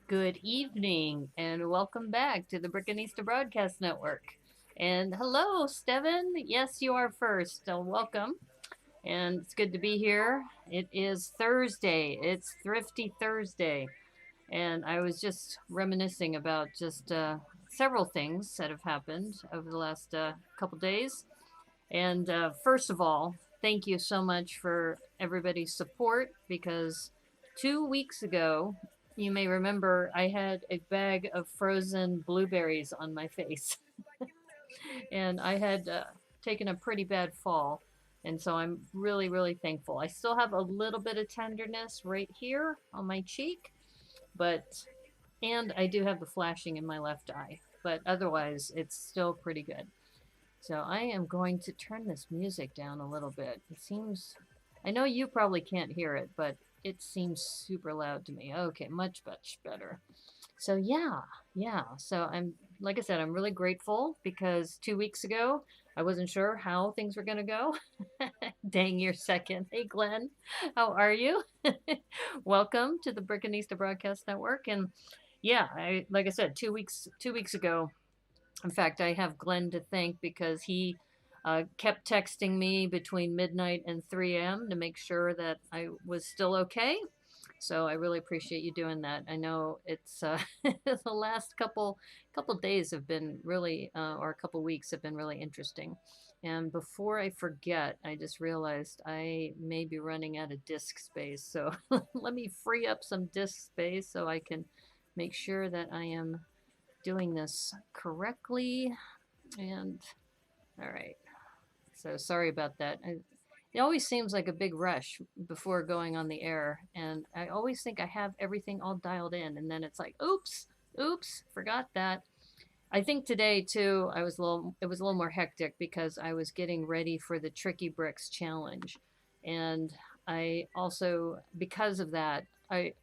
Good evening, and welcome back to the Brickanista Broadcast Network. And hello, Steven. Yes, you are first. So welcome. And it's good to be here. It is Thursday. It's Thrifty Thursday. And I was just reminiscing about just several things that have happened over the last couple days. And first of all, thank you so much for everybody's support because 2 weeks ago, you may remember I had a bag of frozen blueberries on my face. And I had taken a pretty bad fall. And so I'm really, really thankful. I still have a little bit of tenderness right here on my cheek, but, and I do have the flashing in my left eye, but otherwise it's still pretty good. So I am going to turn this music down a little bit. It seems, I know you probably can't hear it, but it seems super loud to me. Okay, much, much better. So yeah. So like I said, I'm really grateful because 2 weeks ago, I wasn't sure how things were going to go. Dang, you're second. Hey, Glenn, how are you? Welcome to the Brickanista Broadcast Network. And yeah, like I said, 2 weeks ago, in fact, I have Glenn to thank because he kept texting me between midnight and 3 a.m. to make sure that I was still okay. So I really appreciate you doing that. I know it's the last couple days have been really, or a couple weeks have been really interesting. And before I forget, I just realized I may be running out of disk space. So let me free up some disk space so I can make sure that I am doing this correctly. And all right. So sorry about that. It always seems like a big rush before going on the air, and I always think I have everything all dialed in, and then it's like, oops, forgot that. I think today too, it was a little more hectic because I was getting ready for the Tricky Bricks challenge, and I also, because of that, I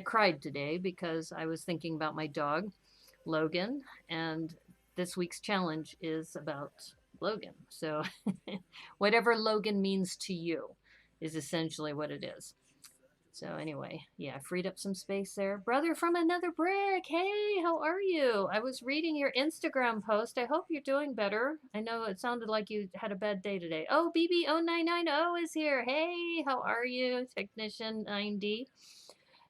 cried today because I was thinking about my dog, Logan, and this week's challenge is about Logan. So, whatever Logan means to you is essentially what it is. So, anyway, yeah, I freed up some space there. Brother from another brick, hey, how are you? I was reading your Instagram post. I hope you're doing better. I know it sounded like you had a bad day today. Oh, BB0990 is here. Hey, how are you? Technician 9D.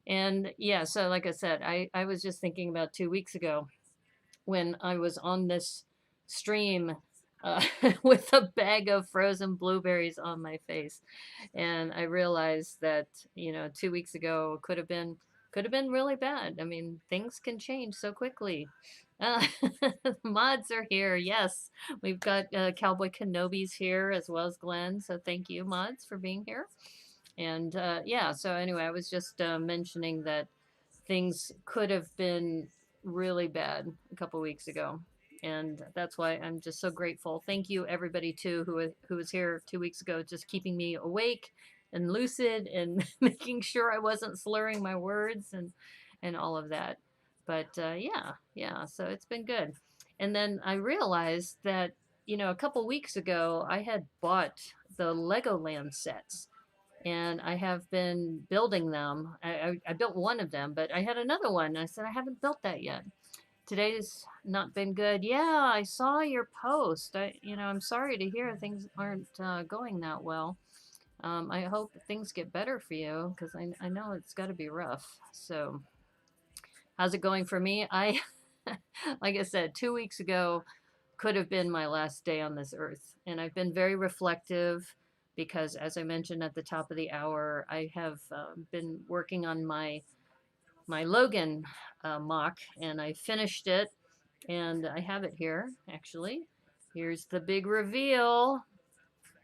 And yeah, so like I said, I was just thinking about 2 weeks ago when I was on this stream with a bag of frozen blueberries on my face, and I realized that 2 weeks ago could have been really bad. I mean, things can change so quickly. Uh, mods are here. Yes, we've got Cowboy Kenobi's here as well as Glenn. So thank you, mods, for being here. And yeah, so anyway, I was just mentioning that things could have been really bad a couple weeks ago. And that's why I'm just so grateful. Thank you, everybody, too, who was here 2 weeks ago, just keeping me awake and lucid and making sure I wasn't slurring my words and all of that. But yeah, so it's been good. And then I realized that, a couple weeks ago, I had bought the Legoland sets and I have been building them. I built one of them, but I had another one. I said, I haven't built that yet. Today's not been good. Yeah, I saw your post. I'm sorry to hear things aren't going that well. I hope things get better for you because I know it's got to be rough. So, how's it going for me? Like I said, 2 weeks ago could have been my last day on this earth. And I've been very reflective because, as I mentioned at the top of the hour, I have been working on my Logan MOC, and I finished it, and I have it here, actually. Here's the big reveal.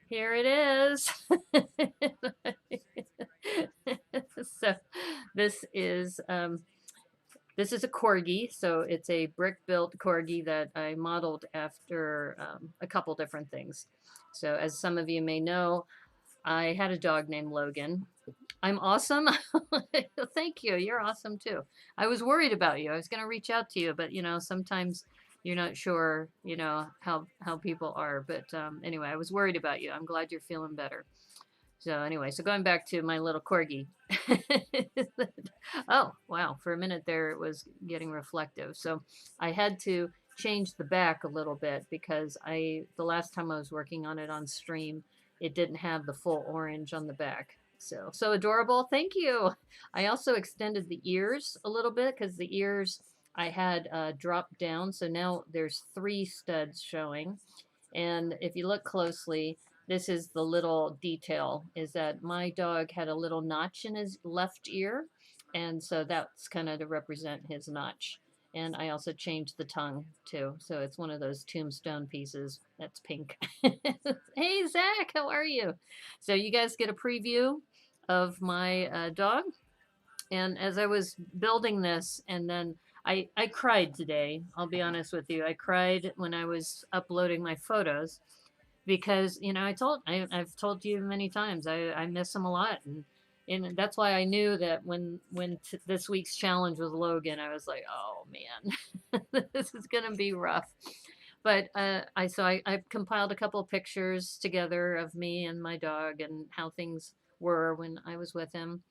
Here it is. So this is this is a corgi, so it's a brick-built corgi that I modeled after a couple different things. So as some of you may know, I had a dog named Logan. I'm awesome. thank you. You're awesome too. I was worried about you. I was going to reach out to you, but you know, sometimes you're not sure, you know, how people are. But anyway, I was worried about you. I'm glad you're feeling better. So anyway, so going back to my little corgi. Oh, wow. For a minute there, it was getting reflective. So I had to change the back a little bit because the last time I was working on it on stream, it didn't have the full orange on the back. So adorable. Thank you. I also extended the ears a little bit because the ears I had dropped down. So now there's 3 studs showing. And if you look closely, this is the little detail, is that my dog had a little notch in his left ear. And so that's kind of to represent his notch. And I also changed the tongue too. So it's one of those tombstone pieces that's pink. Hey, Zach, how are you? So you guys get a preview of my dog. And as I was building this, and then I cried today. I'll be honest with you. I cried when I was uploading my photos because, you know, I've told you many times I miss him a lot. And that's why I knew that when this week's challenge was Logan, I was like, oh man, this is going to be rough. But I compiled a couple of pictures together of me and my dog and how things were when I was with him.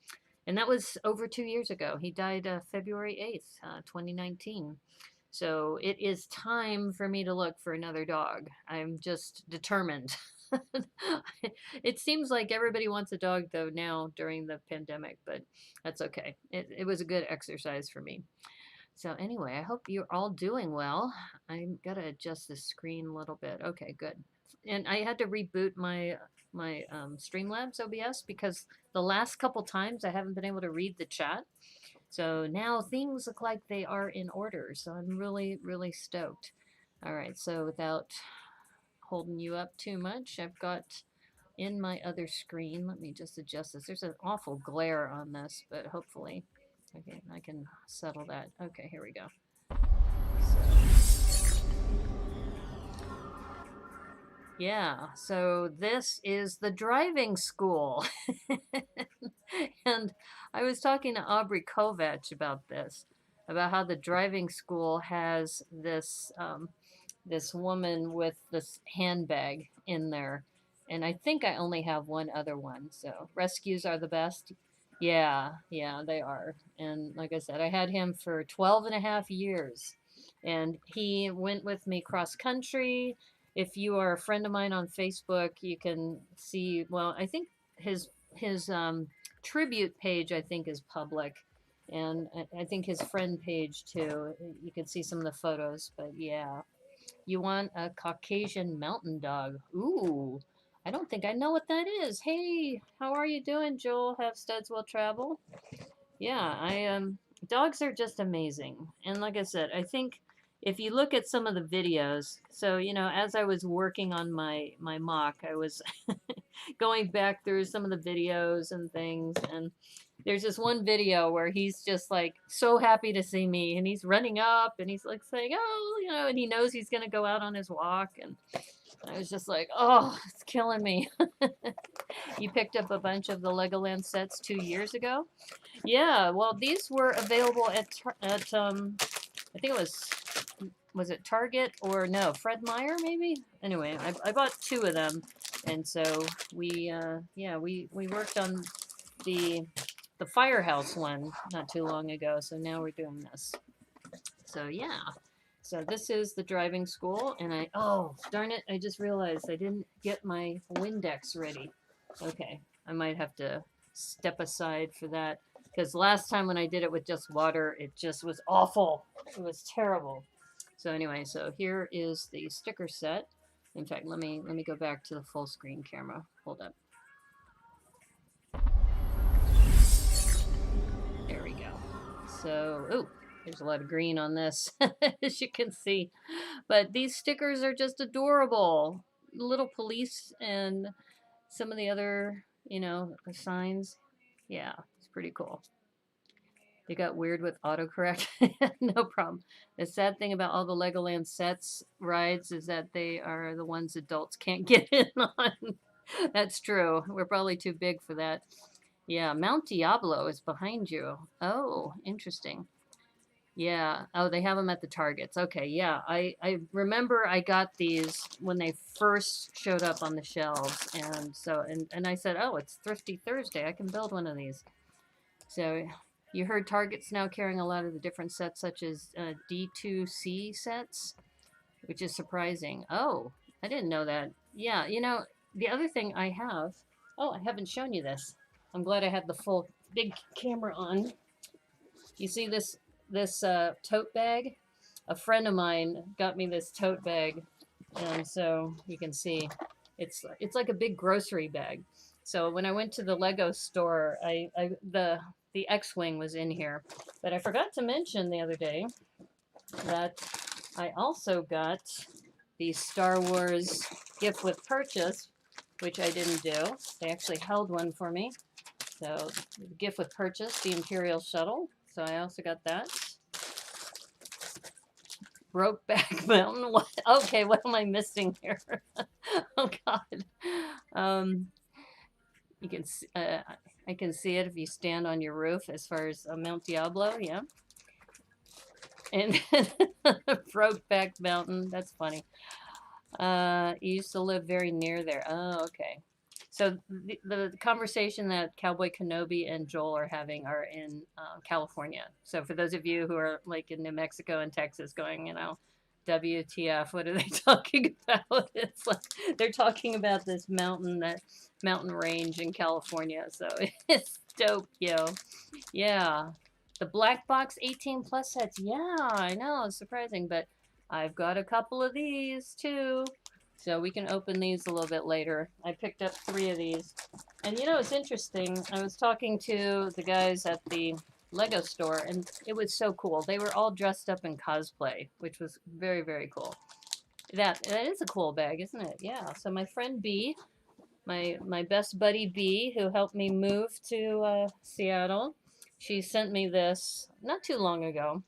And that was over 2 years ago. He died February 8th, 2019. So it is time for me to look for another dog. I'm just determined. It seems like everybody wants a dog, though, now during the pandemic, but that's okay. It was a good exercise for me. So anyway, I hope you're all doing well. I'm gotta adjust the screen a little bit. Okay, good. And I had to reboot my Streamlabs OBS because the last couple times I haven't been able to read the chat. So now things look like they are in order. So I'm really, really stoked. All right, so without holding you up too much, I've got in my other screen, let me just adjust this. There's an awful glare on this, but hopefully okay, I can settle that. Okay, here we go. Yeah, so this is the driving school. And I was talking to Aubrey Kovach about this, about how the driving school has this this woman with this handbag in there. And I think I only have one other one. So rescues are the best. Yeah, yeah, they are. And like I said, I had him for 12 and a half years. And he went with me cross country. If you are a friend of mine on Facebook, you can see, well, I think his tribute page, I think, is public. And I think his friend page too. You can see some of the photos, but yeah. You want a Caucasian mountain dog. Ooh, I don't think I know what that is. Hey, how are you doing, Joel? Have studs will travel. Yeah, dogs are just amazing. And like I said, I think if you look at some of the videos, so you know, as I was working on my mock, I was going back through some of the videos and things, and there's this one video where he's just like so happy to see me, and he's running up and he's like saying, oh, you know, and he knows he's gonna go out on his walk, and I was just like, oh, it's killing me. You picked up a bunch of the Legoland sets 2 years ago. Yeah, well, these were available at I think it was it Target or no, Fred Meyer maybe? Anyway, I bought 2 of them, and so we yeah, we worked on the Firehouse one not too long ago, so now we're doing this. So yeah. So this is the driving school, and oh, darn it, I just realized I didn't get my Windex ready. Okay, I might have to step aside for that, because last time when I did it with just water, it just was awful. It was terrible. So anyway, so here is the sticker set. In fact, let me go back to the full screen camera. Hold up. There we go. So, oh, there's a lot of green on this, as you can see. But these stickers are just adorable. Little police and some of the other, you know, signs. Yeah, it's pretty cool. They got weird with autocorrect. No problem. The sad thing about all the Legoland sets rides is that they are the ones adults can't get in on. That's true. We're probably too big for that. Yeah, Mount Diablo is behind you. Oh, interesting. Yeah. Oh, they have them at the Targets. Okay, yeah. I remember I got these when they first showed up on the shelves, and so and I said, "Oh, it's Thrifty Thursday. I can build one of these." So you heard Target's now carrying a lot of the different sets, such as D2C sets, which is surprising. Oh, I didn't know that. Yeah, you know, the other thing I have, oh, I haven't shown you this. I'm glad I have the full big camera on. You see this tote bag? A friend of mine got me this tote bag, and so you can see it's like a big grocery bag. So when I went to the Lego store, the X-wing was in here, but I forgot to mention the other day that I also got the Star Wars gift with purchase, which I didn't do. They actually held one for me. So the gift with purchase, the Imperial Shuttle. So I also got that. Brokeback Mountain. What? Okay, what am I missing here? Oh God. Um, you can I can see it if you stand on your roof. As far as Mount Diablo, yeah. And Brokeback Mountain. That's funny. You used to live very near there. Oh, okay. So the conversation that Cowboy Kenobi and Joel are having are in California. So for those of you who are like in New Mexico and Texas going, you know, WTF, what are they talking about? It's like they're talking about this mountain range in California. So it's dope, yo. Yeah. The black box 18 plus sets. Yeah, I know, it's surprising, but I've got a couple of these too. So we can open these a little bit later. I picked up 3 of these. And you know, it's interesting. I was talking to the guys at the Lego store, and it was so cool. They were all dressed up in cosplay, which was very, very cool. That is a cool bag, isn't it? Yeah. So my friend B, my best buddy B, who helped me move to Seattle, she sent me this not too long ago.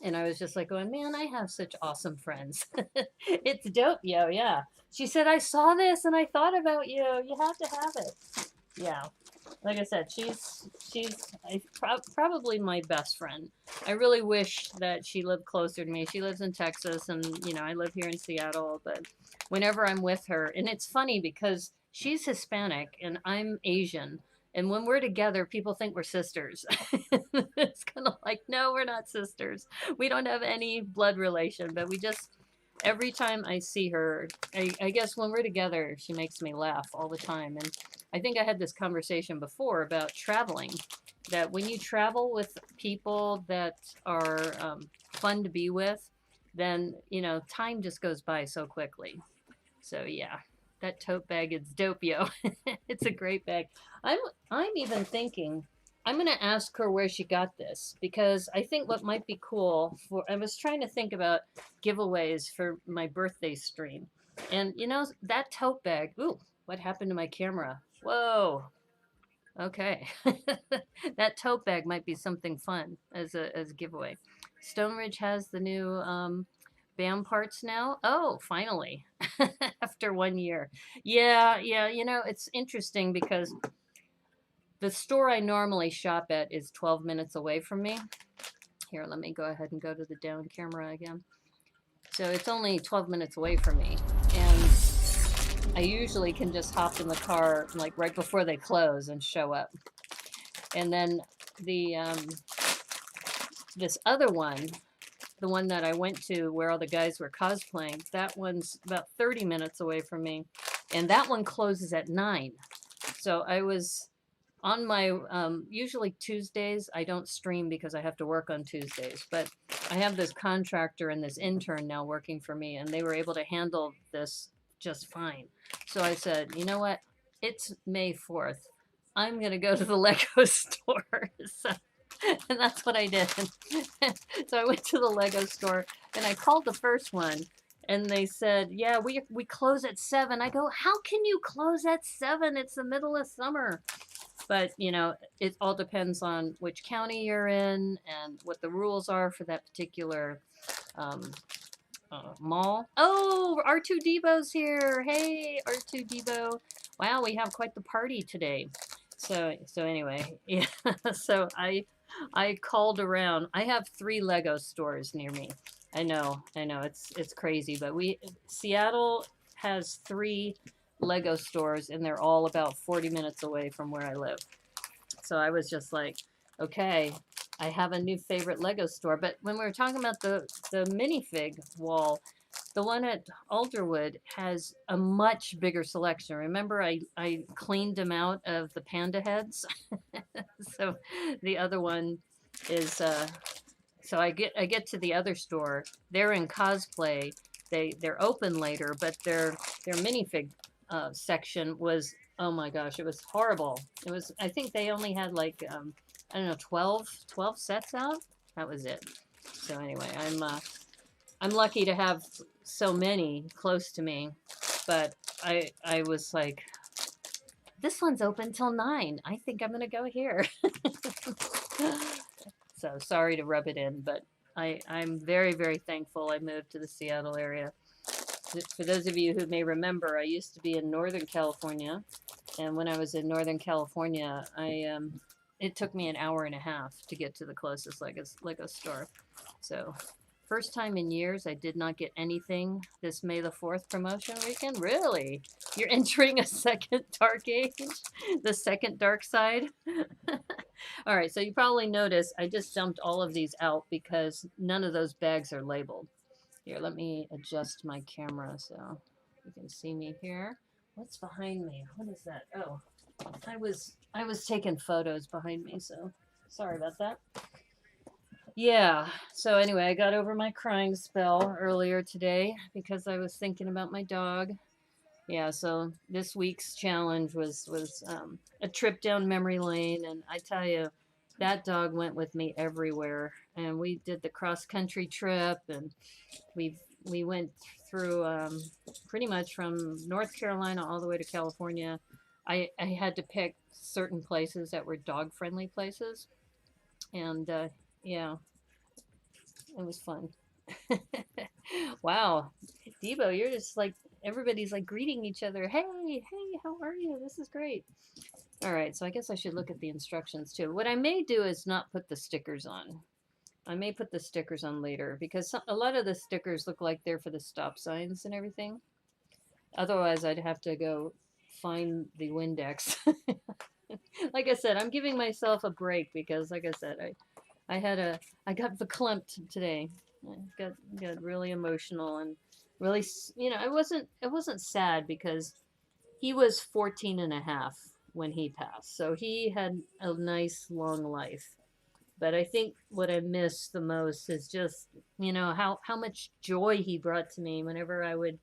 And I was just like going, man, I have such awesome friends. It's dope, yo, yeah. She said, I saw this and I thought about you. You have to have it. Yeah. Like I said, probably my best friend. I really wish that she lived closer to me. She lives in Texas, and you know I live here in Seattle. But whenever I'm with her, and it's funny because she's Hispanic and I'm Asian, and when we're together, people think we're sisters. It's kind of like, no, we're not sisters. We don't have any blood relation, but we just every time I see her, I guess when we're together, she makes me laugh all the time. And I think I had this conversation before about traveling, that when you travel with people that are fun to be with, then, you know, time just goes by so quickly. So yeah, that tote bag is dope, yo. It's a great bag. I'm even thinking I'm gonna ask her where she got this, because I think what might be cool for I was trying to think about giveaways for my birthday stream. And you know, that tote bag, ooh, what happened to my camera? Whoa. Okay. That tote bag might be something fun as a giveaway. Stone Ridge has the new BAM parts now. Oh, finally. After 1 year. Yeah, yeah, you know, it's interesting because the store I normally shop at is 12 minutes away from me. Here, let me go ahead and go to the down camera again. So it's only 12 minutes away from me. And I usually can just hop in the car like right before they close and show up. And then the this other one, the one that I went to where all the guys were cosplaying, that one's about 30 minutes away from me. And that one closes at 9. So I was on my, usually Tuesdays, I don't stream because I have to work on Tuesdays, but I have this contractor and this intern now working for me, and they were able to handle this just fine. So I said, you know what? It's May 4th. I'm going to go to the Lego store. So, and that's what I did. So I went to the Lego store and I called the first one. And they said, yeah, we close at 7. I go, how can you close at 7? It's the middle of summer. But, you know, it all depends on which county you're in and what the rules are for that particular mall. Oh, R2 Debo's here. Hey, R2 Debo. Wow, we have quite the party today. So anyway, yeah. So I called around. I have 3 Lego stores near me. I know, it's crazy, but Seattle has 3 Lego stores, and they're all about 40 minutes away from where I live. So I was just like, okay, I have a new favorite Lego store. But when we were talking about the minifig wall, the one at Alderwood has a much bigger selection. Remember, I cleaned them out of the panda heads. So the other one is so I get to the other store. They're in cosplay. They're open later, but their minifig section was, oh my gosh, it was horrible. It was, I think they only had like I don't know, 12 sets out. That was it. So anyway, I'm lucky to have so many close to me, but I was like, this one's open till 9. I think I'm gonna go here. So sorry to rub it in, but I'm very, very thankful I moved to the Seattle area. For those of you who may remember, I used to be in Northern California, and when I was in Northern California, it took me an hour and a half to get to the closest Lego store. So first time in years I did not get anything this May the 4th promotion weekend. Really? You're entering a second dark age? The second dark side? All right, so you probably noticed I just dumped all of these out because none of those bags are labeled. Here, let me adjust my camera so you can see me here. What's behind me? What is that? Oh, I was taking photos behind me, so sorry about that. Yeah, so anyway, I got over my crying spell earlier today because I was thinking about my dog. Yeah, so this week's challenge was a trip down memory lane, and I tell you, that dog went with me everywhere. And we did the cross country trip, and we went through pretty much from North Carolina all the way to California. I had to pick certain places that were dog friendly places, and yeah, it was fun. Wow, Debo, you're just like, everybody's like greeting each other. Hey, hey, how are you? This is great. All right, so I guess I should look at the instructions too. What I may do is not put the stickers on. I may put the stickers on later because a lot of the stickers look like they're for the stop signs and everything. Otherwise, I'd have to go find the Windex. Like I said, I'm giving myself a break because, like I said, I got verklempt today. I got really emotional and really, it wasn't sad because he was 14 and a half when he passed. So he had a nice long life. But I think what I miss the most is just, how much joy he brought to me whenever I would,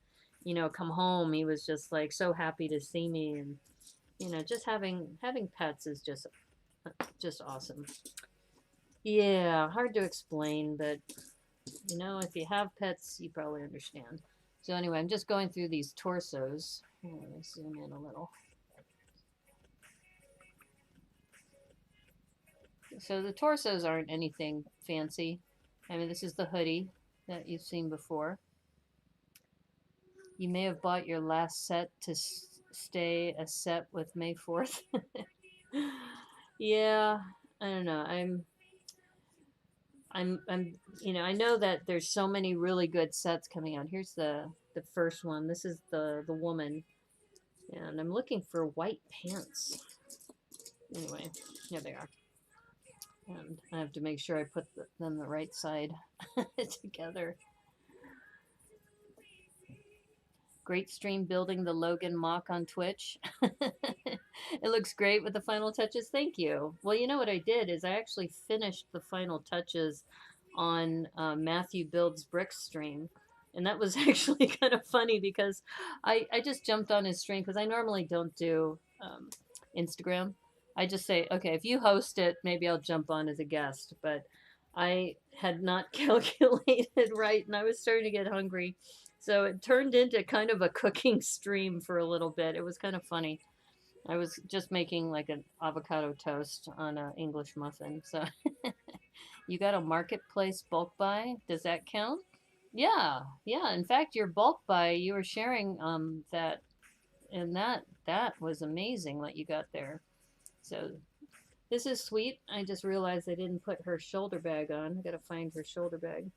come home. He was just like so happy to see me, and just having pets is just awesome. Yeah, hard to explain, but if you have pets, you probably understand. So anyway, I'm just going through these torsos. Let me zoom in a little. So the torsos aren't anything fancy. I mean, this is the hoodie that you've seen before. You may have bought your last set to stay a set with May 4th. Yeah, I don't know. I know that there's so many really good sets coming out. Here's the first one. This is the woman, and I'm looking for white pants. Anyway, here they are. And I have to make sure I put them the right side together. Great stream building the Logan mock on Twitch. It looks great with the final touches. Thank you. Well, you know what I did is I actually finished the final touches on Matthew Builds Bricks stream. And that was actually kind of funny because I just jumped on his stream because I normally don't do Instagram. I just say, okay, if you host it, maybe I'll jump on as a guest. But I had not calculated right, and I was starting to get hungry. So it turned into kind of a cooking stream for a little bit. It was kind of funny. I was just making like an avocado toast on an English muffin. So you got a marketplace bulk buy? Does that count? Yeah, yeah. In fact, your bulk buy, you were sharing that, and that was amazing what you got there. So this is sweet. I just realized I didn't put her shoulder bag on. I gotta find her shoulder bag.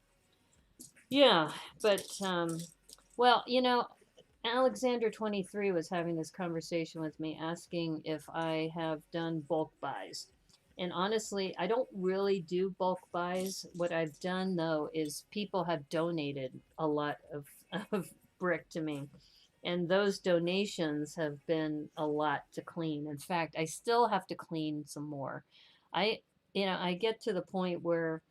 Yeah, but well, Alexander 23 was having this conversation with me, asking if I have done bulk buys. And honestly, I don't really do bulk buys. What I've done though is people have donated a lot of brick to me. And those donations have been a lot to clean. In fact, I still have to clean some more. I, I get to the point where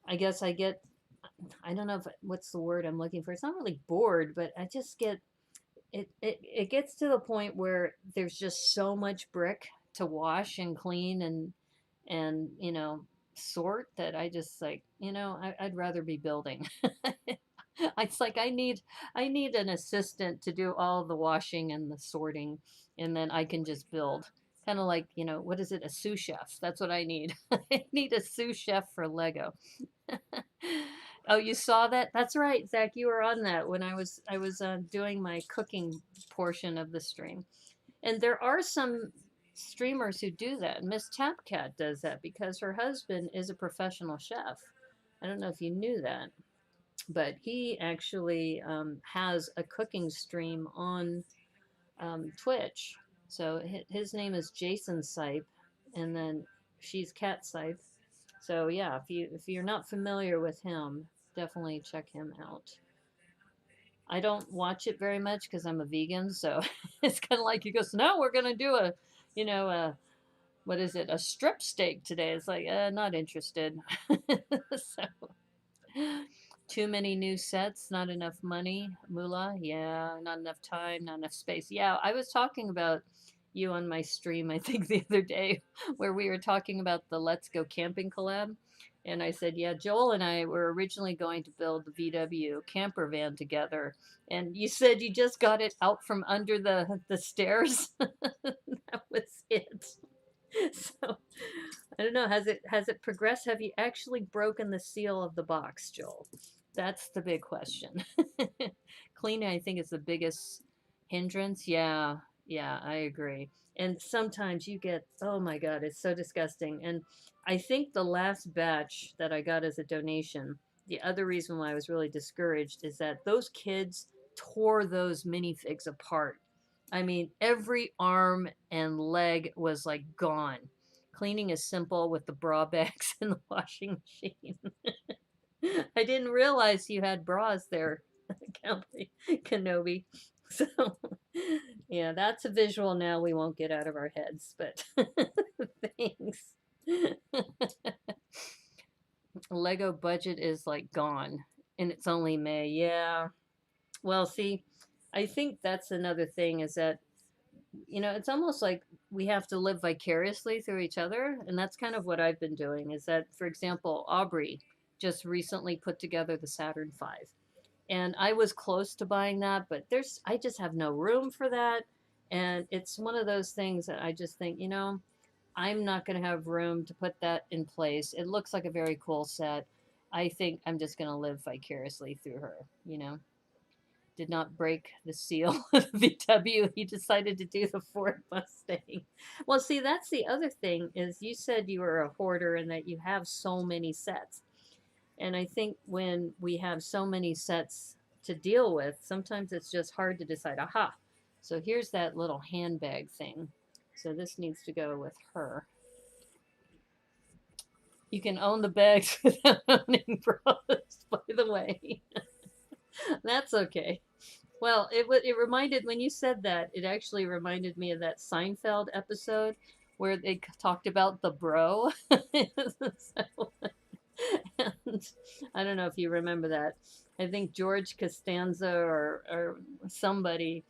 I guess I don't know if what's the word I'm looking for. It's not really bored, but I just get it gets to the point where there's just so much brick to wash and clean and sort that I just like, I'd rather be building. It's like I need an assistant to do all the washing and the sorting, and then I can just build. Kind of like, what is it? A sous chef. That's what I need. I need a sous chef for Lego. Oh, you saw that? That's right, Zach. You were on that when I was doing my cooking portion of the stream. And there are some streamers who do that. Miss Tapcat does that because her husband is a professional chef. I don't know if you knew that, but he actually has a cooking stream on Twitch. So his name is Jason Sipe, and then she's Cat Sipe. So yeah, if you're not familiar with him, definitely check him out. I don't watch it very much because I'm a vegan, so it's kind of like he goes, "No, we're gonna do what is it, a strip steak today?" It's like, not interested. So too many new sets, not enough money, moolah. Yeah, not enough time, not enough space. Yeah, I was talking about you on my stream, I think the other day, where we were talking about the Let's Go Camping collab. And I said, yeah, Joel and I were originally going to build the VW camper van together. And you said you just got it out from under the stairs. That was it. So I don't know. Has it progressed? Have you actually broken the seal of the box, Joel? That's the big question. Cleaning, I think, is the biggest hindrance. Yeah, yeah, I agree. And sometimes you get, oh my God, it's so disgusting. And I think the last batch that I got as a donation, the other reason why I was really discouraged is that those kids tore those minifigs apart. I mean, every arm and leg was like gone. Cleaning is simple with the bra bags in the washing machine. I didn't realize you had bras there, Kenobi. So, yeah, that's a visual now we won't get out of our heads, but thanks. Lego budget is like gone, and it's only May. Yeah. Well, see, I think that's another thing is that, it's almost like we have to live vicariously through each other. And that's kind of what I've been doing is that, for example, Aubrey just recently put together the Saturn V. And I was close to buying that, but I just have no room for that. And it's one of those things that I just think, I'm not going to have room to put that in place. It looks like a very cool set. I think I'm just going to live vicariously through her. Did not break the seal of the VW. He decided to do the Ford Mustang. Well, see, that's the other thing is you said you were a hoarder and that you have so many sets. And I think when we have so many sets to deal with, sometimes it's just hard to decide, aha, so here's that little handbag thing. So this needs to go with her. You can own the bags without owning bras, by the way. That's okay. Well, it reminded, when you said that, it actually reminded me of that Seinfeld episode where they talked about the bro. So, and I don't know if you remember that. I think George Costanza or somebody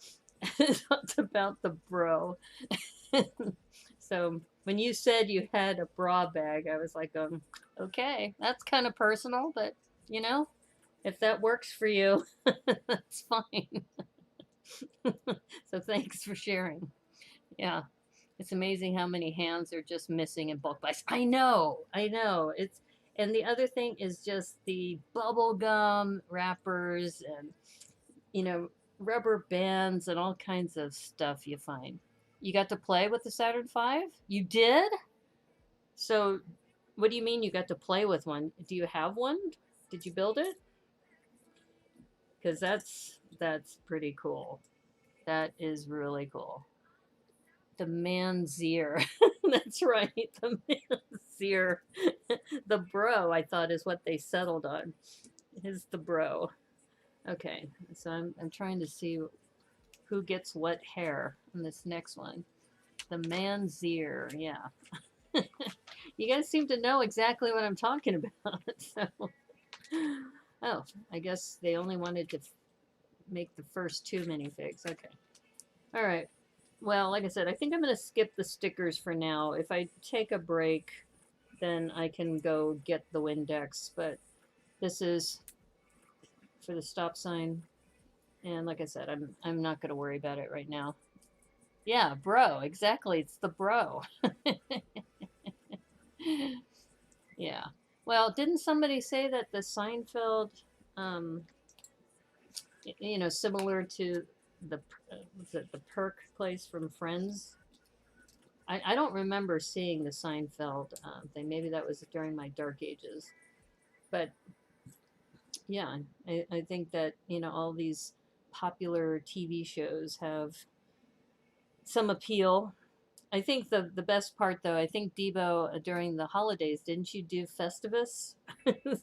talked about the bro. So when you said you had a bra bag, I was like, okay, that's kind of personal, but if that works for you, that's fine. So thanks for sharing. Yeah. It's amazing how many hands are just missing in bulk buys. I know. And the other thing is just the bubble gum wrappers and rubber bands and all kinds of stuff you find. You got to play with the Saturn V? You did? So, what do you mean you got to play with one? Do you have one? Did you build it? Because that's pretty cool. That is really cool. The Manzier. That's right. The Manzier. The bro, I thought, is what they settled on. Is the bro. Okay, so I'm trying to see who gets what hair in this next one. The Manzier, yeah. You guys seem to know exactly what I'm talking about. So, oh, I guess they only wanted to make the first 2 minifigs. Okay. All right. Well, like I said, I think I'm going to skip the stickers for now. If I take a break, then I can go get the Windex. But this is for the stop sign. And like I said, I'm not going to worry about it right now. Yeah, bro. Exactly. It's the bro. Yeah. Well, didn't somebody say that the Seinfeld, um, you know, similar to the was it the Perk place from Friends? I don't remember seeing the Seinfeld thing. Maybe that was during my dark ages. But yeah, I think that, you know, all these popular TV shows have some appeal. I think the best part, though, I think Debo, during the holidays, didn't you do Festivus?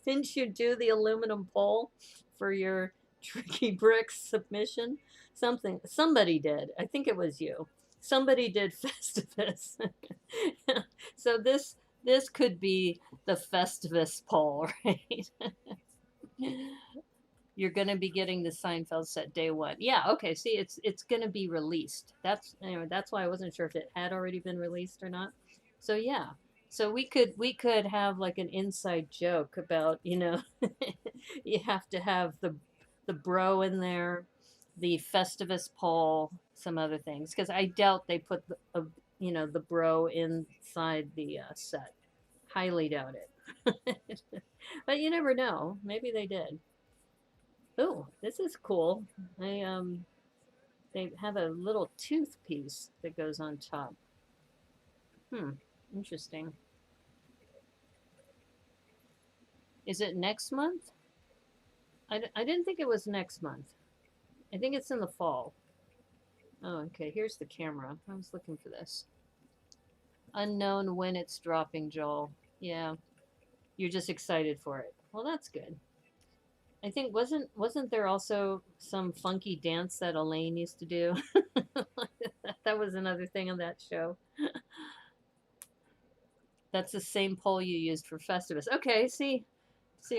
Didn't you do the aluminum pole for your Tricky Bricks submission? Somebody did. I think it was you. Somebody did Festivus. So this could be the Festivus pole, right? You're going to be getting the Seinfeld set day 1. Yeah, okay. See, it's going to be released. That's, you know, that's why I wasn't sure if it had already been released or not. So yeah. So we could have like an inside joke about, you know, you have to have the bro in there, the Festivus pole, some other things, because I doubt they put you know, the bro inside the set. Highly doubt it. But you never know. Maybe they did. Oh, this is cool. They have a little tooth piece that goes on top. Interesting. Is it next month? I didn't think it was next month. I think it's in the fall. Oh, okay. Here's the camera. I was looking for this. Unknown when it's dropping, Joel. Yeah, you're just excited for it. Well, that's good. I think wasn't there also some funky dance that Elaine used to do? That was another thing on that show. That's the same poll you used for Festivus. Okay, see,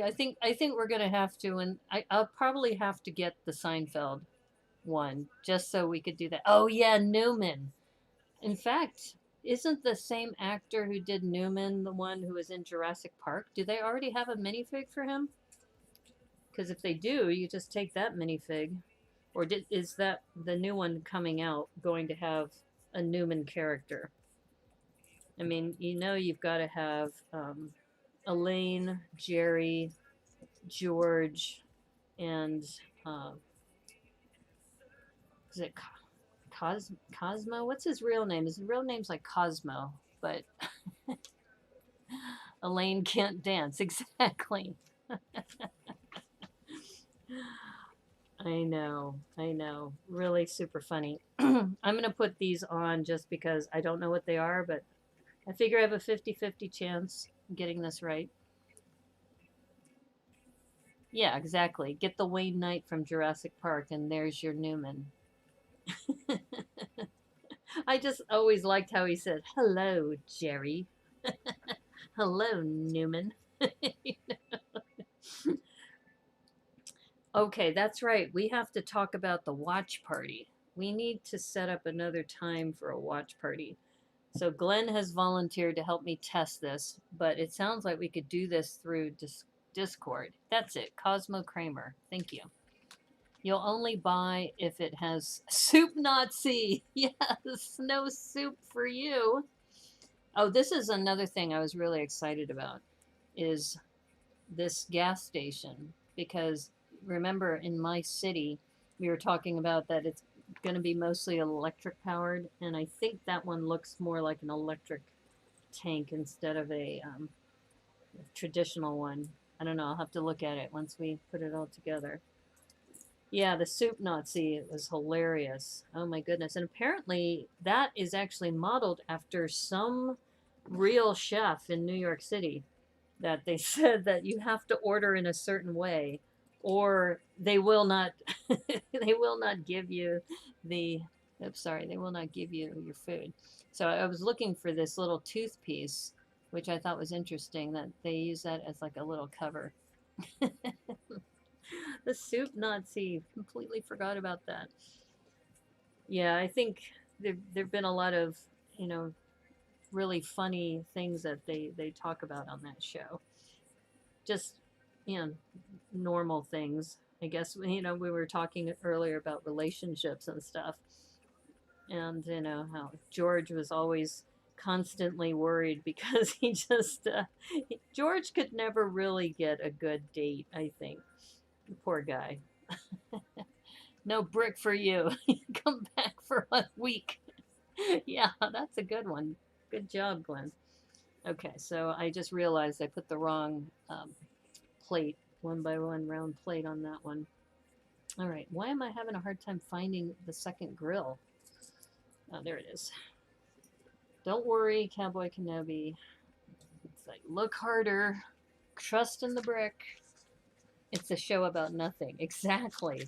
I think we're gonna have to, and I'll probably have to get the Seinfeld one just so we could do that. Oh yeah, Newman. In fact, isn't the same actor who did Newman the one who was in Jurassic Park? Do they already have a minifig for him? Because if they do, you just take that minifig. Or is that the new one coming out going to have a Newman character? I mean, you know, you've got to have Elaine, Jerry, George, and is it Cosmo? What's his real name? His real name's like Cosmo, but Elaine can't dance. Exactly. I know. Really super funny. I'm going to put these on just because I don't know what they are, but I figure I have a 50-50 chance getting this right. Yeah, exactly. Get the Wayne Knight from Jurassic Park, and there's your Newman. I just always liked how he said, "Hello, Jerry." "Hello, Newman." Okay, that's right. We have to talk about the watch party. We need to set up another time for a watch party. So Glenn has volunteered to help me test this, but it sounds like we could do this through Discord. That's it. Cosmo Kramer. Thank you. You'll only buy if it has soup Nazi. Yes, no soup for you. Oh, this is another thing I was really excited about is this gas station, because remember in my city we were talking about that it's going to be mostly electric powered, and I think that one looks more like an electric tank instead of a traditional one. I don't know. I'll have to look at it once we put it all together. Yeah, the soup Nazi was hilarious. Oh my goodness. And apparently that is actually modeled after some real chef in New York City, that they said that you have to order in a certain way or they will not they will not give you the oops, sorry, they will not give you your food. So I was looking for this little tooth piece, which I thought was interesting that they use that as like a little cover. The soup Nazi, completely forgot about that. Yeah, I think there've been a lot of, you know, really funny things that they talk about on that show. Just, you know, normal things. I guess, you know, we were talking earlier about relationships and stuff. And, you know, how George was always constantly worried because he just, George could never really get a good date, I think. Poor guy. No brick for you. Come back for a week. Yeah, that's a good one. Good job, Glenn. Okay, so I just realized I put the wrong plate, 1x1 round plate on that one. All right, why am I having a hard time finding the second grill? Oh, there it is. Don't worry, Cowboy Kenobi. It's like, look harder. Trust in the brick. It's a show about nothing. Exactly.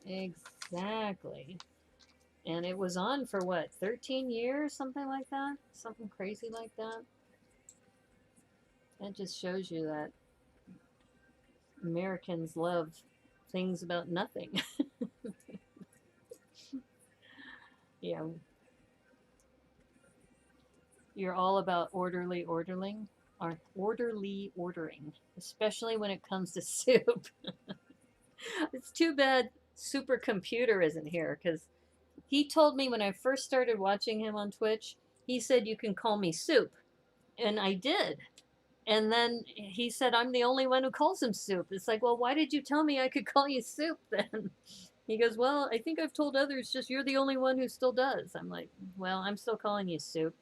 Exactly. And it was on for what, 13 years? Something like that? Something crazy like that? That just shows you that Americans love things about nothing. Yeah. You're all about ordering, especially when it comes to soup. It's too bad Supercomputer isn't here because he told me when I first started watching him on Twitch, he said, you can call me Soup. And I did. And then he said, I'm the only one who calls him Soup. It's like, well, why did you tell me I could call you Soup then? He goes, well, I think I've told others, just you're the only one who still does. I'm like, well, I'm still calling you Soup.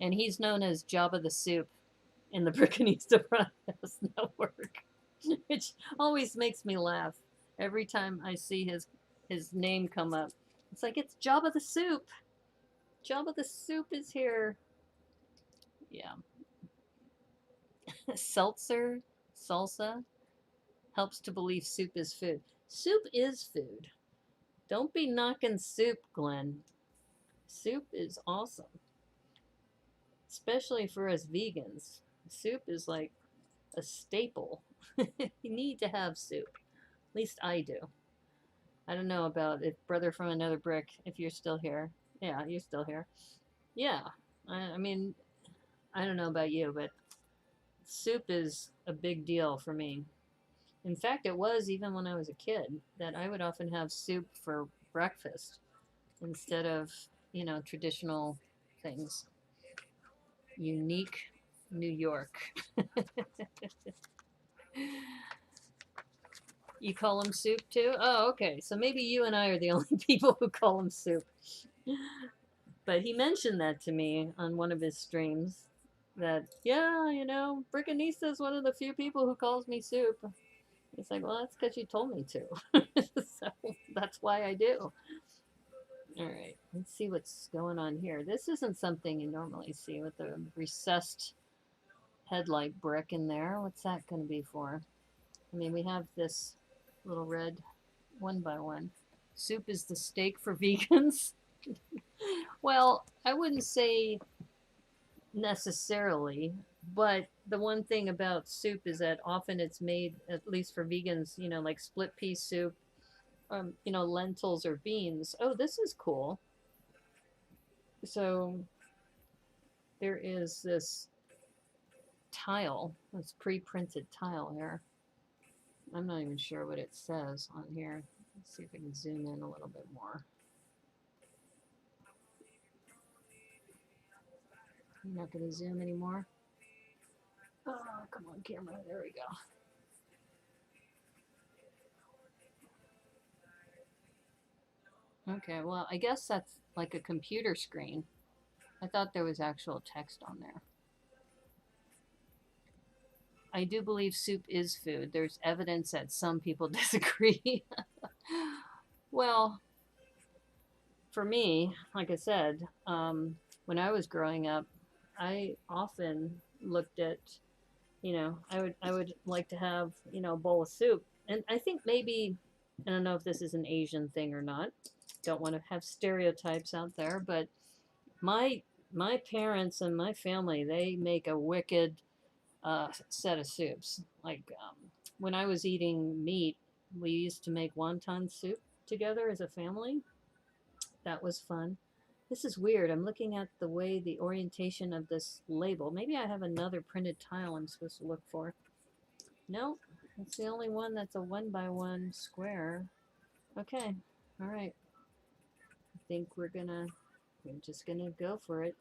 And he's known as Jabba the Soup in the Brickanista Broadcast Network, which always makes me laugh every time I see his name come up. It's like, it's Jabba the Soup. Jabba the Soup is here. Yeah. Seltzer, salsa, helps to believe soup is food. Soup is food. Don't be knocking soup, Glenn. Soup is awesome, especially for us vegans. Soup is like a staple. You need to have soup. At least I do. I don't know about if Brother from Another Brick, if you're still here. Yeah, you're still here. Yeah. I mean, I don't know about you, but soup is a big deal for me. In fact, it was even when I was a kid that I would often have soup for breakfast instead of, you know, traditional things. Unique New York. You call them soup too? Oh, okay. So maybe you and I are the only people who call them soup. But he mentioned that to me on one of his streams. That, yeah, you know, Brickanista is one of the few people who calls me soup. It's like, well, that's because you told me to. So that's why I do. All right, let's see what's going on here. This isn't something you normally see with the recessed headlight brick in there. What's that going to be for? I mean, we have this little red 1x1. Soup is the steak for vegans. Well, I wouldn't say necessarily, but the one thing about soup is that often it's made, at least for vegans, you know, like split pea soup, you know, lentils or beans. Oh, this is cool. So there is this tile, this pre-printed tile here. I'm not even sure what it says on here. Let's see if I can zoom in a little bit more. I'm not going to zoom anymore. Oh, come on, camera. There we go. Okay, well, I guess that's like a computer screen. I thought there was actual text on there. I do believe soup is food. There's evidence that some people disagree. Well, for me, like I said, when I was growing up, I often looked at, I would like to have, a bowl of soup. And I think maybe, I don't know if this is an Asian thing or not. Don't want to have stereotypes out there, but my my parents and my family, they make a wicked set of soups. Like when I was eating meat, we used to make wonton soup together as a family. That was fun. This is weird. I'm looking at the way the orientation of this label. Maybe I have another printed tile I'm supposed to look for. No, it's the only one that's a 1 by 1 square. Okay, all right. I think we're just gonna go for it.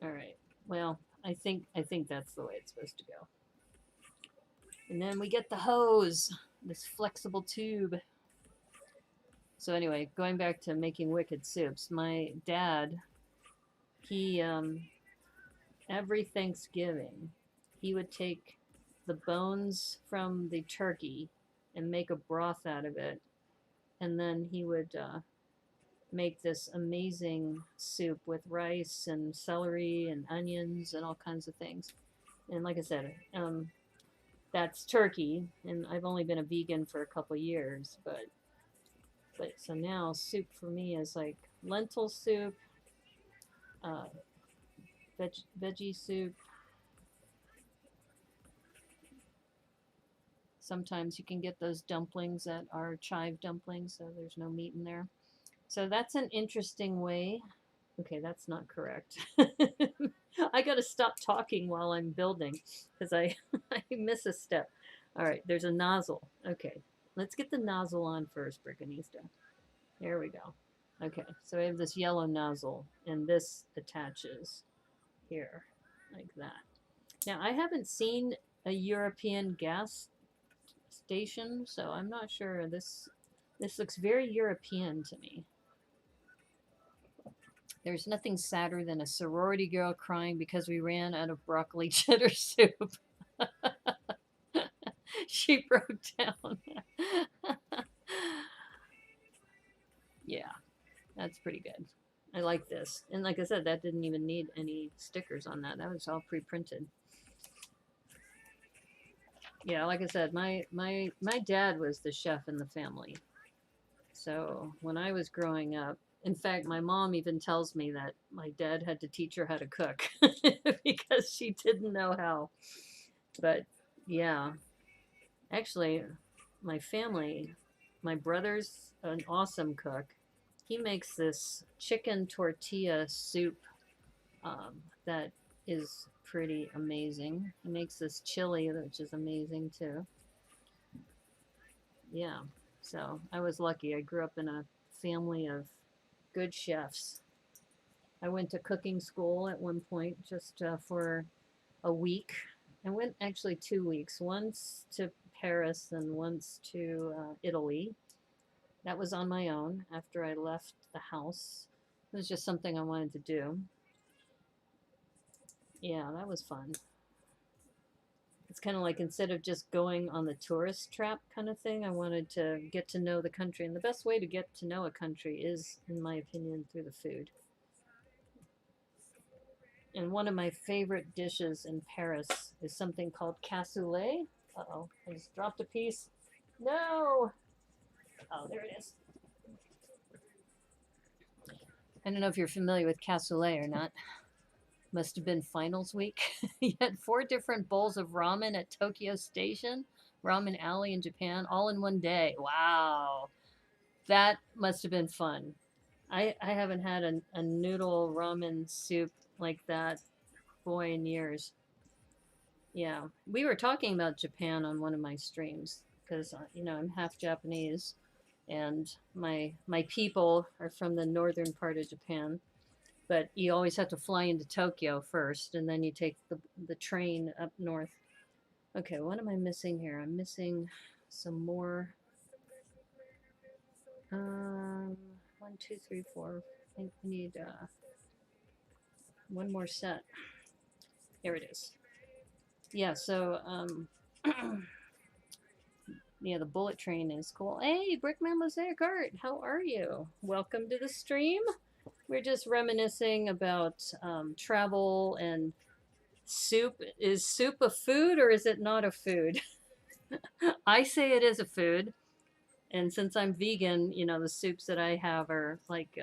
All right. Well, I think that's the way it's supposed to go. And then we get the hose, this flexible tube. So anyway, going back to making wicked soups, my dad, he every Thanksgiving, he would take the bones from the turkey and make a broth out of it, and then he would make this amazing soup with rice and celery and onions and all kinds of things. And like I said, that's turkey, and I've only been a vegan for a couple years, but so now soup for me is like lentil soup, uh, veggie soup. Sometimes you can get those dumplings that are chive dumplings, so there's no meat in there. So that's an interesting way. Okay, that's not correct. I got to stop talking while I'm building because I miss a step. All right, there's a nozzle. Okay, let's get the nozzle on first, Brickanista. There we go. Okay, so I have this yellow nozzle, and this attaches here, like that. Now, I haven't seen a European gas station, so I'm not sure. This looks very European to me. There's nothing sadder than a sorority girl crying because we ran out of broccoli cheddar soup. She broke down. Yeah, that's pretty good. I like this. And like I said, that didn't even need any stickers on that. That was all pre-printed. Yeah, like I said, my dad was the chef in the family. So when I was growing up, in fact, my mom even tells me that my dad had to teach her how to cook because she didn't know how. But yeah, actually, my family, my brother's an awesome cook. He makes this chicken tortilla soup that is pretty amazing. He makes this chili, which is amazing too. Yeah, so I was lucky. I grew up in a family of good chefs. I went to cooking school at one point just for a week. I went actually 2 weeks, once to Paris and once to Italy. That was on my own after I left the house. It was just something I wanted to do. Yeah, that was fun. It's kind of like instead of just going on the tourist trap kind of thing, I wanted to get to know the country. And the best way to get to know a country is, in my opinion, through the food. And one of my favorite dishes in Paris is something called cassoulet. Uh-oh, I just dropped a piece. No! Oh, there it is. I don't know if you're familiar with cassoulet or not. Must have been finals week. You had 4 different bowls of ramen at Tokyo Station, Ramen Alley in Japan, all in one day. Wow. That must have been fun. I haven't had a noodle ramen soup like that, boy, in years. Yeah. We were talking about Japan on one of my streams because, I'm half Japanese and my people are from the northern part of Japan. But you always have to fly into Tokyo first, and then you take the train up north. Okay, what am I missing here? I'm missing some more. One, two, three, four. I think we need one more set. Here it is. Yeah, so yeah, the bullet train is cool. Hey, Brickman Mosaic Art, how are you? Welcome to the stream. We're just reminiscing about travel and soup. Is soup a food or is it not a food? I say it is a food. And since I'm vegan, you know, the soups that I have are like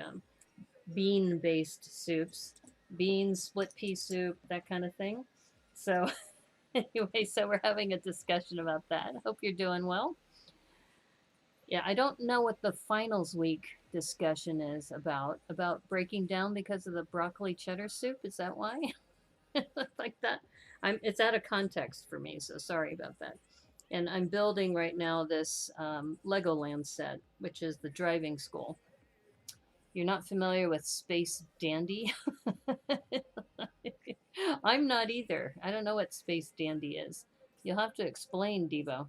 bean based soups, beans, split pea soup, that kind of thing. So, anyway, so we're having a discussion about that. Hope you're doing well. Yeah, I don't know what the finals week discussion is about breaking down because of the broccoli cheddar soup. Is that why? Like that? It's out of context for me, so sorry about that. And I'm building right now this Legoland set, which is the driving school. You're not familiar with Space Dandy? I'm not either. I don't know what Space Dandy is. You'll have to explain, Debo.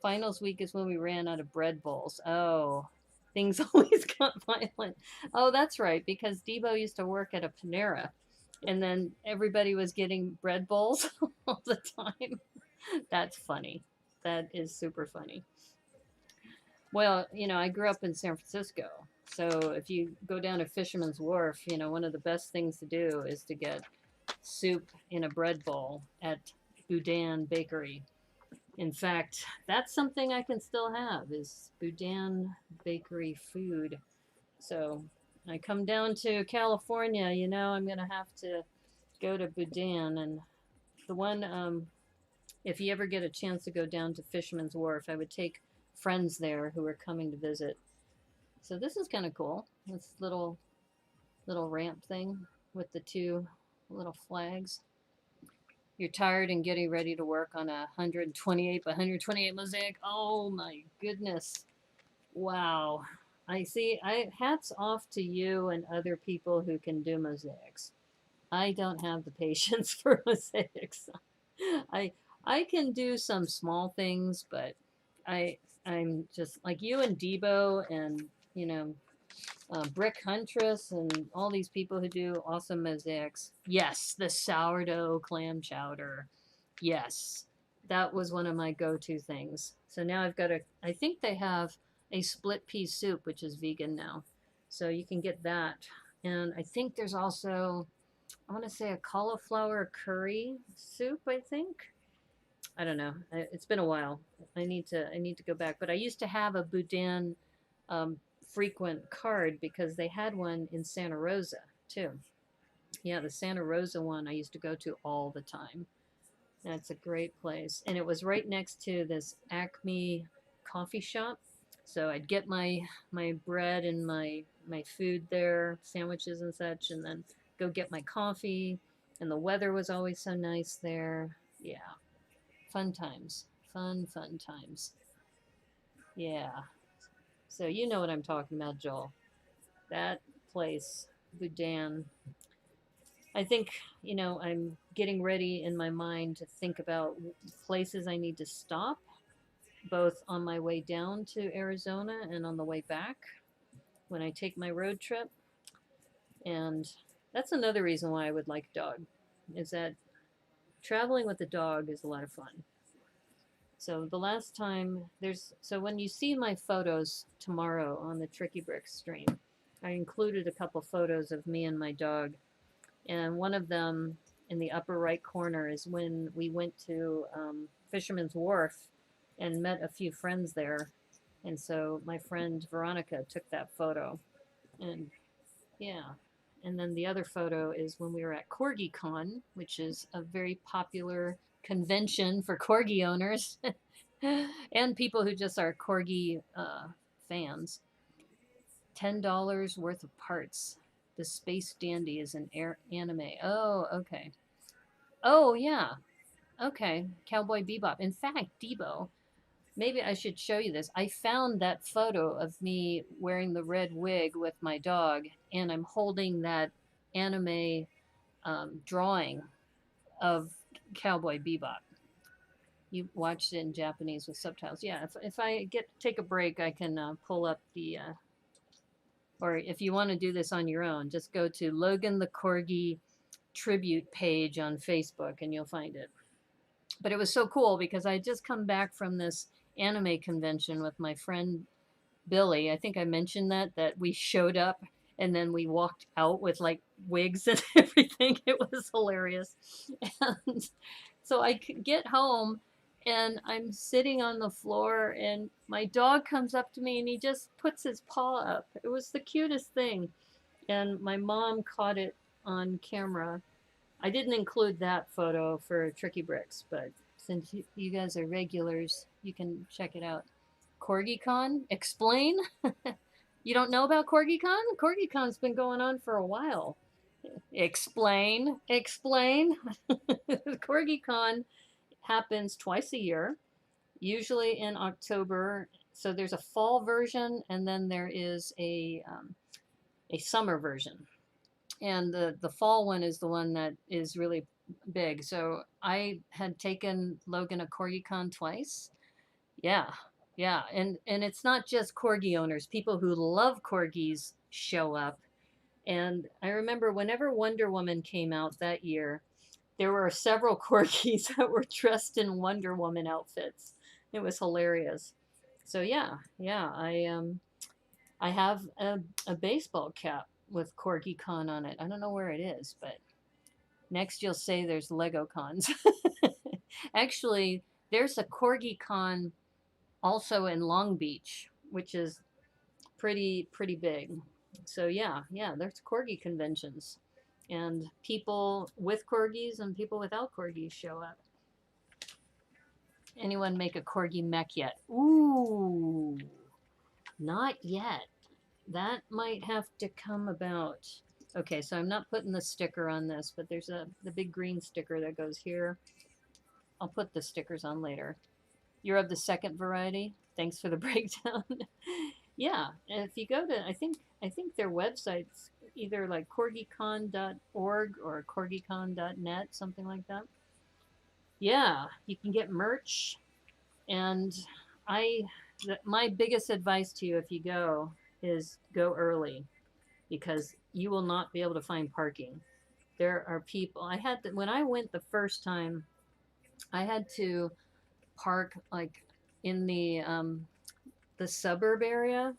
Finals week is when we ran out of bread bowls. Oh, things always got violent. Oh, that's right, because Debo used to work at a Panera, and then everybody was getting bread bowls all the time. That's funny. That is super funny. Well, you know, I grew up in San Francisco. So if you go down to Fisherman's Wharf, you know, one of the best things to do is to get soup in a bread bowl at Boudin Bakery. In fact, that's something I can still have is Boudin Bakery food. So I come down to California, you know, I'm going to have to go to Boudin. And the one, if you ever get a chance to go down to Fisherman's Wharf, I would take friends there who are coming to visit. So this is kind of cool. This little ramp thing with the two little flags. You're tired and getting ready to work on a 128 by 128 mosaic. Oh my goodness. Wow. I see. I hats off to you and other people who can do mosaics. I don't have the patience for mosaics. I I can do some small things, but I I'm just like you and Debo and you know Brick Huntress and all these people who do awesome mosaics. Yes, the sourdough clam chowder. Yes, that was one of my go-to things. So now I've got a. I think they have a split pea soup, which is vegan now, so you can get that. And I think there's also, I want to say a cauliflower curry soup. I think. I don't know. It's been a while. I need to go back. But I used to have a Boudin um, frequent card because they had one in Santa Rosa too. Yeah, the Santa Rosa one I used to go to all the time. That's a great place, and it was right next to this Acme coffee shop. So I'd get my bread and my food there, sandwiches and such, and then go get my coffee. And the weather was always so nice there. Yeah, fun times. Fun times. Yeah. So you know what I'm talking about, Joel. That place, Boudin. I think, you know, I'm getting ready in my mind to think about places I need to stop, both on my way down to Arizona and on the way back when I take my road trip. And that's another reason why I would like a dog, is that traveling with a dog is a lot of fun. So the last time so when you see my photos tomorrow on the Tricky Bricks stream, I included a couple photos of me and my dog, and one of them in the upper right corner is when we went to Fisherman's Wharf and met a few friends there, and so my friend Veronica took that photo, and yeah. And then the other photo is when we were at CorgiCon, which is a very popular convention for corgi owners and people who just are corgi fans. $10 worth of parts. The Space Dandy is an anime. Oh, okay. Oh, yeah. Okay. Cowboy Bebop. In fact, Debo, maybe I should show you this. I found that photo of me wearing the red wig with my dog, and I'm holding that anime drawing of Cowboy Bebop. You watched it in Japanese with subtitles. Yeah, if I take a break, I can pull up the or if you want to do this on your own, just go to Logan the Corgi tribute page on Facebook and you'll find it. But it was so cool because I had just come back from this anime convention with my friend Billy. I think I mentioned that we showed up and then we walked out with like wigs and everything. It was hilarious. And so I get home and I'm sitting on the floor and my dog comes up to me and he just puts his paw up. It was the cutest thing. And my mom caught it on camera. I didn't include that photo for Tricky Bricks, but since you guys are regulars, you can check it out. CorgiCon? Explain? You don't know about CorgiCon? CorgiCon's been going on for a while. Explain. Explain. CorgiCon happens twice a year, usually in October. So there's a fall version, and then there is a summer version. And the fall one is the one that is really big. So I had taken Logan a CorgiCon twice. Yeah, yeah, and it's not just corgi owners. People who love corgis show up. And I remember whenever Wonder Woman came out that year, there were several corgis that were dressed in Wonder Woman outfits. It was hilarious. So yeah, yeah, I have a baseball cap with Corgi Con on it. I don't know where it is, but next you'll say there's Lego Cons. Actually, there's a Corgi Con also in Long Beach, which is pretty big. So yeah, yeah, there's corgi conventions, and people with corgis and people without corgis show up. Anyone make a corgi mech yet? Ooh, not yet. That might have to come about. Okay, so I'm not putting the sticker on this, but there's the big green sticker that goes here. I'll put the stickers on later. You're of the second variety. Thanks for the breakdown. Yeah, and if you go to, I think their website's either like corgicon.org or corgicon.net, something like that. Yeah, you can get merch, and I, my biggest advice to you if you go is go early because you will not be able to find parking. There are people. When I went the first time, I had to park like in the suburb area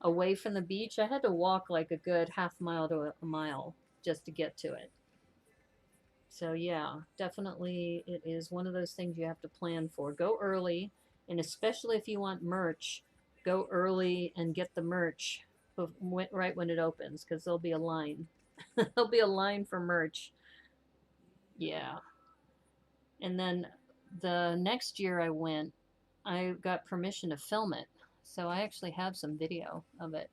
away from the beach. I had to walk like a good half mile to a mile just to get to it. So yeah, definitely it is one of those things you have to plan for. Go early, and especially if you want merch, go early and get the merch right when it opens because there'll be a line. There'll be a line for merch. Yeah. And then the next year I went, I got permission to film it. So I actually have some video of it.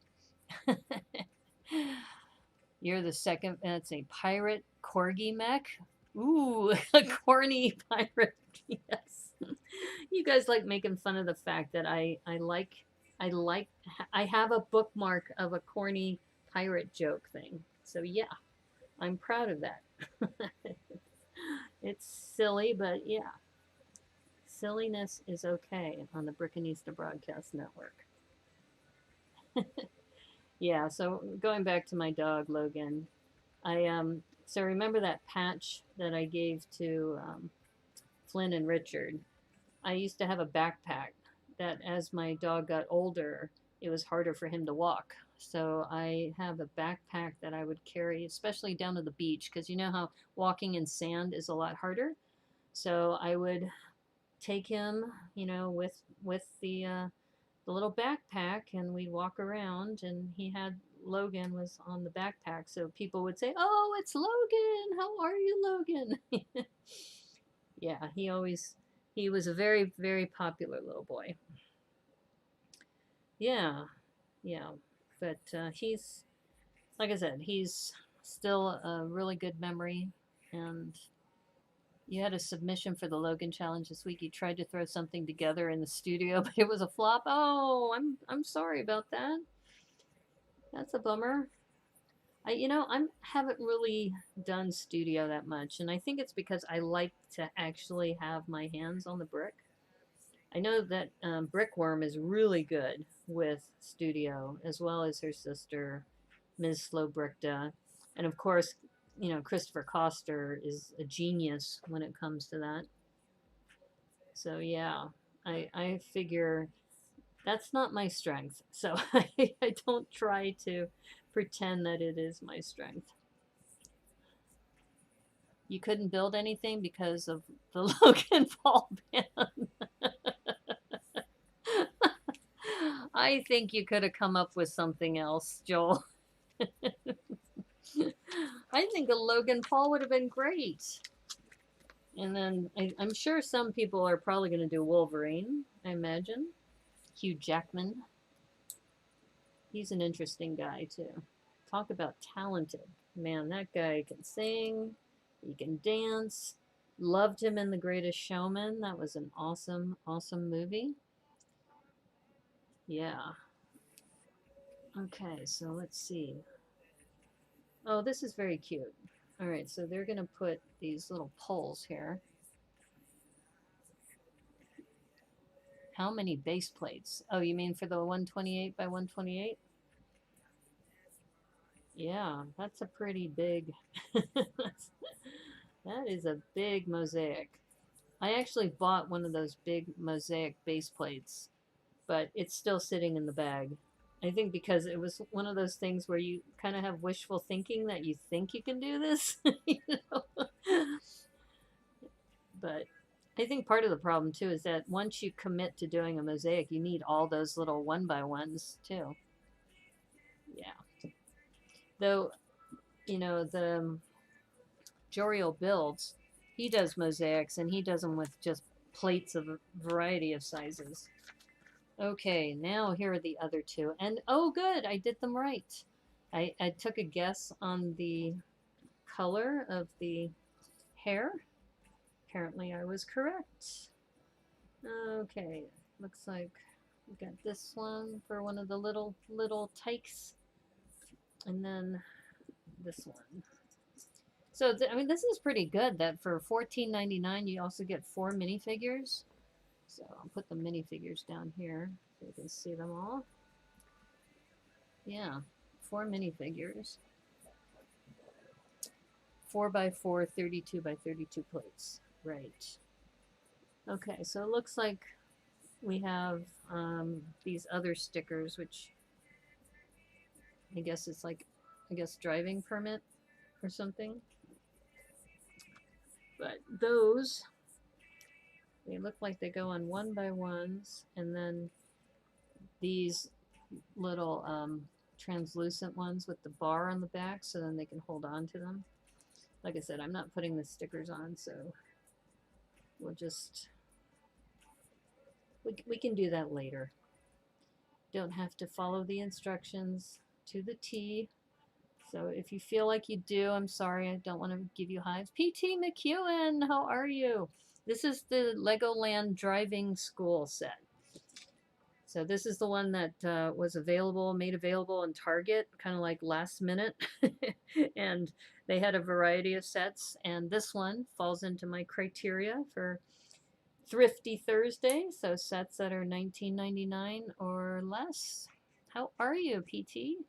You're the second. That's a pirate corgi mech. Ooh, a corny pirate. Yes. You guys like making fun of the fact that I like I have a bookmark of a corny pirate joke thing. So yeah, I'm proud of that. It's silly, but yeah, silliness is okay on the Brickanista Broadcast Network. Yeah, so going back to my dog Logan, so remember that patch that I gave to Flynn and Richard. I used to have a backpack that as my dog got older, it was harder for him to walk. So I have a backpack that I would carry, especially down to the beach, because you know how walking in sand is a lot harder. So I would take him, with the little backpack, and we'd walk around, and Logan was on the backpack, so people would say, "Oh, it's Logan. How are you, Logan?" Yeah, he was a very, very popular little boy. Yeah, yeah, but he's like I said, he's still a really good memory. And you had a submission for the Logan Challenge this week. You tried to throw something together in the studio, but it was a flop. Oh, I'm sorry about that. That's a bummer. I haven't really done studio that much, and I think it's because I like to actually have my hands on the brick. I know that Brickworm is really good with studio, as well as her sister, Ms. Slowbrickda. And of course, Christopher Coster is a genius when it comes to that. So yeah, I figure that's not my strength. So I don't try to pretend that it is my strength. You couldn't build anything because of the Logan Paul ban. I think you could have come up with something else, Joel. I think a Logan Paul would have been great. And then I'm sure some people are probably going to do Wolverine, I imagine. Hugh Jackman. He's an interesting guy, too. Talk about talented. Man, that guy can sing, he can dance. Loved him in The Greatest Showman. That was an awesome, awesome movie. Yeah. Okay, so let's see. Oh, this is very cute. All right, so they're going to put these little poles here. How many base plates? Oh, you mean for the 128 by 128? Yeah, that's a pretty big, that is a big mosaic. I actually bought one of those big mosaic base plates, but it's still sitting in the bag. I think because it was one of those things where you kind of have wishful thinking that you think you can do this, you know? But I think part of the problem too is that once you commit to doing a mosaic, you need all those little one by ones too. Yeah. Though, the Joriel Builds, he does mosaics and he does them with just plates of a variety of sizes. Okay, now here are the other two. And oh, good, I did them right. I took a guess on the color of the hair. Apparently I was correct. Okay, looks like we got this one for one of the little tykes. And then this one. So, this is pretty good that for $14.99 you also get 4 minifigures. So I'll put the minifigures down here so you can see them all. Yeah, 4 minifigures. 4x4, 32 by 32 plates. Right. Okay, so it looks like we have these other stickers, which I guess it's like, driving permit or something. But those, they look like they go on 1x1s, and then these little translucent ones with the bar on the back, so then they can hold on to them. Like I said, I'm not putting the stickers on, so we'll just, we can do that later. Don't have to follow the instructions to the T. So if you feel like you do, I'm sorry, I don't want to give you hives. PT McEwen, how are you? This is the Legoland Driving School Set. So this is the one that was made available in Target, kind of like last minute. And they had a variety of sets. And this one falls into my criteria for Thrifty Thursday. So sets that are $19.99 or less. How are you, PT?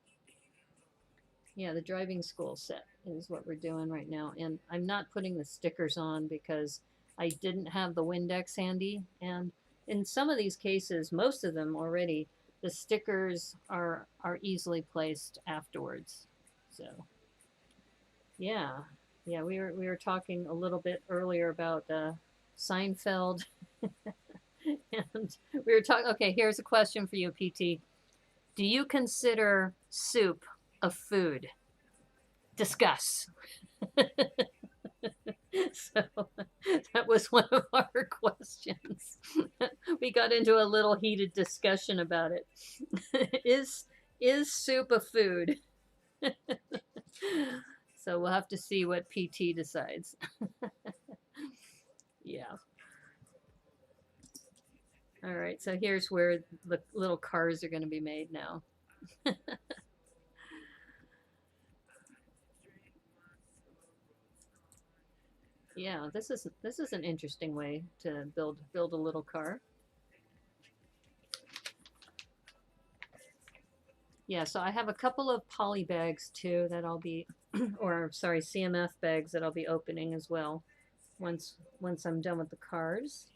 Yeah, the driving school set is what we're doing right now. And I'm not putting the stickers on because I didn't have the Windex handy. And in some of these cases, most of them already, the stickers are easily placed afterwards. So, yeah. Yeah, we were talking a little bit earlier about Seinfeld. And we were talking, okay, here's a question for you, PT. Do you consider soup a food? Discuss. So that was one of our questions. We got into a little heated discussion about it. Is soup a food? So we'll have to see what PT decides. Yeah. All right, so here's where the little cars are going to be made now. Yeah, this is an interesting way to build a little car. Yeah, so I have a couple of poly bags too that I'll be, or sorry, CMF bags that I'll be opening as well once I'm done with the cars.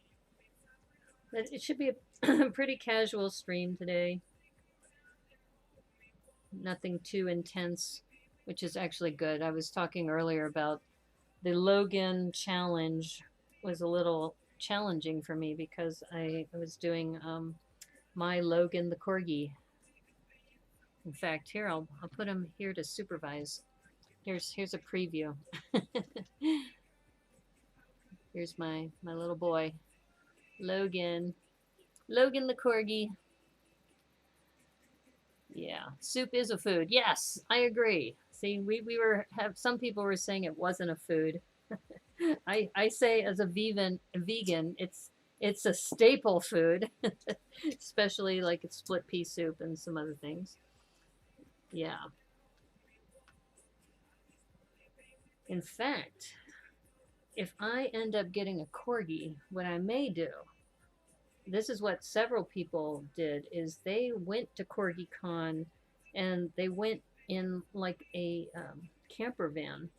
But it should be a pretty casual stream today. Nothing too intense, which is actually good. I was talking earlier about the Logan challenge was a little challenging for me because I was doing my Logan the corgi. In fact, here I'll put him here to supervise. Here's a preview. Here's my little boy, Logan. Logan the corgi. Yeah, soup is a food. Yes, I agree. See, we were have some people were saying it wasn't a food. I say as a vegan, it's a staple food, especially like a split pea soup and some other things. Yeah. In fact, if I end up getting a corgi, what I may do, this is what several people did, is they went to Corgi Con and they went in like a camper van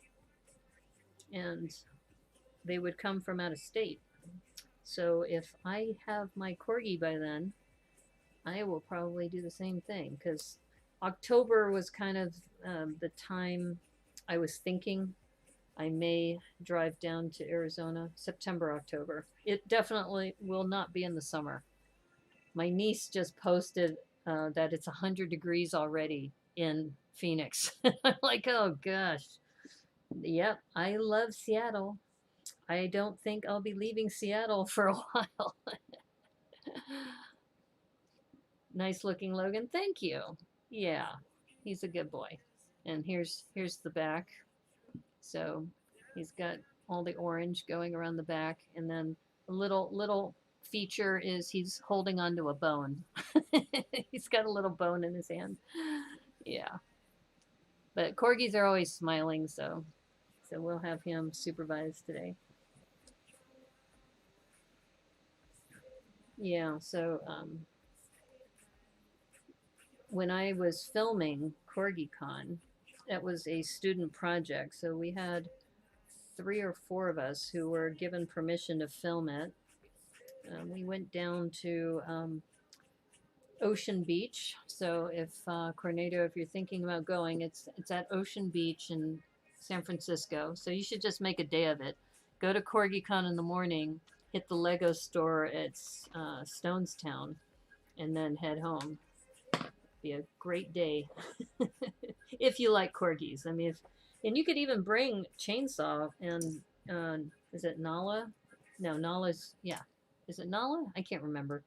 and they would come from out of state. So if I have my corgi by then, I will probably do the same thing because October was kind of the time I was thinking I may drive down to Arizona. September, October. It definitely will not be in the summer. My niece just posted that it's 100 degrees already in Phoenix. I'm like, oh gosh. Yep, I love Seattle. I don't think I'll be leaving Seattle for a while. Nice looking Logan. Thank you. Yeah, he's a good boy. And here's the back. So he's got all the orange going around the back, and then a little feature is he's holding onto a bone. He's got a little bone in his hand. Yeah, but corgis are always smiling, so we'll have him supervised today. Yeah, so when I was filming CorgiCon, that was a student project. So we had 3 or 4 of us who were given permission to film it. We went down to Ocean Beach. So if Cornado, if you're thinking about going, it's at Ocean Beach in San Francisco. So you should just make a day of it. Go to CorgiCon in the morning, hit the Lego store at Stonestown, and then head home. Be a great day if you like corgis. I mean, and you could even bring chainsaw and is it Nala? No, Nala's yeah. Is it Nala? I can't remember.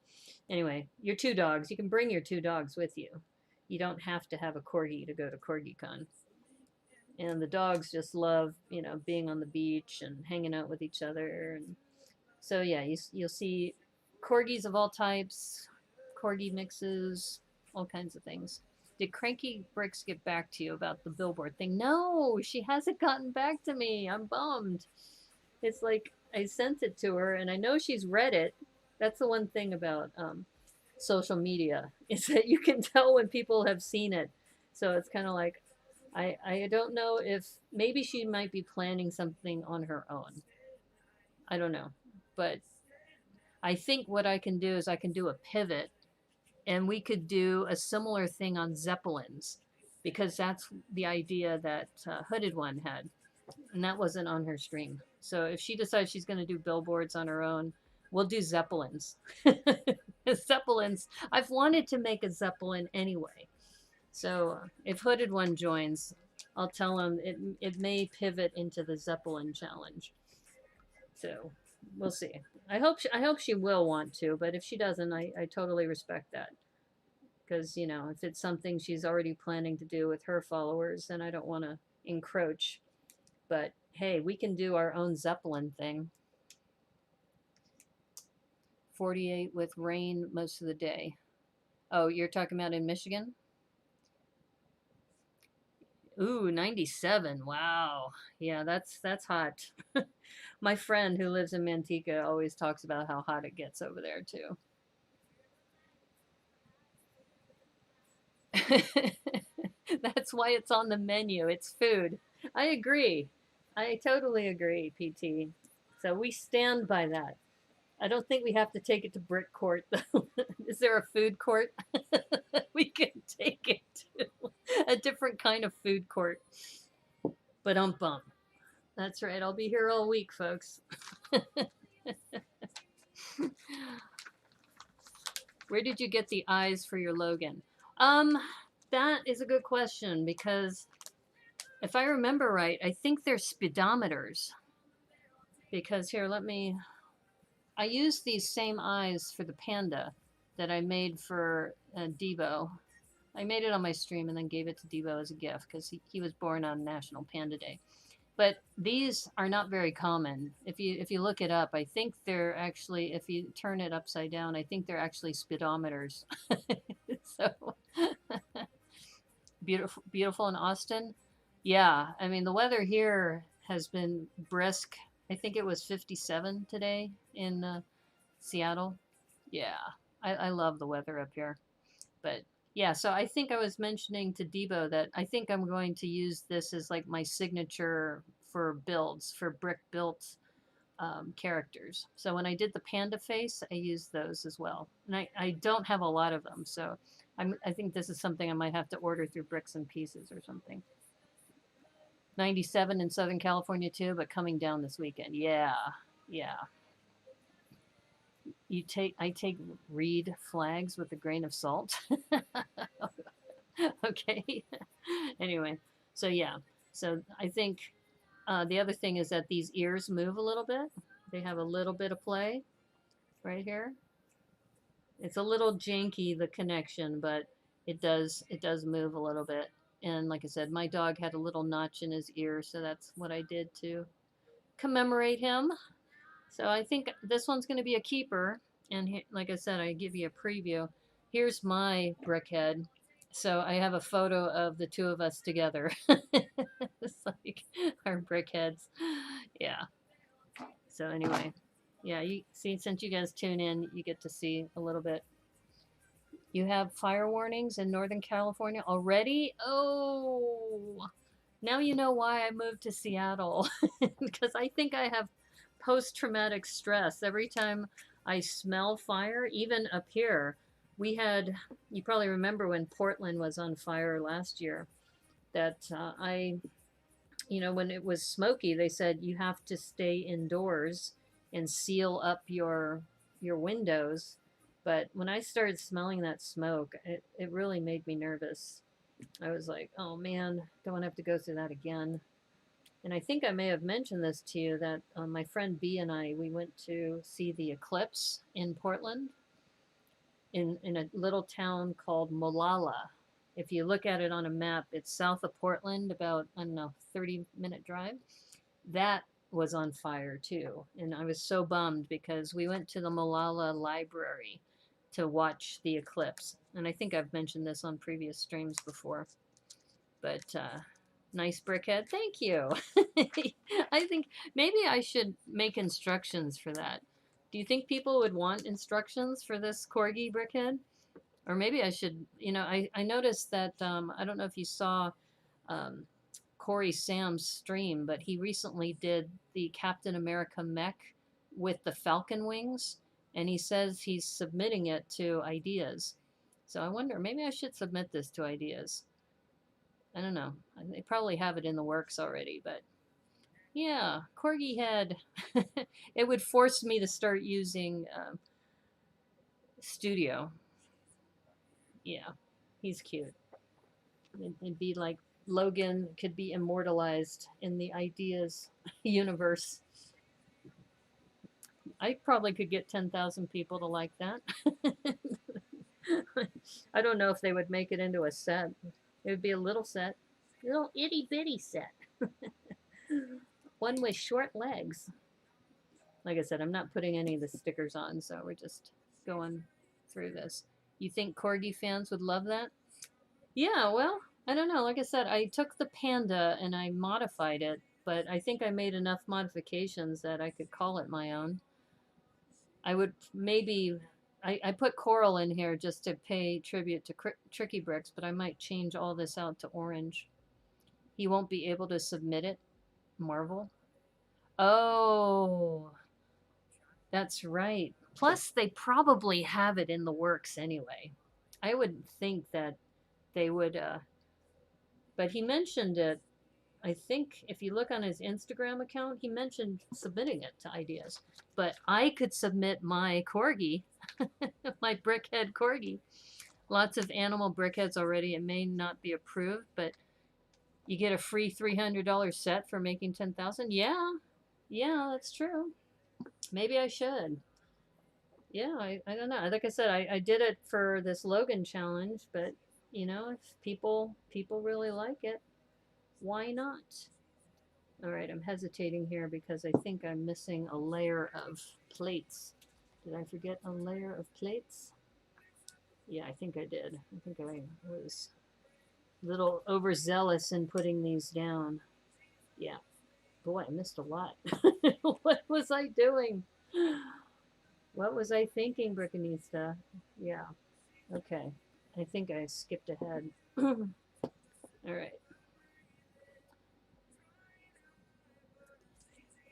Anyway, your 2 dogs. You can bring your 2 dogs with you. You don't have to have a corgi to go to CorgiCon. And the dogs just love, being on the beach and hanging out with each other. And so yeah, you'll see corgis of all types, corgi mixes, all kinds of things. Did Cranky Bricks get back to you about the billboard thing? No, she hasn't gotten back to me. I'm bummed. It's like I sent it to her, and I know she's read it. That's the one thing about social media is that you can tell when people have seen it. So it's kind of like I don't know if maybe she might be planning something on her own. I don't know, but I think what I can do is I can do a pivot and we could do a similar thing on Zeppelins because that's the idea that Hooded One had, and that wasn't on her stream. So if she decides she's going to do billboards on her own, we'll do Zeppelins. Zeppelins. I've wanted to make a Zeppelin anyway. So if Hooded One joins, I'll tell him it may pivot into the Zeppelin challenge. So we'll see. I hope she will want to, but if she doesn't, I totally respect that. Because if it's something she's already planning to do with her followers, then I don't want to encroach. But hey, we can do our own Zeppelin thing. 48 with rain most of the day. Oh, you're talking about in Michigan? Ooh, 97. Wow. Yeah, that's hot. My friend who lives in Manteca always talks about how hot it gets over there too. That's why it's on the menu. It's food. I agree. I totally agree, PT. So we stand by that. I don't think we have to take it to Brick Court, though. Is there a food court? We can take it to a different kind of food court. But bum. That's right. I'll be here all week, folks. Where did you get the eyes for your Logan? Um, that is a good question because if I remember right, I think they're speedometers. Because here, I used these same eyes for the panda that I made for Debo. I made it on my stream and then gave it to Debo as a gift because he was born on National Panda Day. But these are not very common. If you look it up, I think they're actually, if you turn it upside down, I think they're actually speedometers. So beautiful in Austin. Yeah, I mean the weather here has been brisk. I think it was 57 today in Seattle. Yeah, I love the weather up here. But yeah, so I think I was mentioning to Debo that I think I'm going to use this as like my signature for builds, for brick built characters. So when I did the panda face, I used those as well. And I don't have a lot of them, so I think this is something I might have to order through Bricks and Pieces or something. 97 in Southern California too, but coming down this weekend. Yeah, yeah. I take reed flags with a grain of salt. Okay. Anyway, so yeah. So I think the other thing is that these ears move a little bit. They have a little bit of play right here. It's a little janky, the connection, but it does move a little bit. And like I said, my dog had a little notch in his ear, so that's what I did to commemorate him. So I think this one's going to be a keeper. And like I said, I give you a preview. Here's my brickhead. So I have a photo of the two of us together. It's like our brickheads. Yeah. So anyway, yeah, you see, since you guys tune in, you get to see a little bit. You have fire warnings in Northern California already? Oh, now you know why I moved to Seattle. Because I think I have post traumatic stress. Every time I smell fire, even up here, we had, you probably remember when Portland was on fire last year, that when it was smoky, they said you have to stay indoors and seal up your windows. But when I started smelling that smoke, it really made me nervous. I was like, oh man, don't want to have to go through that again. And I think I may have mentioned this to you that my friend B and I, we went to see the eclipse in Portland in a little town called Molalla. If you look at it on a map, it's south of Portland, about, I don't know, 30-minute drive. That was on fire too. And I was so bummed because we went to the Molalla Library to watch the eclipse. And I think I've mentioned this on previous streams before. But nice brickhead. Thank you. I think maybe I should make instructions for that. Do you think people would want instructions for this corgi brickhead? Or maybe I should, I noticed that, I don't know if you saw um, Corey Sam's stream, but he recently did the Captain America mech with the Falcon wings, and he says he's submitting it to Ideas. So I wonder, maybe I should submit this to Ideas. I don't know. They probably have it in the works already, but yeah, Corgi head. It would force me to start using Studio. Yeah, he's cute. It'd be like Logan could be immortalized in the Ideas universe. I probably could get 10,000 people to like that. I don't know if they would make it into a set. It would be a little set. Little itty bitty set. One with short legs. Like I said, I'm not putting any of the stickers on, so we're just going through this. You think Corgi fans would love that? Yeah, well, I don't know. Like I said, I took the Panda and I modified it, but I think I made enough modifications that I could call it my own. I would maybe, I put coral in here just to pay tribute to Tricky Bricks, but I might change all this out to orange. He won't be able to submit it, Marvel. Oh, that's right. Plus, they probably have it in the works anyway. I would think that they would, but he mentioned it. I think if you look on his Instagram account, he mentioned submitting it to ideas. But I could submit my corgi, my brickhead corgi. Lots of animal brickheads already. It may not be approved, but you get a free $300 set for making 10,000. Yeah, yeah, that's true. Maybe I should. Yeah, I don't know. Like I said, I did it for this Logan challenge, but you know, if people really like it, why not? All right, I'm hesitating here because I think I'm missing a layer of plates. Did I forget a layer of plates? Yeah, I think I did. I think I was a little overzealous in putting these down. Yeah. Boy, I missed a lot. What was I doing? What was I thinking, Brickanista? Yeah. Okay. I think I skipped ahead. All right.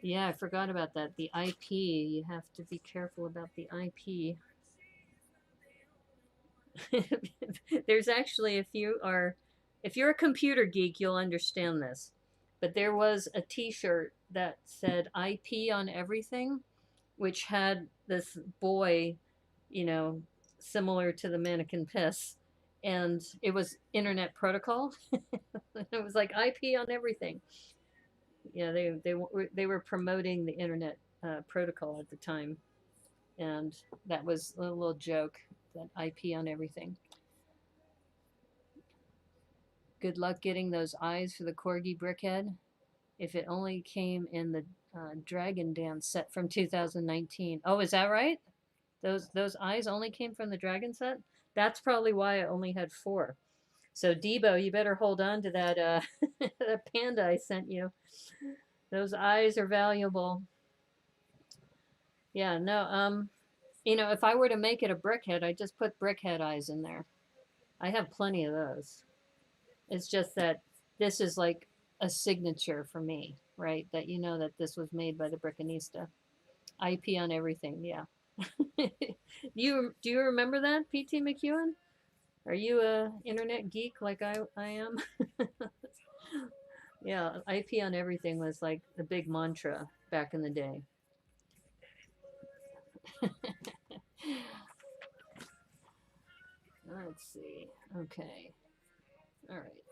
Yeah, I forgot about that. The IP. You have to be careful about the IP. There's actually, if you're a computer geek, you'll understand this. But there was a T-shirt that said IP on everything, which had this boy, you know, similar to the mannequin piss, and it was Internet Protocol. It was like IP on everything. Yeah, they were promoting the Internet Protocol at the time, and that was a little joke, that IP on everything. Good luck getting those eyes for the Corgi Brickhead. If it only came in the Dragon Dance set from 2019. Oh, is that right? Those eyes only came from the Dragon set? That's probably why I only had 4. So Debo, you better hold on to that that panda I sent you. Those eyes are valuable. Yeah, no, you know, if I were to make it a brickhead, I'd just put brickhead eyes in there. I have plenty of those. It's just that this is like a signature for me, right? That you know that this was made by the Brickanista. IP on everything, yeah. Do you remember that, PT McEwen? Are you a internet geek like I am? Yeah, IP on everything was like the big mantra back in the day. Let's see. Okay. All right.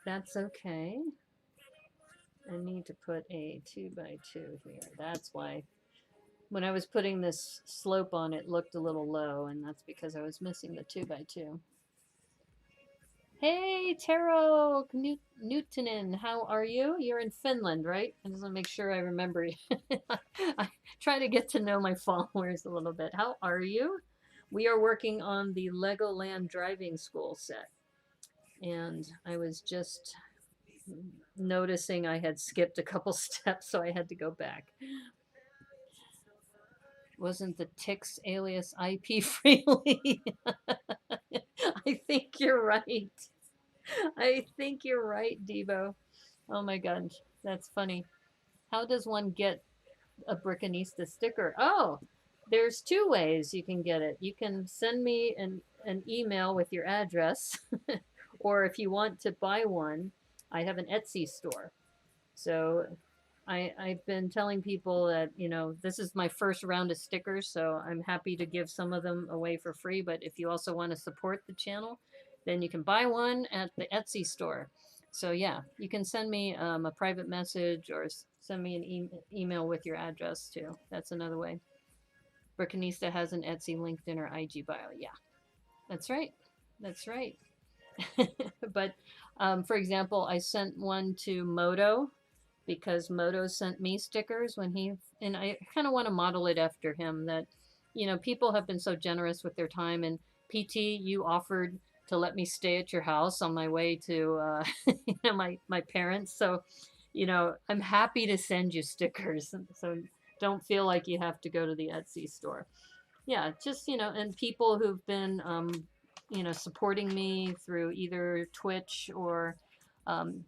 That's okay. I need to put a 2x2 here. That's why when I was putting this slope on, it looked a little low, and that's because I was missing the 2x2. Hey, Taro Newtonen, how are you? You're in Finland, right? I just want to make sure I remember. I try to get to know my followers a little bit. How are you? We are working on the LEGOLAND Driving School Set, and I was just noticing I had skipped a couple steps, so I had to go back. Wasn't the Tix alias IP freely? I think you're right. I think you're right, Debo. Oh my gosh, that's funny. How does one get a Brickanista sticker? Oh, there's 2 ways you can get it. You can send me an email with your address, or if you want to buy one, I have an Etsy store. So I've been telling people that, you know, this is my first round of stickers, so I'm happy to give some of them away for free. But if you also want to support the channel, then you can buy one at the Etsy store. So yeah, you can send me a private message or send me an email with your address too. That's another way. Brickanista has an Etsy linked in her IG bio. Yeah, that's right. That's right. But for example, I sent one to Moto because Moto sent me stickers when and I kind of want to model it after him, that, you know, people have been so generous with their time, and PT, you offered to let me stay at your house on my way to my parents. So, I'm happy to send you stickers. So don't feel like you have to go to the Etsy store. Yeah, just, and people who've been supporting me through either Twitch or um,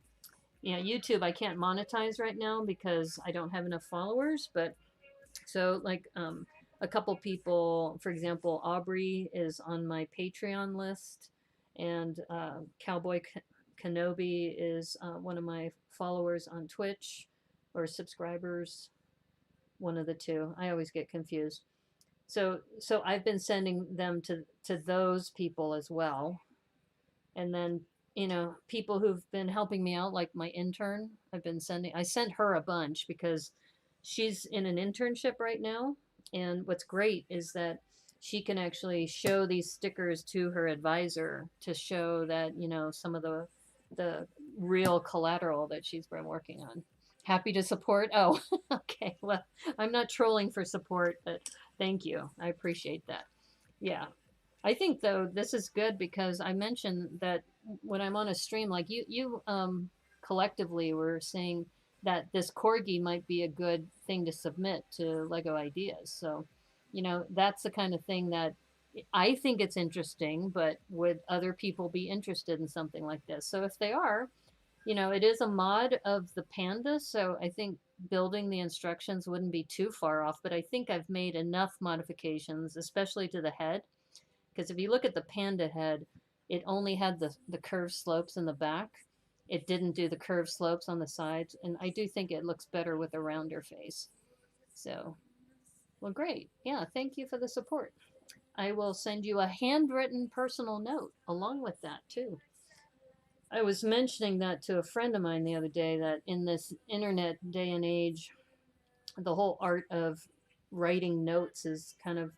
YouTube. I can't monetize right now because I don't have enough followers, but so like a couple people, for example, Aubrey is on my Patreon list, and Cowboy Kenobi is one of my followers on Twitch or subscribers, one of the two. I always get confused. So I've been sending them to those people as well, and then people who've been helping me out, like my intern. I sent her a bunch because she's in an internship right now, and what's great is that she can actually show these stickers to her advisor to show that some of the real collateral that she's been working on. Happy to support. Oh, okay, well, I'm not trolling for support, but thank you, I appreciate that. Yeah, I think though this is good because I mentioned that when I'm on a stream, like you collectively were saying that this corgi might be a good thing to submit to Lego Ideas. So, that's the kind of thing that I think it's interesting, but would other people be interested in something like this? So if they are, it is a mod of the panda, so I think building the instructions wouldn't be too far off, but I think I've made enough modifications, especially to the head, because if you look at the panda head, it only had the curved slopes in the back. It didn't do the curved slopes on the sides, and I do think it looks better with a rounder face. So, well, great. Yeah, thank you for the support. I will send you a handwritten personal note along with that, too. I was mentioning that to a friend of mine the other day that in this internet day and age, the whole art of writing notes is kind of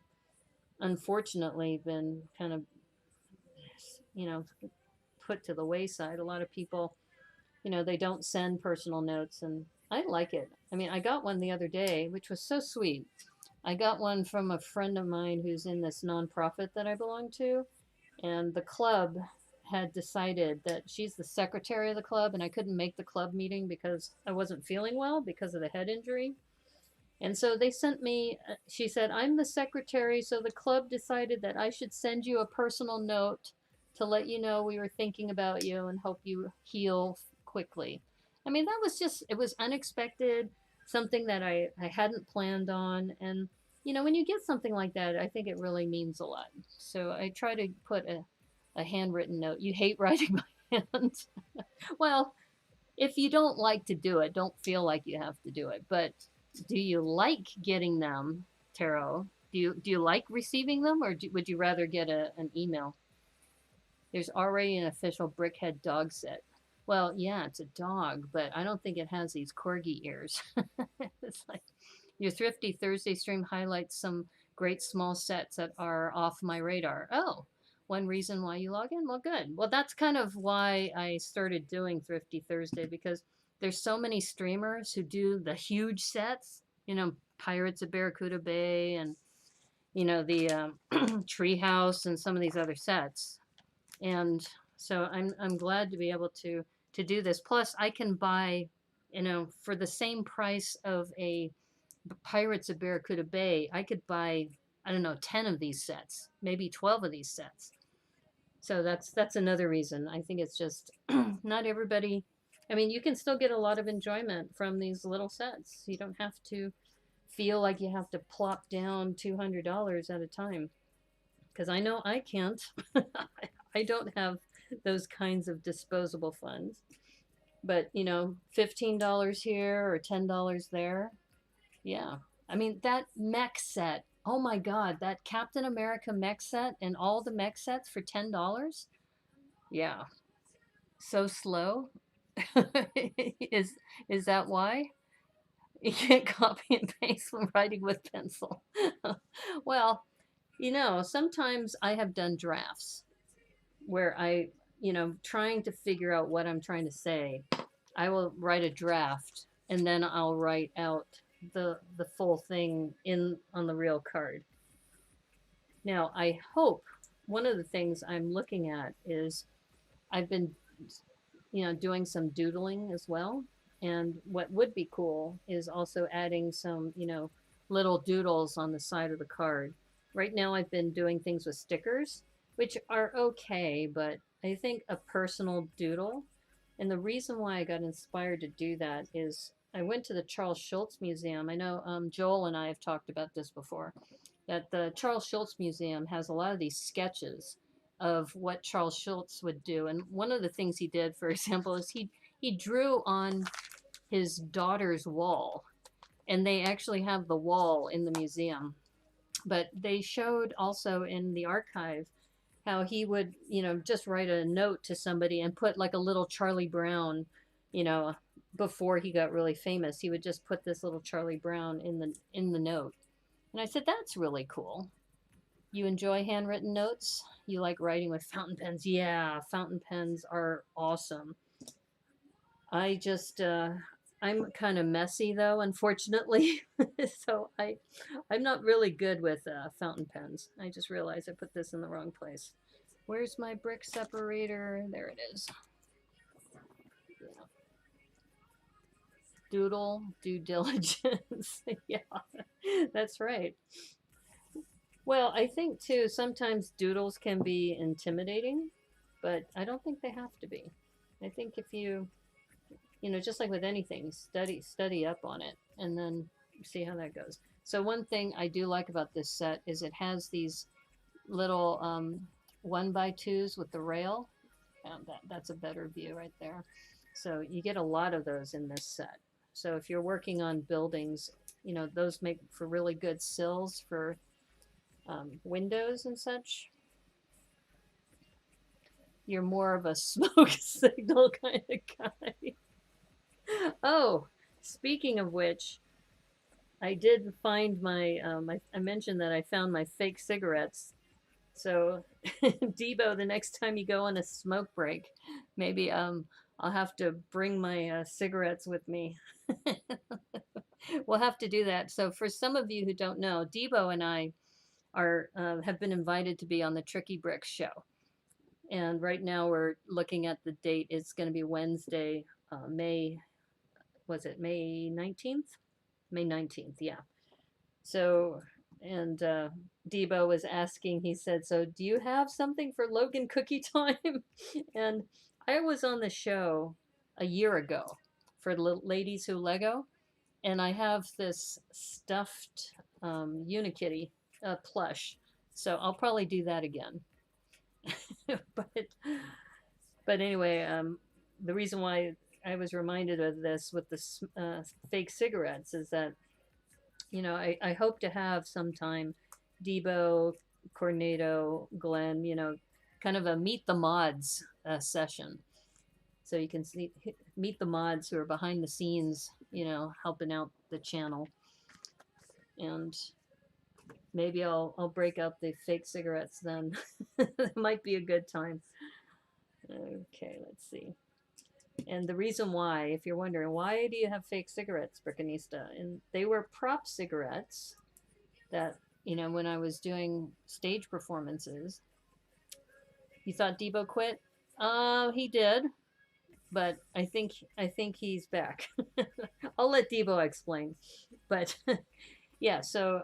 unfortunately been kind of you know put to the wayside. A lot of people, they don't send personal notes, and I like it. I mean, I got one the other day, which was so sweet. I got one from a friend of mine who's in this nonprofit that I belong to, and the club had decided that she's the secretary of the club, and I couldn't make the club meeting because I wasn't feeling well because of the head injury. And so they sent me, she said, I'm the secretary, so the club decided that I should send you a personal note to let you know we were thinking about you and hope you heal quickly. I mean, that was just, it was unexpected, something that I hadn't planned on. And, when you get something like that, I think it really means a lot. So I try to put a handwritten note. You hate writing by hand. Well, if you don't like to do it, don't feel like you have to do it. But do you like getting them, Taro? Do you like receiving them, or would you rather get an email? There's already an official Brickhead dog set. Well, yeah, it's a dog, but I don't think it has these corgi ears. It's like your Thrifty Thursday stream highlights some great small sets that are off my radar. Oh, one reason why you log in? Well, good. Well, that's kind of why I started doing Thrifty Thursday, because there's so many streamers who do the huge sets, Pirates of Barracuda Bay and, the Treehouse and some of these other sets. And so I'm glad to be able to do this. Plus, I can buy, for the same price of a Pirates of Barracuda Bay, I could buy, I don't know, 10 of these sets, maybe 12 of these sets. So that's another reason. I think it's just not everybody. I mean, you can still get a lot of enjoyment from these little sets. You don't have to feel like you have to plop down $200 at a time, because I know I can't. I don't have those kinds of disposable funds. But, $15 here or $10 there. Yeah. I mean, that mech set. Oh my God, that Captain America mech set and all the mech sets for $10? Yeah. So slow. is is that why? You can't copy and paste when writing with pencil. Well, sometimes I have done drafts where trying to figure out what I'm trying to say. I will write a draft and then I'll write out the full thing in on the real card. Now, I hope one of the things I'm looking at is I've been, doing some doodling as well. And what would be cool is also adding some, little doodles on the side of the card. Right now, I've been doing things with stickers, which are okay, but I think a personal doodle. And the reason why I got inspired to do that is I went to the Charles Schulz Museum. I know Joel and I have talked about this before, that the Charles Schulz Museum has a lot of these sketches of what Charles Schulz would do. And one of the things he did, for example, is he drew on his daughter's wall, and they actually have the wall in the museum. But they showed also in the archive how he would, just write a note to somebody and put like a little Charlie Brown, you know, before he got really famous. He would just put this little Charlie Brown in the note. And I said, that's really cool. You enjoy handwritten notes? You like writing with fountain pens? Yeah, fountain pens are awesome. I just I'm kind of messy though, unfortunately. So I'm not really good with fountain pens. I just realized I put this in the wrong place. Where's my brick separator? There it is. Doodle due diligence. Yeah, that's right. Well, I think too sometimes doodles can be intimidating, but I don't think they have to be. I think if you just like with anything, study up on it and then see how that goes. So one thing I do like about this set is it has these little 1x2s with the rail. That's a better view right there. So you get a lot of those in this set. So if you're working on buildings, those make for really good sills for windows and such. You're more of a smoke signal kind of guy. Oh, speaking of which, I did find I mentioned that I found my fake cigarettes. So, Debo, the next time you go on a smoke break, maybe I'll have to bring my cigarettes with me. We'll have to do that. So, for some of you who don't know, Debo and I are have been invited to be on the Tricky Bricks show. And right now we're looking at the date. It's going to be Wednesday, May 19th? May 19th, yeah. So, and Debo was asking, he said, so do you have something for Logan Cookie Time? And I was on the show a year ago for Ladies Who Lego, and I have this stuffed Unikitty plush. So I'll probably do that again. but but anyway, the reason why I was reminded of this with the fake cigarettes is that I hope to have sometime Debo, Cornado, Glenn, kind of a meet the mods session. So you can meet the mods who are behind the scenes, helping out the channel. And maybe I'll break out the fake cigarettes then. It might be a good time. Okay, let's see. And the reason why, if you're wondering, why do you have fake cigarettes, Brickanista? And they were prop cigarettes that, when I was doing stage performances. You thought Debo quit? He did, but I think he's back. I'll let Debo explain. But yeah, so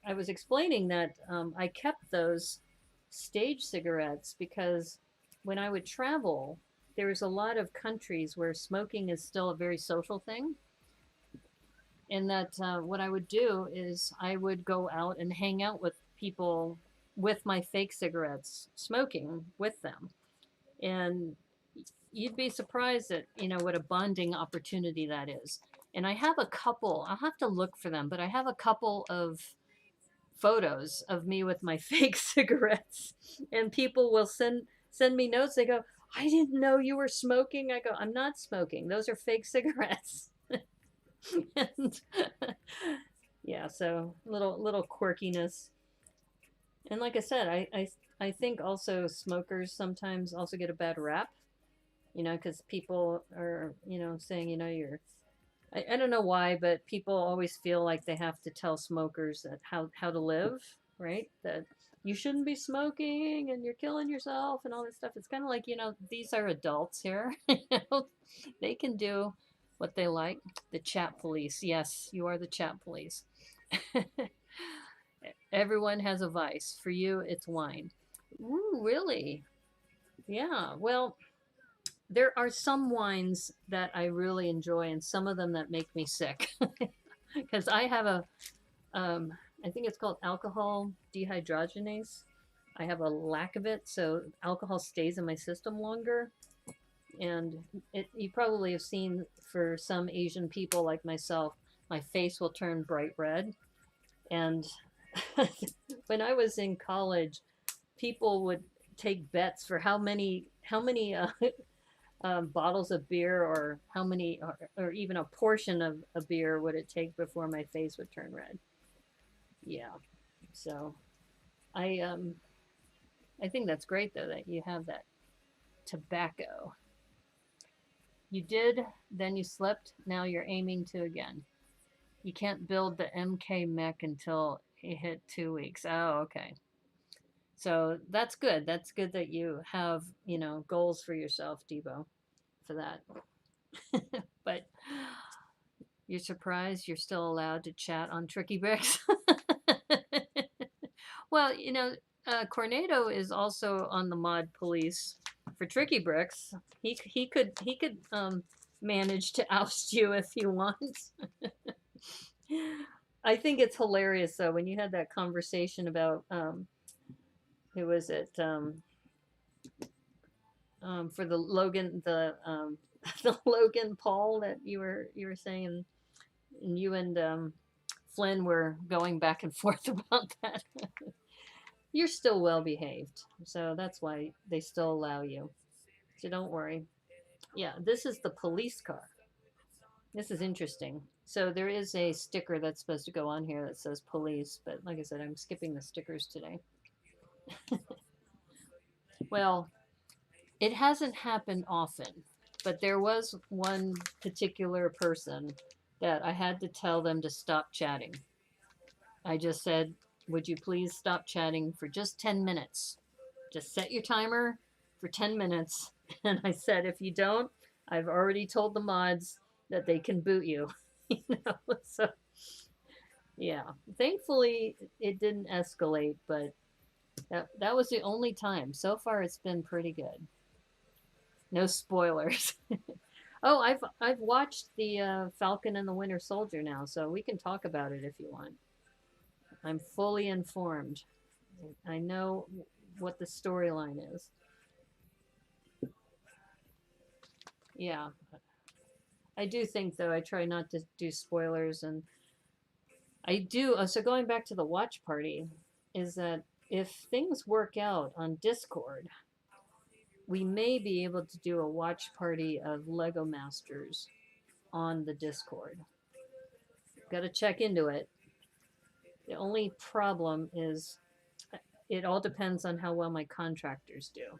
I was explaining that I kept those stage cigarettes because when I would travel, there was a lot of countries where smoking is still a very social thing. And that what I would do is I would go out and hang out with people with my fake cigarettes, smoking with them. And you'd be surprised at, what a bonding opportunity that is. And I have a couple, I'll have to look for them, but I have a couple of photos of me with my fake cigarettes. And people will send me notes. They go, I didn't know you were smoking. I go, I'm not smoking. Those are fake cigarettes. And yeah, so little quirkiness. And like I said, I think also smokers sometimes also get a bad rap, because people are, saying, you're, I don't know why, but people always feel like they have to tell smokers that how to live. right? That you shouldn't be smoking and you're killing yourself and all this stuff. It's kind of like, these are adults here. They can do what they like. The chat police. Yes, you are the chat police. Everyone has a vice. For you, it's wine. Ooh, really? Yeah. Well, there are some wines that I really enjoy and some of them that make me sick. Because I have um, I think it's called alcohol dehydrogenase. I have a lack of it, so alcohol stays in my system longer. And you probably have seen for some Asian people like myself, my face will turn bright red. And when I was in college, people would take bets for how many bottles of beer or how many or even a portion of a beer would it take before my face would turn red. Yeah. So I think that's great though that you have that tobacco. You did, then you slept, now you're aiming to again. You can't build the MK mech until it hit 2 weeks. Oh, okay. So that's good. That's good that you have, goals for yourself, Debo, for that. But you're surprised you're still allowed to chat on Tricky Bricks? Well, Cornado is also on the mod police for Tricky Bricks. He could manage to oust you if you want. I think it's hilarious though when you had that conversation about who was it for the Logan Paul that you were saying, and you and Flynn were going back and forth about that. You're still well behaved, so that's why they still allow you. So don't worry. Yeah, this is the police car. This is interesting. So there is a sticker that's supposed to go on here that says police, but like I said, I'm skipping the stickers today. Well, it hasn't happened often, but there was one particular person that I had to tell them to stop chatting. I just said, would you please stop chatting for just 10 minutes? Just set your timer for 10 minutes. And I said, if you don't, I've already told the mods that they can boot you. So yeah, thankfully it didn't escalate, but that was the only time. So far, it's been pretty good. No spoilers. Oh, I've watched the Falcon and the Winter Soldier now, so we can talk about it if you want. I'm fully informed. I know what the storyline is. Yeah, I do think though I try not to do spoilers, and I do. So going back to the watch party, is that if things work out on Discord, we may be able to do a watch party of Lego Masters on the Discord. Got to check into it. The only problem is it all depends on how well my contractors do.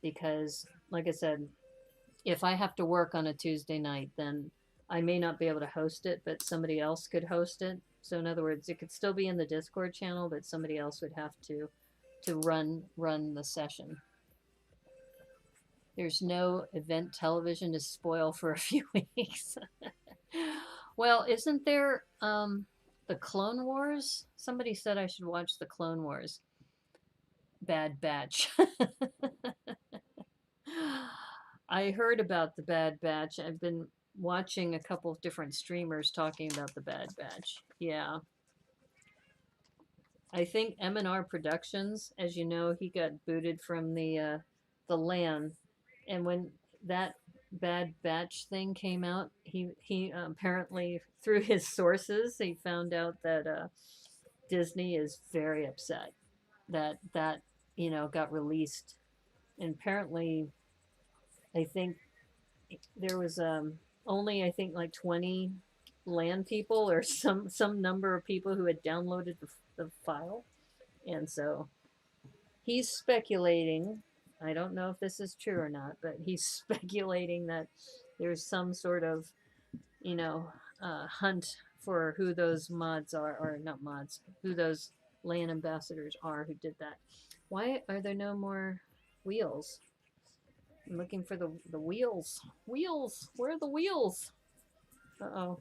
Because, like I said, if I have to work on a Tuesday night, then I may not be able to host it, but somebody else could host it. So in other words, it could still be in the Discord channel, but somebody else would have to run the session. There's no event television to spoil for a few weeks. Well, isn't there the Clone Wars? Somebody said I should watch the Clone Wars. Bad Batch. I heard about the Bad Batch. I've been watching a couple of different streamers talking about the Bad Batch. Yeah. I think M&R Productions, as you know, he got booted from the LAN, and when that Bad Batch thing came out, he apparently through his sources he found out that Disney is very upset that got released, and apparently I think there was only I think like 20 LAN people or some number of people who had downloaded the file, and so he's speculating. I don't know if this is true or not, but he's speculating that there's some sort of hunt for who those mods are, or not mods, who those land ambassadors are who did that. Why are there no more wheels? I'm looking for the wheels. Wheels! Where are the wheels? Uh-oh.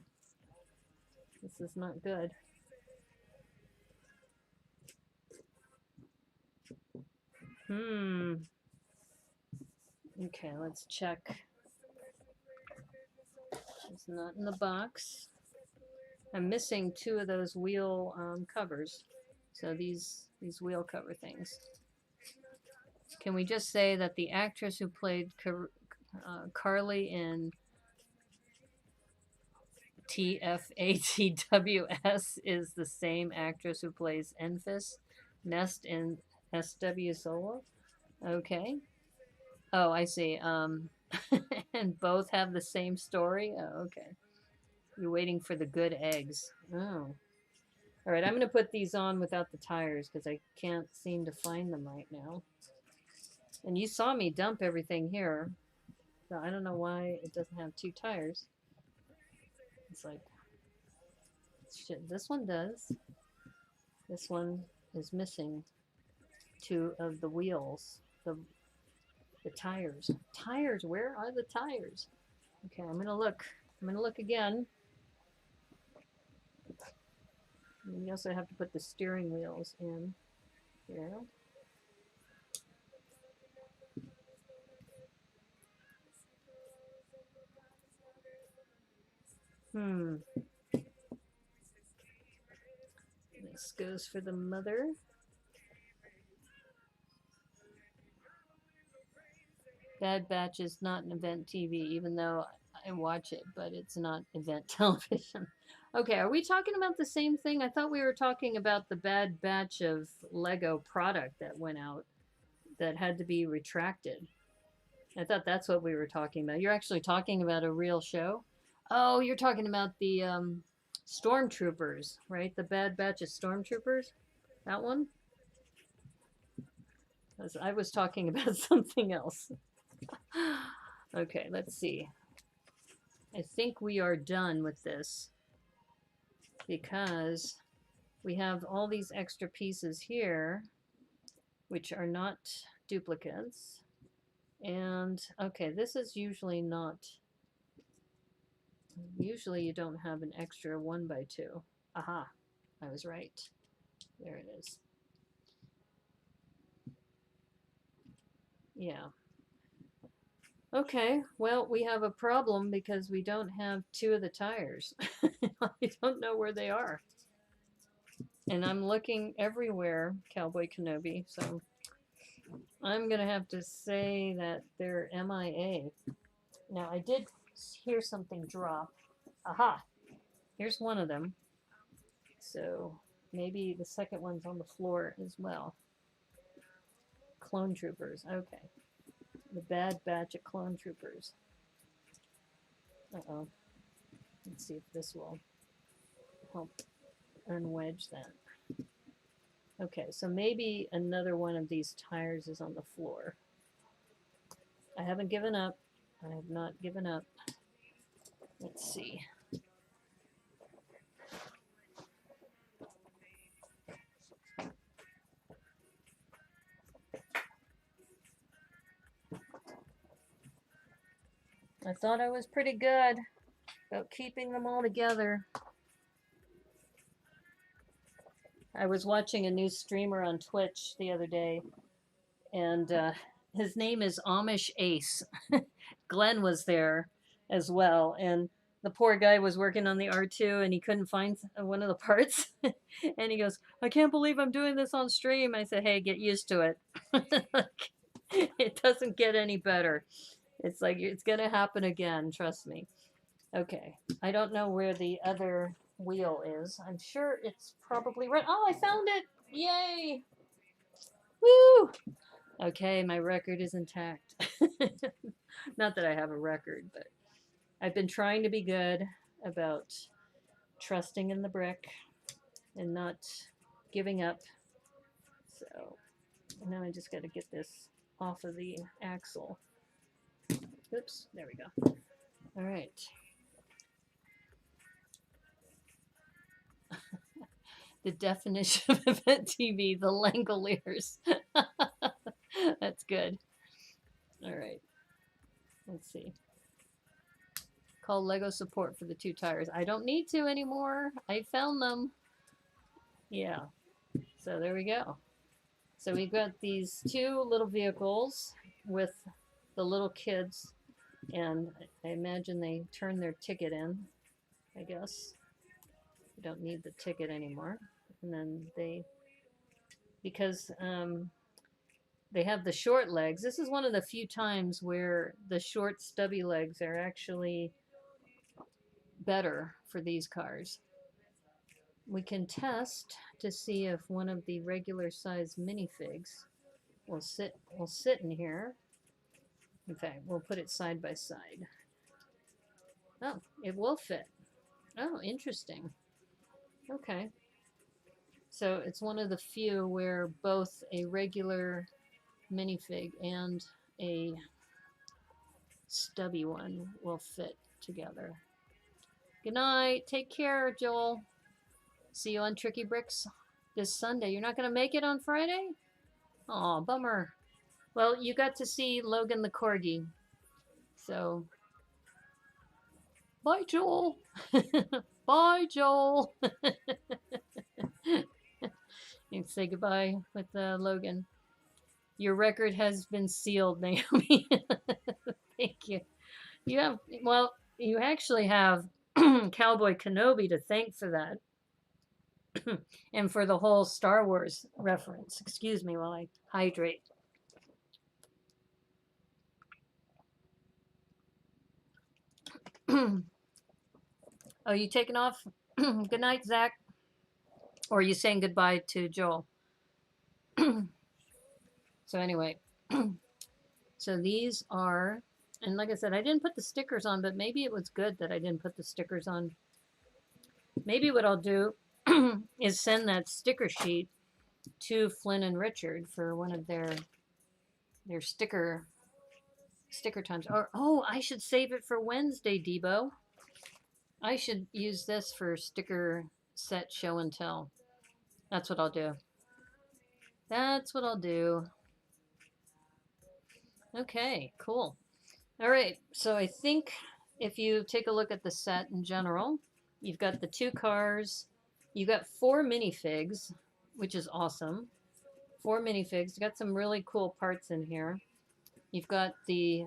This is not good. Okay, let's check. It's not in the box. I'm missing 2 of those wheel covers. So these wheel cover things. Can we just say that the actress who played Carly in TFATWS is the same actress who plays Enfys Nest in SW Solo? Okay. Oh, I see. And both have the same story? Oh, okay. You're waiting for the good eggs. Oh. All right, I'm going to put these on without the tires because I can't seem to find them right now. And you saw me dump everything here. So I don't know why it doesn't have 2 tires. It's like, shit, this one does. This one is missing 2 of the wheels. The tires. Tires, where are the tires? Okay, I'm going to look. I'm going to look again. And we also have to put the steering wheels in here. This goes for the mother. Bad Batch is not an event TV, even though I watch it, but it's not event television. Okay, are we talking about the same thing? I thought we were talking about the Bad Batch of Lego product that went out that had to be retracted. I thought that's what we were talking about. You're actually talking about a real show? Oh, you're talking about the Stormtroopers, right? The Bad Batch of Stormtroopers? That one? I was talking about something else. Okay, let's see. I think we are done with this because we have all these extra pieces here, which are not duplicates. And okay, this is usually not, usually you don't have an extra 1x2. Aha, I was right. There it is. Yeah. Okay, well, we have a problem because we don't have 2 of the tires. I don't know where they are. And I'm looking everywhere, Cowboy Kenobi, so I'm going to have to say that they're MIA. Now, I did hear something drop. Aha! Here's one of them. So maybe the second one's on the floor as well. Clone Troopers, okay. The Bad Batch of Clone Troopers. Uh-oh. Let's see if this will help unwedge that. Okay, so maybe another one of these tires is on the floor. I haven't given up. I have not given up. Let's see. I thought I was pretty good about keeping them all together. I was watching a new streamer on Twitch the other day, and his name is Amish Ace. Glenn was there as well, and the poor guy was working on the R2 and he couldn't find one of the parts. And he goes, I can't believe I'm doing this on stream. I said, hey, get used to it. It doesn't get any better. It's like, it's going to happen again, trust me. Okay, I don't know where the other wheel is. I'm sure it's probably right. Oh, I found it! Yay! Woo! Okay, my record is intact. Not that I have a record, but I've been trying to be good about trusting in the brick and not giving up. So now I just got to get this off of the axle. Oops, there we go. All right. The definition of event TV, the Langoliers. That's good. All right. Let's see. Call Lego support for the 2 tires. I don't need to anymore. I found them. Yeah. So there we go. So we've got these 2 little vehicles with the little kids, and I imagine they turn their ticket in, I guess. We don't need the ticket anymore. And then because they have the short legs. This is one of the few times where the short stubby legs are actually better for these cars. We can test to see if one of the regular size minifigs will sit in here. In fact, we'll put it side by side. Oh, it will fit. Oh, interesting. Okay. So it's one of the few where both a regular minifig and a stubby one will fit together. Good night. Take care, Joel. See you on Tricky Bricks this Sunday. You're not going to make it on Friday? Aw, bummer. Well, you got to see Logan the Corgi. So, bye, Joel. Bye, Joel. You can say goodbye with Logan. Your record has been sealed, Naomi. Thank you. You actually have Cowboy Kenobi to thank for that. And for the whole Star Wars reference. Excuse me while I hydrate. Oh, you taking off? Good night, Zach. Or are you saying goodbye to Joel? So anyway, so these are, and like I said, I didn't put the stickers on, but maybe it was good that I didn't put the stickers on. Maybe what I'll do is send that sticker sheet to Flynn and Richard for one of their sticker times. Or, oh, I should save it for Wednesday, Debo. I should use this for sticker set show and tell. That's what I'll do. That's what I'll do. Okay, cool. All right, so I think if you take a look at the set in general, you've got the 2 cars, you've got 4 minifigs, which is awesome. 4 minifigs. You got some really cool parts in here. You've got the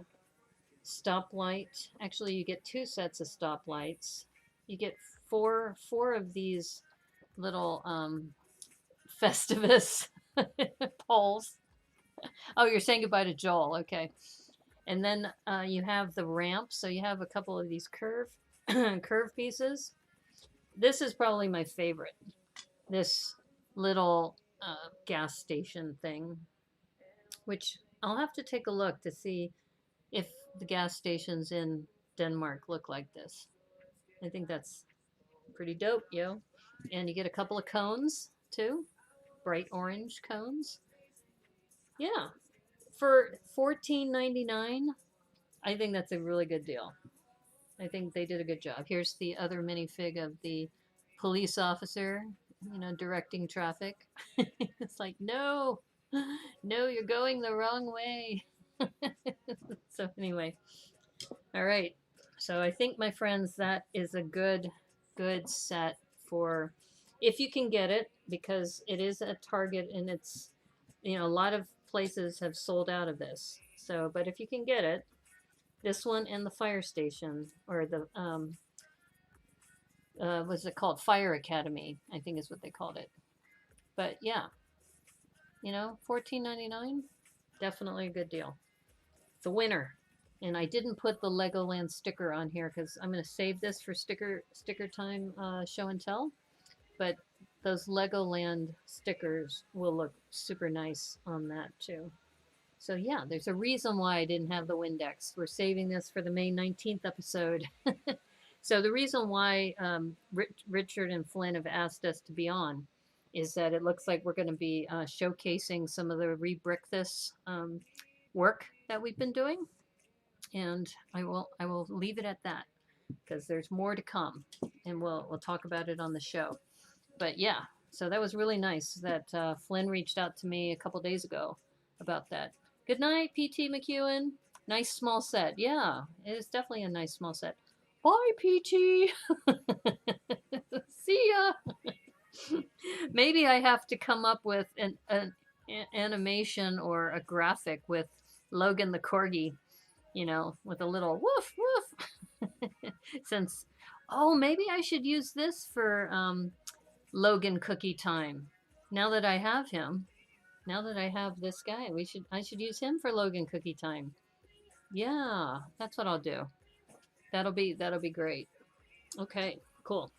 stoplight. Actually, you get 2 sets of stoplights. You get four of these little Festivus poles. Oh, you're saying goodbye to Joel. Okay. And then you have the ramp. So you have a couple of these curve pieces. This is probably my favorite. This little gas station thing, which I'll have to take a look to see if the gas stations in Denmark look like this. I think that's pretty dope, yo. And you get a couple of cones too, bright orange cones. Yeah, for $14.99, I think that's a really good deal. I think they did a good job. Here's the other minifig of the police officer, directing traffic. It's like, no, you're going the wrong way. So anyway, all right. So I think, my friends, that is a good set for, if you can get it, because it is at Target and it's, a lot of places have sold out of this. So, but if you can get it, this one and the fire station, or the, what's it called? Fire Academy, I think is what they called it. But yeah, $14.99, definitely a good deal. It's a winner. And I didn't put the Legoland sticker on here because I'm going to save this for sticker time show and tell. But those Legoland stickers will look super nice on that too. So yeah, there's a reason why I didn't have the Windex. We're saving this for the May 19th episode. So the reason why Richard and Flynn have asked us to be on is that it looks like we're going to be showcasing some of the Rebrick This work that we've been doing. And I will leave it at that because there's more to come, and we'll talk about it on the show. But yeah, So that was really nice that Flynn reached out to me a couple days ago about that. Good night, PT McEwen. Nice small set. Yeah, it is definitely a nice small set. Bye, PT. See ya. Maybe I have to come up with an animation or a graphic with Logan the Corgi, you know, with a little woof woof. Since, oh, maybe I should use this for Logan cookie time. Now that I have him, now that I have this guy, I should use him for Logan cookie time. Yeah, that's what I'll do. That'll be great. Okay, cool.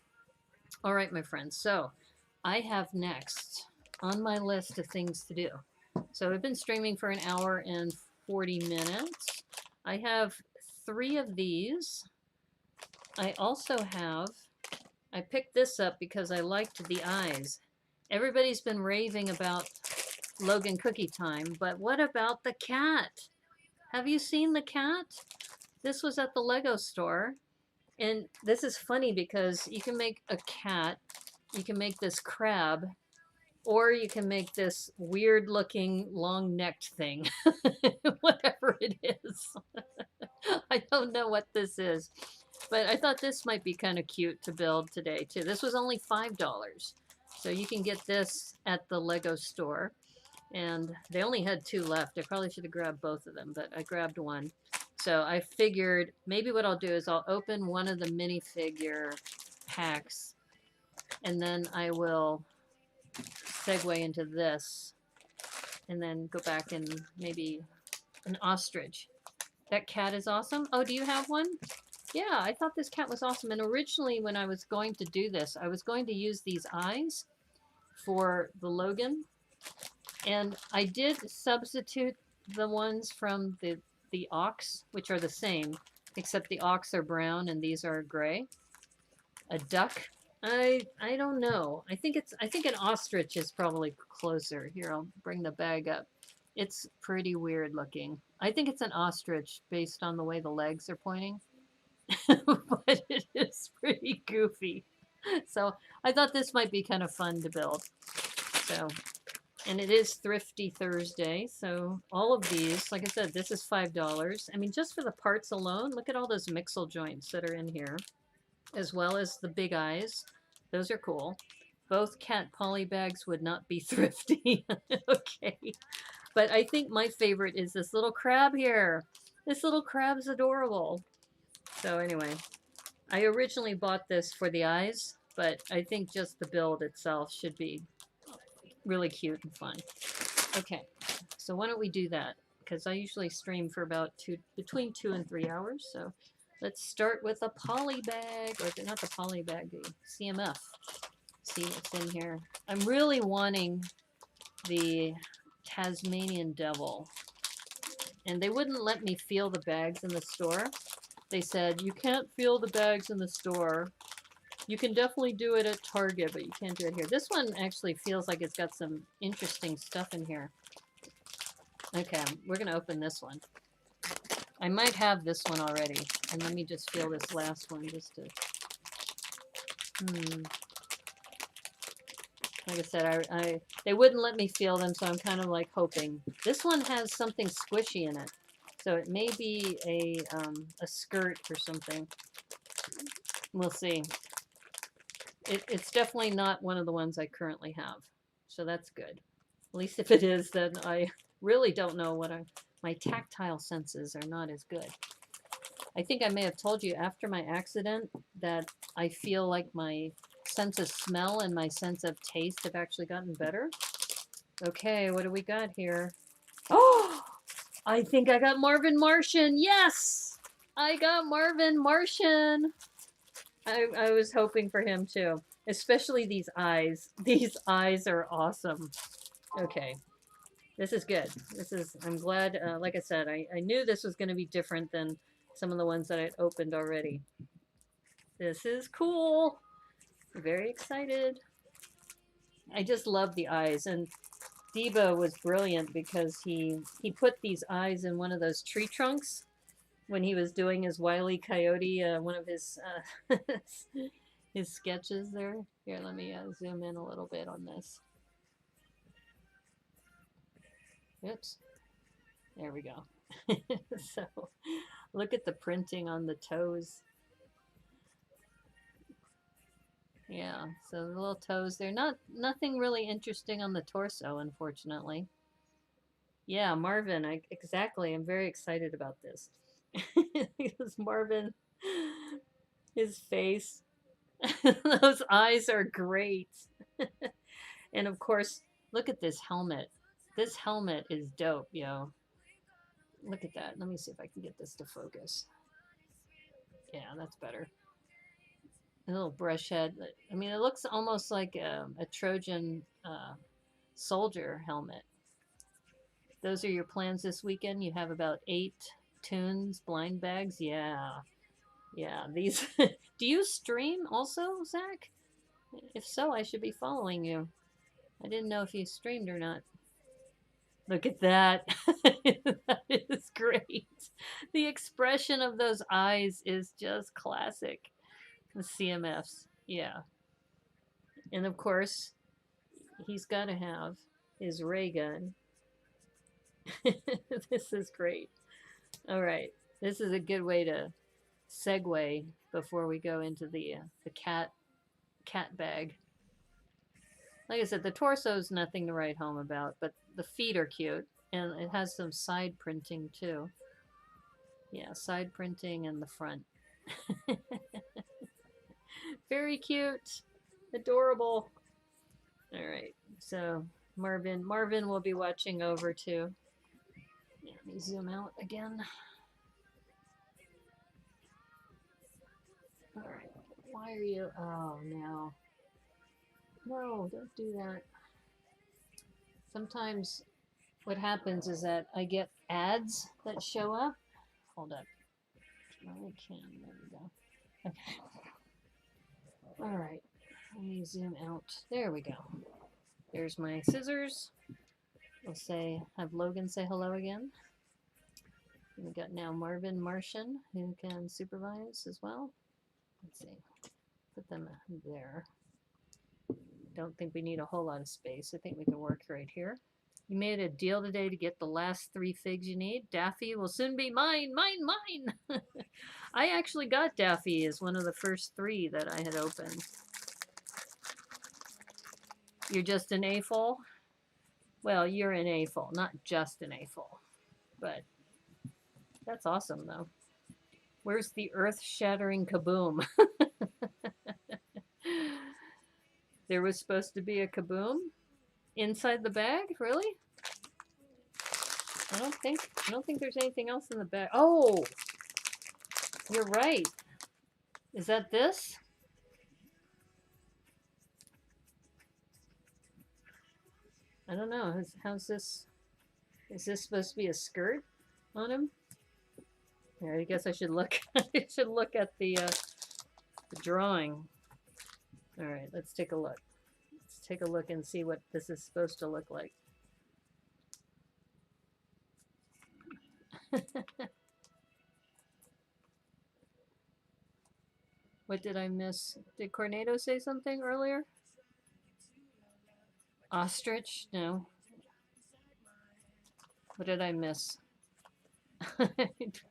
All right, my friends. So I have next on my list of things to do. So I've been streaming for an hour and 40 minutes. I have 3 of these. I also have, I picked this up because I liked the eyes. Everybody's been raving about Logan cookie time, but what about the cat? Have you seen the cat? This was at the Lego store. And this is funny because you can make a cat, you can make this crab, or you can make this weird looking long necked thing. Whatever it is. I don't know what this is. But I thought this might be kind of cute to build today too. This was only $5. So you can get this at the Lego store. And they only had 2 left. I probably should have grabbed both of them, but I grabbed one. So I figured maybe what I'll do is I'll open one of the minifigure packs and then I will segue into this and then go back and maybe an ostrich. That cat is awesome. Oh, do you have one? Yeah, I thought this cat was awesome. And originally when I was going to do this, I was going to use these eyes for the Logan. And I did substitute the ones from the ox, which are the same, except the ox are brown and these are gray. A duck, I don't know. I think an ostrich is probably closer. Here, I'll bring the bag up. It's pretty weird looking. I think it's an ostrich based on the way the legs are pointing. But it is pretty goofy. So I thought this might be kind of fun to build. So, and it is Thrifty Thursday. So all of these, like I said, this is $5. I mean, just for the parts alone, look at all those Mixel joints that are in here, as well as the big eyes. Those are cool. Both cat poly bags would not be Thrifty. Okay. But I think my favorite is this little crab here. This little crab's adorable. So anyway, I originally bought this for the eyes, but I think just the build itself should be really cute and fun. Okay, so why don't we do that? Because I usually stream for about between 2 and 3 hours. So let's start with a poly bag, or not the poly bag, the CMF. See what's in here. I'm really wanting the Tasmanian Devil. And they wouldn't let me feel the bags in the store. They said, you can't feel the bags in the store. You can definitely do it at Target, but you can't do it here. This one actually feels like it's got some interesting stuff in here. Okay, we're going to open this one. I might have this one already. And let me just feel this last one just to... Like I said, they wouldn't let me feel them, so I'm kind of like hoping. This one has something squishy in it. So it may be a skirt or something. We'll see. It's definitely not one of the ones I currently have. So that's good. At least if it is, then I really don't know what my tactile senses are not as good. I think I may have told you after my accident that I feel like my sense of smell and my sense of taste have actually gotten better. Okay, what do we got here? Oh, I think I got Marvin Martian. Yes, I got Marvin Martian. I was hoping for him too, especially these eyes. These eyes are awesome. Okay, this is good. I'm glad, like I said, I knew this was going to be different than some of the ones that I'd opened already. This is cool. Very excited. I just love the eyes, and Deba was brilliant because he put these eyes in one of those tree trunks when he was doing his Wile E. Coyote, one of his his sketches there. Here, let me zoom in a little bit on this. Oops. There we go. So, look at the printing on the toes. Yeah, so the little toes, they're nothing really interesting on the torso, unfortunately. Yeah, Marvin, exactly. I'm very excited about this. Because Marvin, his face, those eyes are great. And of course, look at this helmet. This helmet is dope, yo. Look at that. Let me see if I can get this to focus. Yeah, that's better. A little brush head. I mean, it looks almost like a Trojan soldier helmet. Those are your plans this weekend? You have about 8 tunes, blind bags? Yeah. Yeah, these... Do you stream also, Zach? If so, I should be following you. I didn't know if you streamed or not. Look at that. That is great. The expression of those eyes is just classic. The CMFs. Yeah. And of course, he's got to have his ray gun. This is great. All right. This is a good way to segue before we go into the cat bag. Like I said, the torso is nothing to write home about, but the feet are cute, and it has some side printing too. Yeah, side printing in the front. Very cute, adorable. All right, so Marvin will be watching over too. Yeah, let me zoom out again. All right, why are you? Oh no. No, don't do that. Sometimes what happens is that I get ads that show up. Hold up. I can. There we go. Okay. All right. Let me zoom out. There we go. There's my scissors. We'll have Logan say hello again. And we got now Marvin Martian, who can supervise as well. Let's see. Put them there. Don't think we need a whole lot of space. I think we can work right here. You made a deal today to get the last 3 figs you need. Daffy will soon be mine, mine, mine. I actually got Daffy as one of the first 3 that I had opened. You're just an A-full? Well, you're an A-full, not just an A-full. But that's awesome, though. Where's the earth-shattering kaboom? There was supposed to be a kaboom inside the bag? Really? I don't think there's anything else in the bag. Oh! You're right. Is that this? I don't know. How's this? Is this supposed to be a skirt on him? Yeah, I guess I should look. I should look at the drawing. All right, let's take a look. Let's take a look and see what this is supposed to look like. What did I miss? Did Cornado say something earlier? Ostrich? No. What did I miss?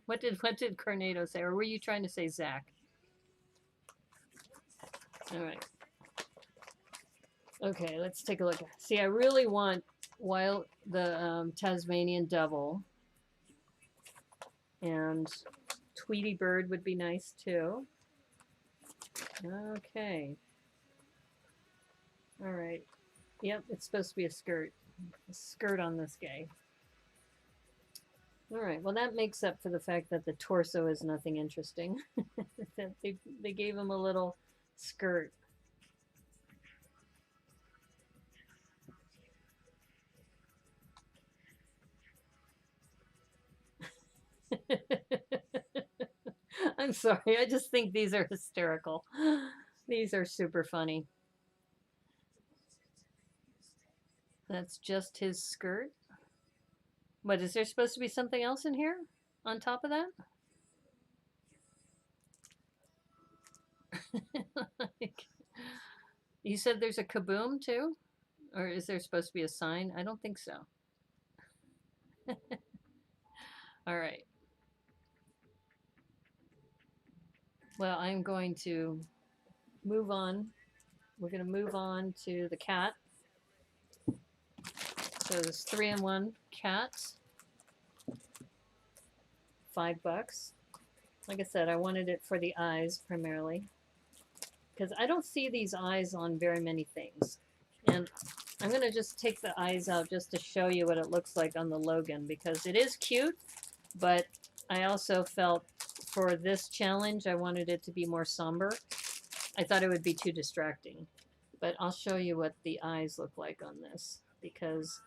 What did Cornado say? Or were you trying to say Zach? All right. Okay, let's take a look. See, I really want the Tasmanian Devil, and Tweety Bird would be nice too. Okay. All right. Yep, it's supposed to be a skirt. A skirt on this guy. All right. Well, that makes up for the fact that the torso is nothing interesting. They gave him a little skirt. I'm sorry. I just think these are hysterical. These are super funny. That's just his skirt. What, is there supposed to be something else in here on top of that? You said there's a kaboom too? Or is there supposed to be a sign? I don't think so. All right. Well, I'm going to move on. We're going to move on to the cat. So this 3-in-1 cat, $5. Like I said, I wanted it for the eyes primarily because I don't see these eyes on very many things. And I'm going to just take the eyes out just to show you what it looks like on the Logan because it is cute, but I also felt for this challenge I wanted it to be more somber. I thought it would be too distracting. But I'll show you what the eyes look like on this because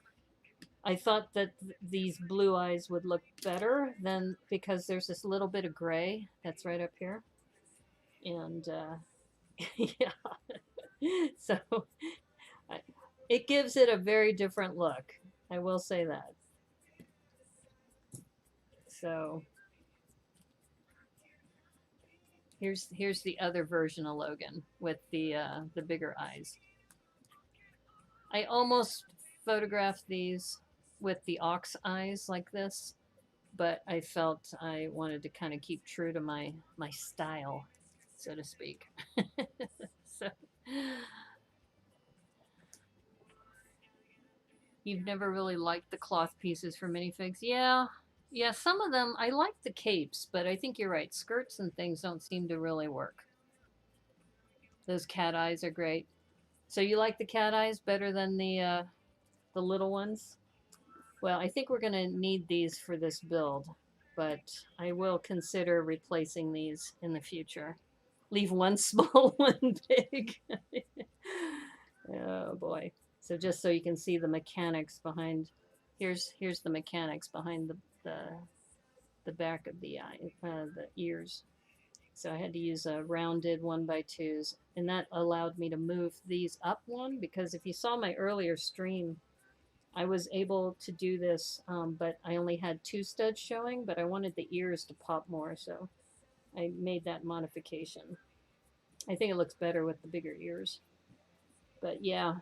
I thought that these blue eyes would look better than because there's this little bit of gray that's right up here. And yeah, so it gives it a very different look. I will say that. So here's the other version of Logan with the bigger eyes. I almost photographed these with the ox eyes like this, but I felt I wanted to kind of keep true to my style, so to speak. So you've never really liked the cloth pieces for minifigs? Yeah. Yeah, some of them, I like the capes, but I think you're right. Skirts and things don't seem to really work. Those cat eyes are great. So you like the cat eyes better than the little ones? Well, I think we're going to need these for this build, but I will consider replacing these in the future. Leave one small, one big. Oh boy. So just so you can see the mechanics behind, here's the mechanics behind the back of the eye, the ears. So I had to use a rounded 1x2s, and that allowed me to move these up one because if you saw my earlier stream, I was able to do this, but I only had 2 studs showing, but I wanted the ears to pop more, so I made that modification. I think it looks better with the bigger ears. But yeah,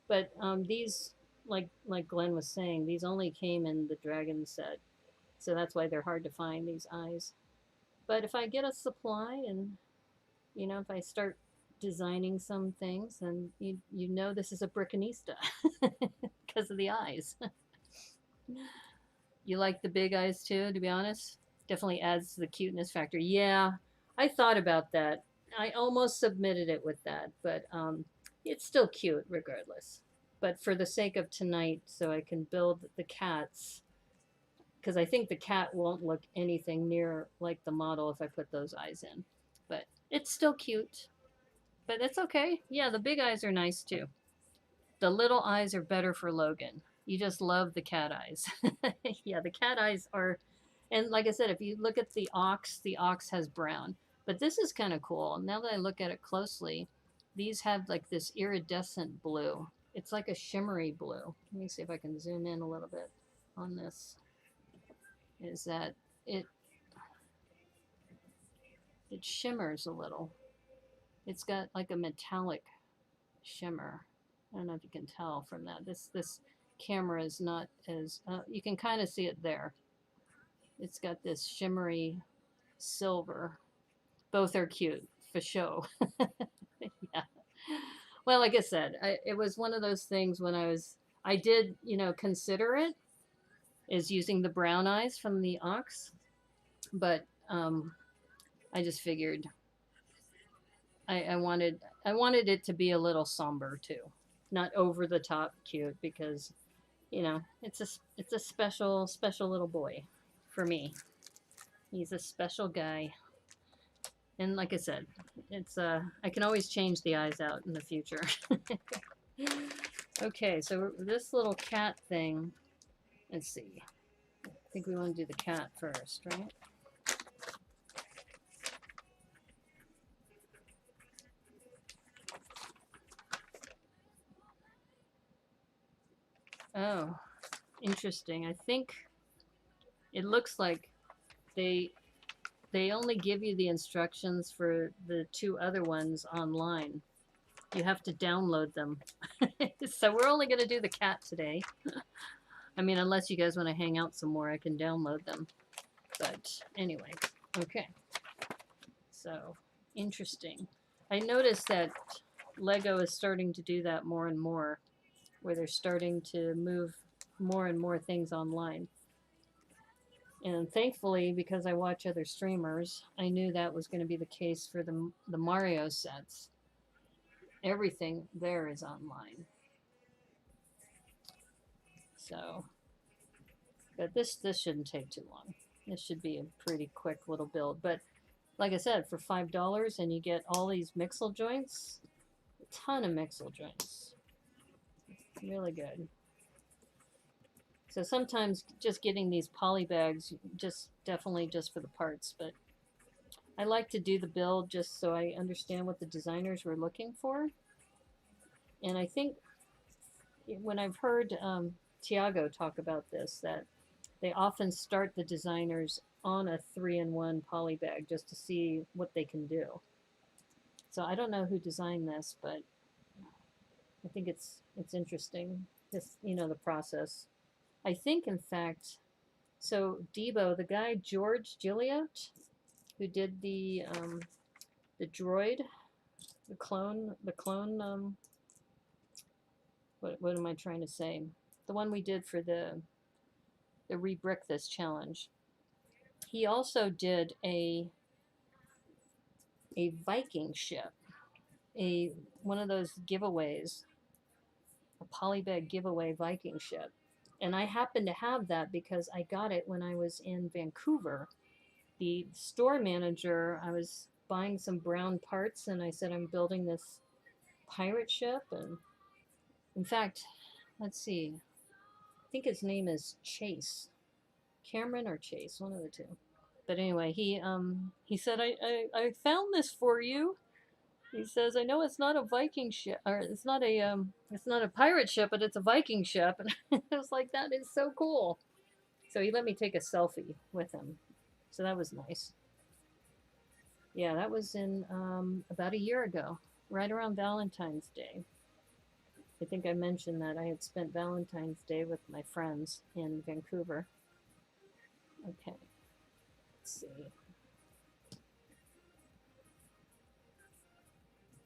but these, like Glenn was saying, these only came in the dragon set, so that's why they're hard to find, these eyes. But if I get a supply and, you know, if I start designing some things, then you know this is a Brickanista because of the eyes. You like the big eyes too, to be honest? Definitely adds to the cuteness factor. Yeah, I thought about that. I almost submitted it with that, but it's still cute regardless. But for the sake of tonight, so I can build the cats, because I think the cat won't look anything near like the model if I put those eyes in. But it's still cute. But it's okay. Yeah, the big eyes are nice too. The little eyes are better for Logan. You just love the cat eyes. Yeah, the cat eyes are, and like I said, if you look at the ox has brown. But this is kind of cool. Now that I look at it closely, these have like this iridescent blue. It's like a shimmery blue. Let me see if I can zoom in a little bit on this. Is that it shimmers a little. It's got like a metallic shimmer. I don't know if you can tell from that. This camera is not as, you can kind of see it there. It's got this shimmery silver. Both are cute for show. Yeah. Well, like I said, it was one of those things when I did, you know, consider it is using the brown eyes from the ox, but I just figured I wanted it to be a little somber too, not over the top cute because, you know, it's a special little boy for me. He's a special guy. And like I said, it's I can always change the eyes out in the future. Okay, so this little cat thing, let's see. I think we want to do the cat first, right? Oh, interesting. I think it looks like they only give you the instructions for the 2 other ones online. You have to download them. So we're only going to do the cat today. I mean, unless you guys want to hang out some more, I can download them. But anyway, okay. So, interesting. I noticed that Lego is starting to do that more and more, where they're starting to move more and more things online. And thankfully, because I watch other streamers, I knew that was going to be the case for the Mario sets. Everything there is online. So, but this shouldn't take too long. This should be a pretty quick little build. But like I said, for $5 and you get all these Mixel joints, a ton of Mixel joints. Really good. So sometimes just getting these poly bags, just definitely just for the parts, but I like to do the build just so I understand what the designers were looking for. And I think when I've heard Tiago talk about this, that they often start the designers on a 3-in-1 poly bag just to see what they can do. So I don't know who designed this, but I think it's interesting, just, you know, the process. I think, in fact, so Debo, the guy George Gilliot, who did the droid, the clone, what am I trying to say? The one we did for the Rebrick This challenge. He also did a Viking ship, one of those giveaways, a polybag giveaway Viking ship. And I happen to have that because I got it when I was in Vancouver. The store manager, I was buying some brown parts and I said, I'm building this pirate ship. And in fact, let's see, I think his name is Chase. Cameron or Chase, one of the two. But anyway, he said, I found this for you. He says, I know it's not a Viking ship, or it's not a pirate ship, but it's a Viking ship. And I was like, that is so cool. So he let me take a selfie with him. So that was nice. Yeah, that was in about a year ago, right around Valentine's Day. I think I mentioned that I had spent Valentine's Day with my friends in Vancouver. Okay, let's see.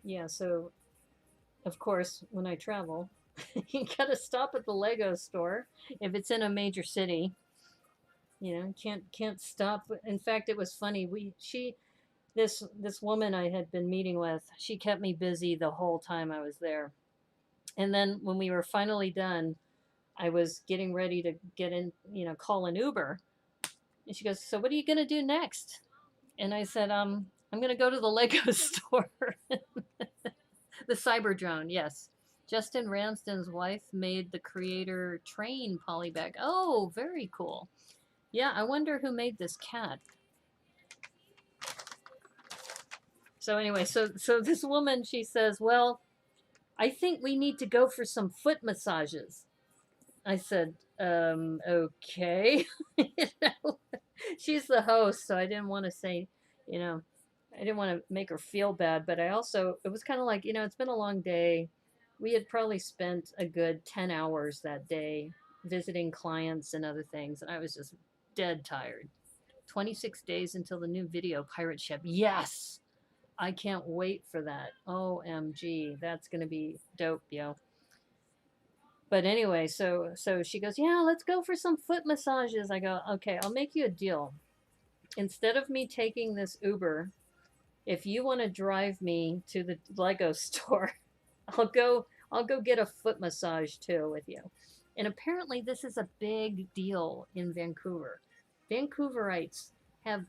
Yeah, so of course, when I travel, you gotta stop at the Lego store if it's in a major city. You know, can't stop. In fact, it was funny. This woman I had been meeting with, she kept me busy the whole time I was there. And then when we were finally done, I was getting ready to get in, you know, call an Uber. And she goes, "So what are you gonna do next?" And I said, I'm gonna go to the Lego store." The Cyberdrone, yes. Justin Ramsden's wife made the creator train polybag. Oh, very cool. Yeah, I wonder who made this cat. So anyway, so this woman, she says, well, I think we need to go for some foot massages. I said, okay. You know, she's the host, so I didn't want to say, you know, I didn't want to make her feel bad, but I also, it was kind of like, you know, it's been a long day. We had probably spent a good 10 hours that day visiting clients and other things, and I was just dead tired. 26 days until the new video pirate ship. Yes! I can't wait for that. OMG, that's going to be dope, yo. But anyway, so she goes, yeah, let's go for some foot massages. I go, okay, I'll make you a deal. Instead of me taking this Uber, if you want to drive me to the Lego store, I'll go get a foot massage too with you. And apparently this is a big deal in Vancouver. Vancouverites have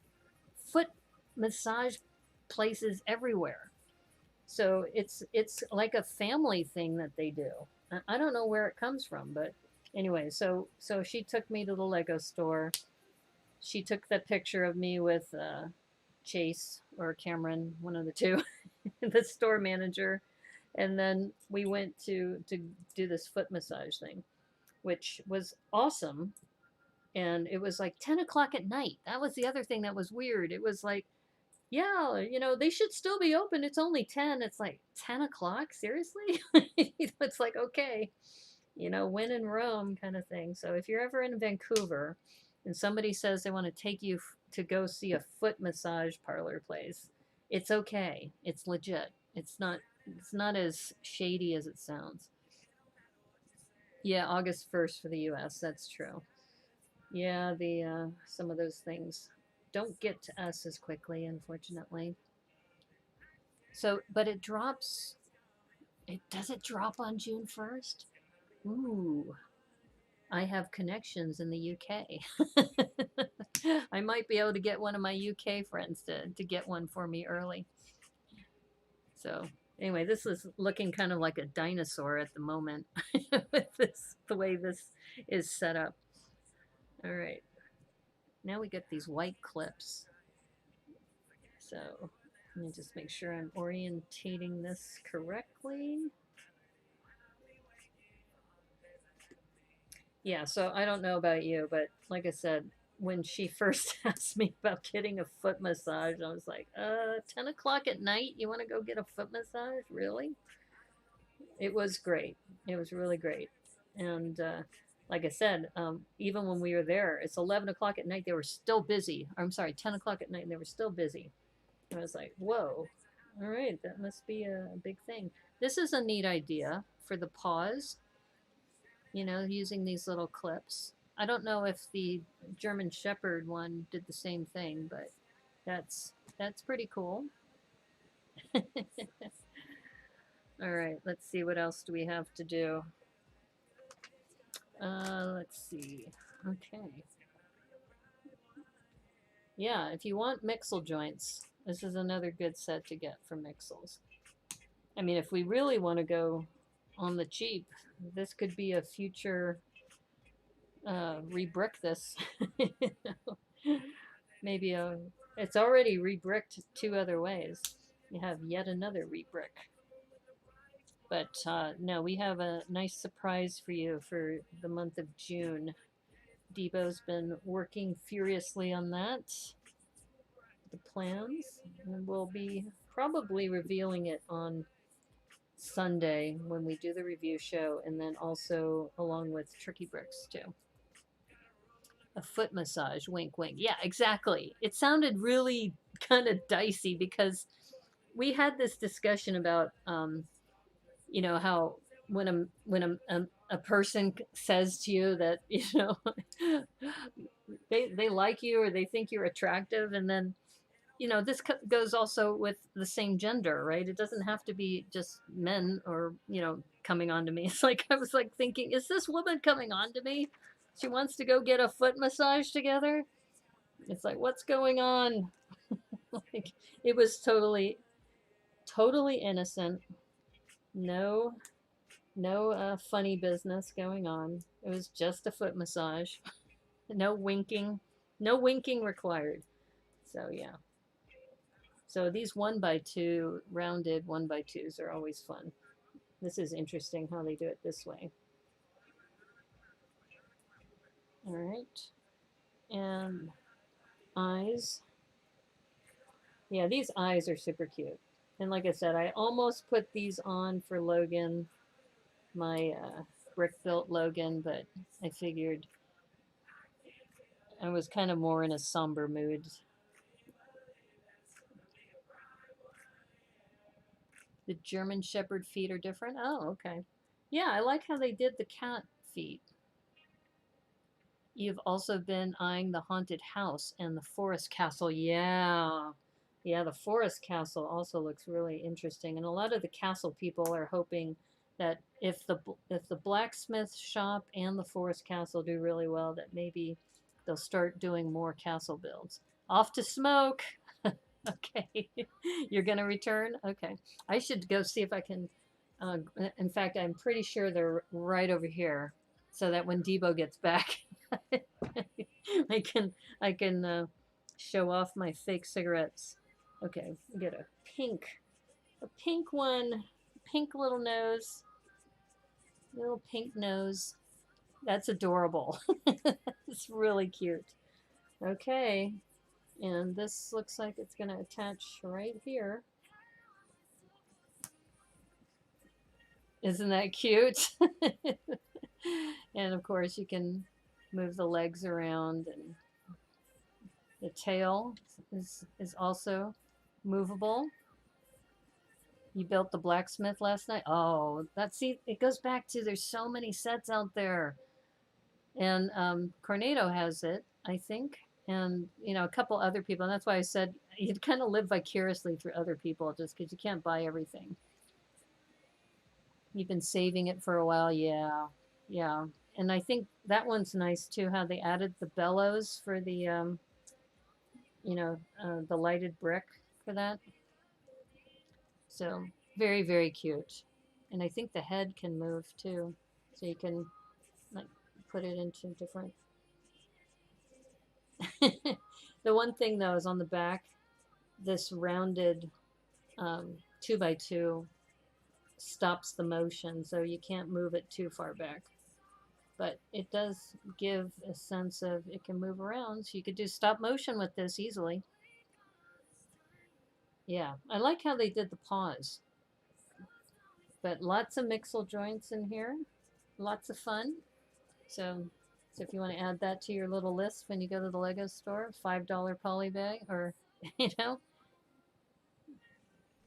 foot massage places everywhere. So it's like a family thing that they do. I don't know where it comes from, but anyway, so she took me to the Lego store. She took that picture of me with Chase or Cameron, one of the two, the store manager, and then we went to do this foot massage thing, which was awesome. And it was like 10 o'clock at night. That was the other thing that was weird. It was like yeah, you know, they should still be open. It's only 10. It's like 10 o'clock? Seriously? It's like, okay, you know, when in Rome kind of thing. So if you're ever in Vancouver and somebody says they want to take you to go see a foot massage parlor place, it's okay. It's legit. It's not as shady as it sounds. Yeah, August 1st for the US. That's true. Yeah, the some of those things don't get to us as quickly, unfortunately. So, but it drops. It does it drop on June 1st? Ooh, I have connections in the UK. I might be able to get one of my UK friends to get one for me early. So, anyway, this is looking kind of like a dinosaur at the moment with this the way this is set up. All right. Now we get these white clips. So, let me just make sure I'm orientating this correctly. Yeah, so I don't know about you, but like I said, when she first asked me about getting a foot massage, I was like, 10 o'clock at night? You want to go get a foot massage? Really? It was great. It was really great. And like I said, even when we were there, it's 11 o'clock at night, they were still busy. I'm sorry, 10 o'clock at night, and they were still busy. I was like, whoa, all right, that must be a big thing. This is a neat idea for the paws, you know, using these little clips. I don't know if the German Shepherd one did the same thing, but that's pretty cool. All right, let's see what else do we have to do. Let's see. Okay. Yeah, if you want Mixel Joints, this is another good set to get for Mixels. I mean, if we really want to go on the cheap, this could be a future rebrick this. You know? Maybe it's already rebricked two other ways. You have yet another rebrick. But no, we have a nice surprise for you for the month of June. Debo's been working furiously on that, the plans, and we'll be probably revealing it on Sunday when we do the review show, and then also along with Tricky Bricks too. A foot massage, wink, wink. Yeah, exactly. It sounded really kind of dicey because we had this discussion about, you know, how when a person says to you that you know they like you or they think you're attractive, and then you know this goes also with the same gender, right? It doesn't have to be just men or you know coming on to me. It's like I was like thinking, is this woman coming on to me? She wants to go get a foot massage together. It's like, what's going on? Like, it was totally innocent. No, no funny business going on. It was just a foot massage. No winking. No winking required. So yeah. So these 1x2 rounded 1x2s are always fun. This is interesting how they do it this way. All right. And eyes. Yeah, these eyes are super cute. And like I said, I almost put these on for Logan, my brick built Logan, but I figured I was kind of more in a somber mood. The German Shepherd feet are different. Oh, okay. Yeah, I like how they did the cat feet. You've also been eyeing the haunted house and the forest castle. Yeah. Yeah, the forest castle also looks really interesting. And a lot of the castle people are hoping that if the blacksmith shop and the forest castle do really well, that maybe they'll start doing more castle builds. Off to smoke. Okay. You're going to return? Okay. I should go see if I can. In fact, I'm pretty sure they're right over here so that when Debo gets back, I can I can show off my fake cigarettes. Okay, get a pink one, pink little nose, little pink nose. That's adorable. It's really cute. Okay, And this looks like it's going to attach right here. Isn't that cute? And of course you can move the legs around, and the tail is also movable. You built the blacksmith last night? Oh, see, it goes back to there's so many sets out there. And Cornado has it, I think. And, you know, a couple other people. And that's why I said you'd kind of live vicariously through other people just because you can't buy everything. You've been saving it for a while. Yeah. Yeah. And I think that one's nice too, how they added the bellows for the, you know, the lighted brick for that. So very, very cute. And I think the head can move too. So you can like put it into different. The one thing though is on the back, this rounded 2x2 stops the motion, so you can't move it too far back. But it does give a sense of it can move around, so you could do stop motion with this easily. Yeah, I like how they did the paws. But lots of Mixel joints in here, lots of fun. So if you want to add that to your little list when you go to the Lego store, $5 poly bag, or you know,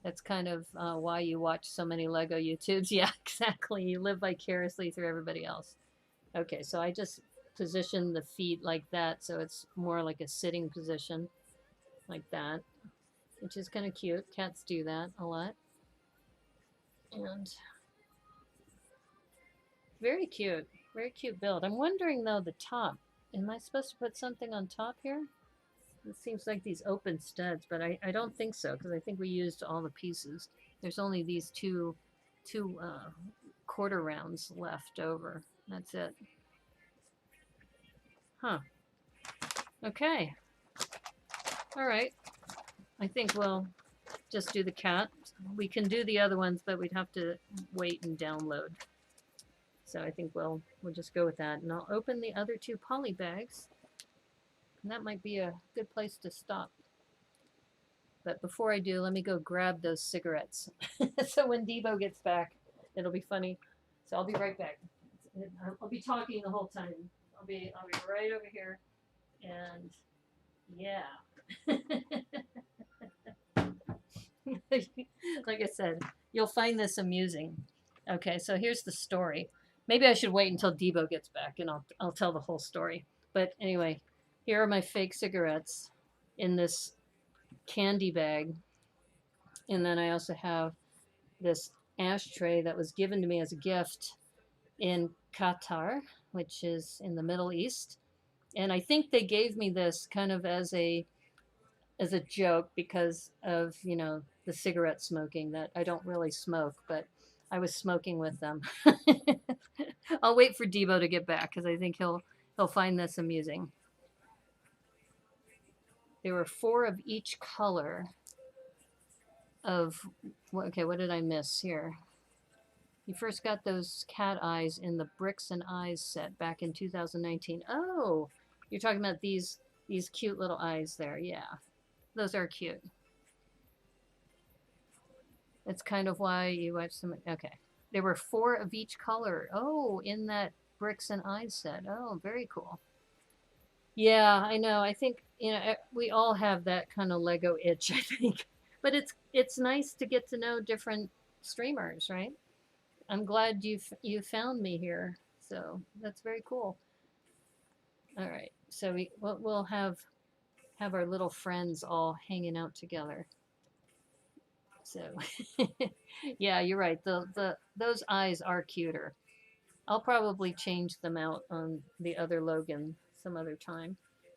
that's kind of why you watch so many Lego YouTubes. Yeah, exactly. You live vicariously through everybody else. Okay, so I just position the feet like that, so it's more like a sitting position, like that, which is kind of cute. Cats do that a lot. And very cute. Very cute build. I'm wondering, though, the top. Am I supposed to put something on top here? It seems like these open studs, but I don't think so, because I think we used all the pieces. There's only these two quarter rounds left over. That's it. Huh. Okay. All right. I think we'll just do the cat. We can do the other ones, but we'd have to wait and download. So I think we'll just go with that. And I'll open the other two poly bags. And that might be a good place to stop. But before I do, let me go grab those cigarettes. So when Debo gets back, it'll be funny. So I'll be right back. I'll be talking the whole time. I'll be right over here. And yeah. Like I said, you'll find this amusing. Okay, so here's the story. Maybe I should wait until Debo gets back and I'll tell the whole story. But anyway, here are my fake cigarettes in this candy bag. And then I also have this ashtray that was given to me as a gift in Qatar, which is in the Middle East. And I think they gave me this kind of as a joke because of, you know, the cigarette smoking, that I don't really smoke, but I was smoking with them. I'll wait for Debo to get back because I think he'll find this amusing. There were 4 of each color of, okay, what did I miss here? You first got those cat eyes in the Bricks and Eyes set back in 2019. Oh, you're talking about these cute little eyes there. Yeah, those are cute. That's kind of why you watch some. Okay, there were 4 of each color. Oh, in that Bricks and Eyes set. Oh, very cool. Yeah, I know. I think, you know, we all have that kind of Lego itch, I think. But it's nice to get to know different streamers, right? I'm glad you found me here. So that's very cool. All right. So we'll have our little friends all hanging out together. So yeah, you're right. Those eyes are cuter. I'll probably change them out on the other Logan some other time.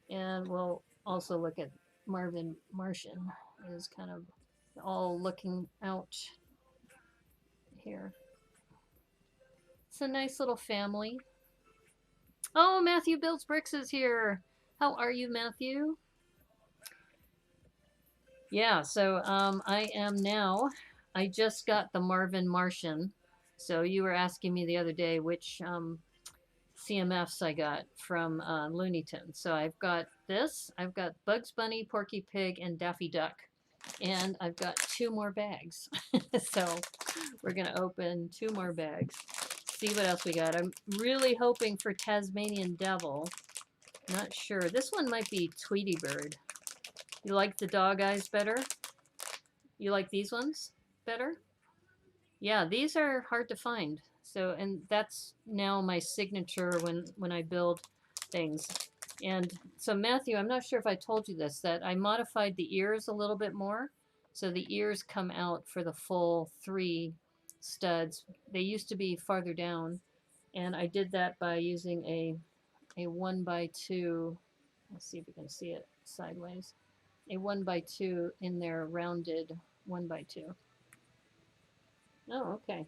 And we'll also look at Marvin Martian is kind of all looking out here. It's a nice little family. Oh, Matthew Builds Bricks is here. How are you, Matthew? Yeah, so I am now. I just got the Marvin Martian. So you were asking me the other day which CMFs I got from Looney Tunes. So I've got this, I've got Bugs Bunny, Porky Pig, and Daffy Duck. And I've got 2 more bags. So we're going to open 2 more bags. See what else we got. I'm really hoping for Tasmanian Devil. Not sure. This one might be Tweety Bird. You like the dog eyes better? You like these ones better? Yeah, these are hard to find. So, and that's now my signature when I build things. And so Matthew, I'm not sure if I told you this, that I modified the ears a little bit more. So the ears come out for the full 3 studs. They used to be farther down. And I did that by using a 1x2. Let's see if we can see it sideways. A 1x2 in their rounded 1x2. Oh, okay.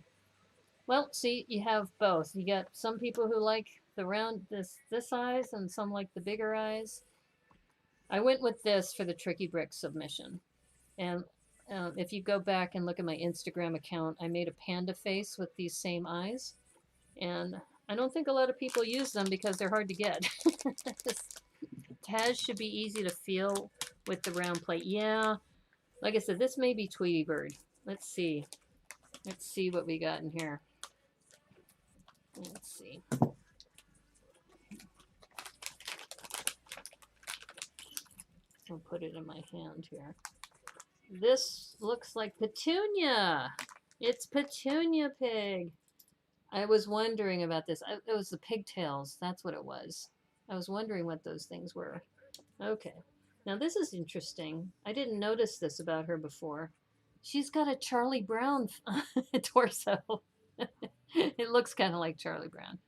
Well, see, you have both. You got some people who like the round, this eyes, and some like the bigger eyes. I went with this for the Tricky Brick submission. And if you go back and look at my Instagram account, I made a panda face with these same eyes. And I don't think a lot of people use them because they're hard to get. Taz should be easy to feel with the round plate. Yeah, like I said, this may be Tweety Bird. Let's see. Let's see what we got in here. Let's see. I'll put it in my hand here. This looks like Petunia. It's Petunia Pig. I was wondering about this. It was the pigtails. That's what it was. I was wondering what those things were. Okay. Now this is interesting. I didn't notice this about her before. She's got a Charlie Brown torso. It looks kind of like Charlie Brown.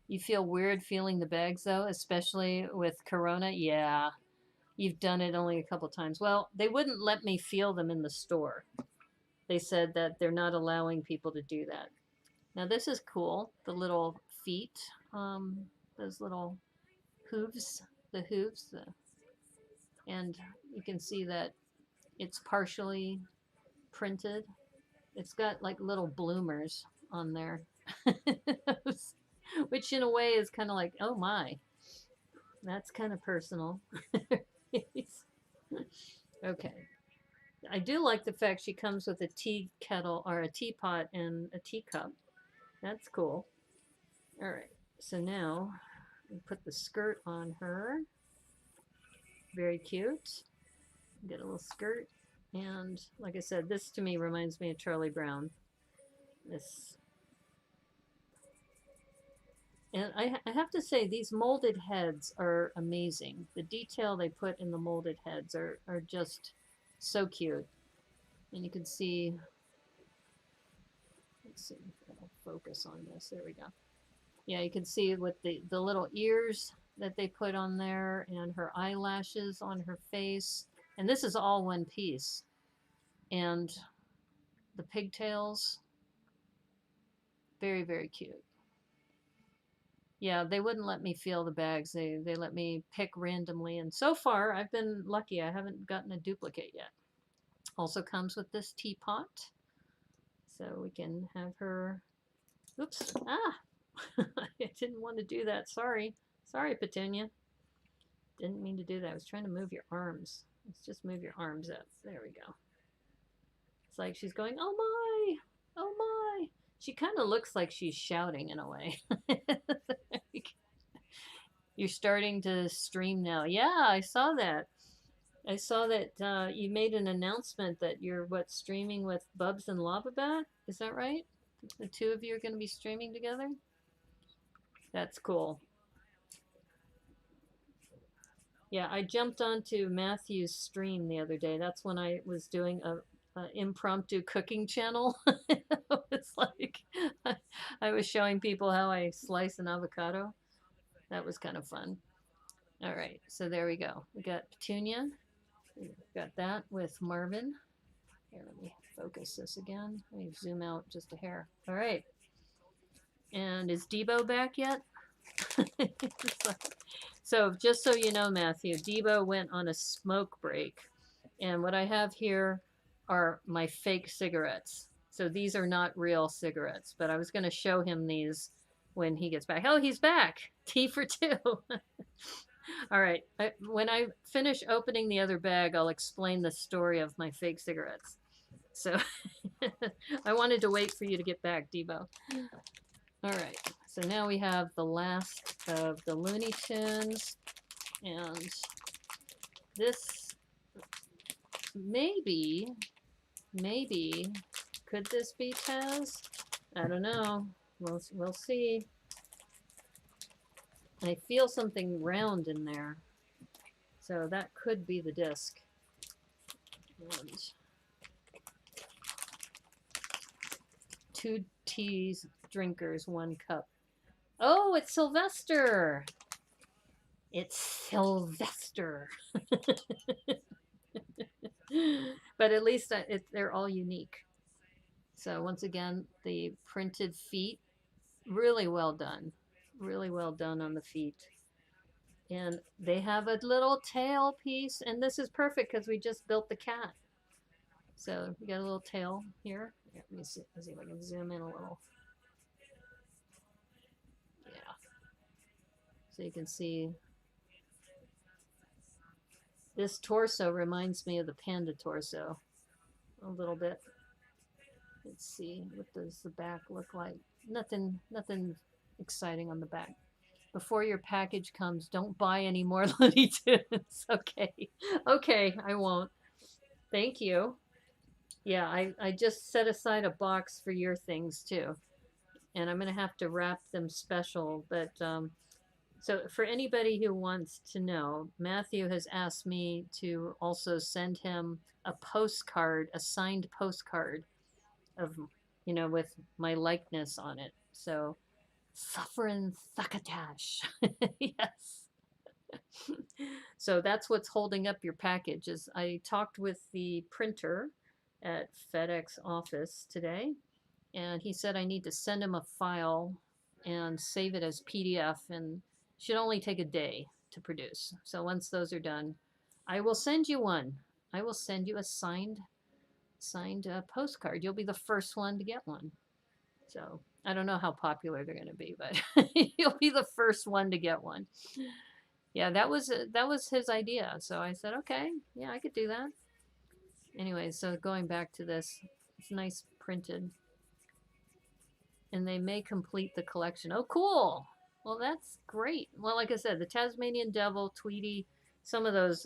You feel weird feeling the bags though, especially with Corona? Yeah. You've done it only a couple times. Well, they wouldn't let me feel them in the store. They said that they're not allowing people to do that. Now this is cool. The little feet, those little hooves, the hooves, and you can see that it's partially printed. It's got like little bloomers on there, which in a way is kind of like, oh my, that's kind of personal. Okay. I do like the fact she comes with a tea kettle or a teapot and a teacup. That's cool. All right. So now we put the skirt on her. Very cute. Get a little skirt. And like I said, this to me reminds me of Charlie Brown. This. And I have to say, these molded heads are amazing. The detail they put in the molded heads are just so cute. And you can see, let's see, I'll focus on this. There we go. Yeah, you can see with the little ears that they put on there and her eyelashes on her face. And this is all one piece. And the pigtails, very, very cute. Yeah, they wouldn't let me feel the bags. They let me pick randomly. And so far, I've been lucky. I haven't gotten a duplicate yet. Also comes with this teapot. So we can have her... Oops. Ah! I didn't want to do that. Sorry. Sorry, Petunia. Didn't mean to do that. I was trying to move your arms. Let's just move your arms up. There we go. It's like she's going, oh my! Oh my! She kind of looks like she's shouting in a way. You're starting to stream now. Yeah, I saw that. I saw that you made an announcement that you're, streaming with Bubs and Lava Bat? Is that right? The 2 of you are going to be streaming together? That's cool. Yeah, I jumped onto Matthew's stream the other day. That's when I was doing a impromptu cooking channel. It's like I was showing people how I slice an avocado. That was kind of fun. All right, so there we go. We got Petunia. We've got that with Marvin. Here, let me focus this again. Let me zoom out just a hair. All right. And is Debo back yet? So just so you know, Matthew, Debo went on a smoke break. And what I have here are my fake cigarettes. So these are not real cigarettes, but I was going to show him these when he gets back. Oh, he's back. Tea for two. All right. When I finish opening the other bag, I'll explain the story of my fake cigarettes. So I wanted to wait for you to get back, Debo. All right. So now we have the last of the Looney Tunes. And this maybe, could this be Taz? I don't know. We'll see. I feel something round in there. So that could be the disc. And 2 teas, drinkers, 1 cup. Oh, it's Sylvester. It's Sylvester. But at least they're all unique. So once again, the printed feet, really well done. Really well done on the feet. And they have a little tail piece, and this is perfect because we just built the cat. So we got a little tail here. Let me see if I can zoom in a little. Yeah. So you can see this torso reminds me of the panda torso a little bit. Let's see, what does the back look like? Nothing exciting on the back. Before your package comes, don't buy any more Looney Tunes. Okay, I won't. Thank you. Yeah, I just set aside a box for your things too. And I'm going to have to wrap them special. But so for anybody who wants to know, Matthew has asked me to also send him a postcard, a signed postcard of, with my likeness on it. So, Suffering Thuckatash. Yes. So that's what's holding up your package. Is I talked with the printer at FedEx office today, and he said I need to send him a file and save it as PDF, and should only take a day to produce. So once those are done, I will send you one. I will send you a signed postcard. You'll be the first one to get one. So I don't know how popular they're going to be, but you'll be the first one to get one. Yeah, that was his idea. So I said, okay, yeah, I could do that. Anyway, so going back to this, it's nice printed. And they may complete the collection. Oh, cool. Well, that's great. Well, like I said, the Tasmanian Devil, Tweety, some of those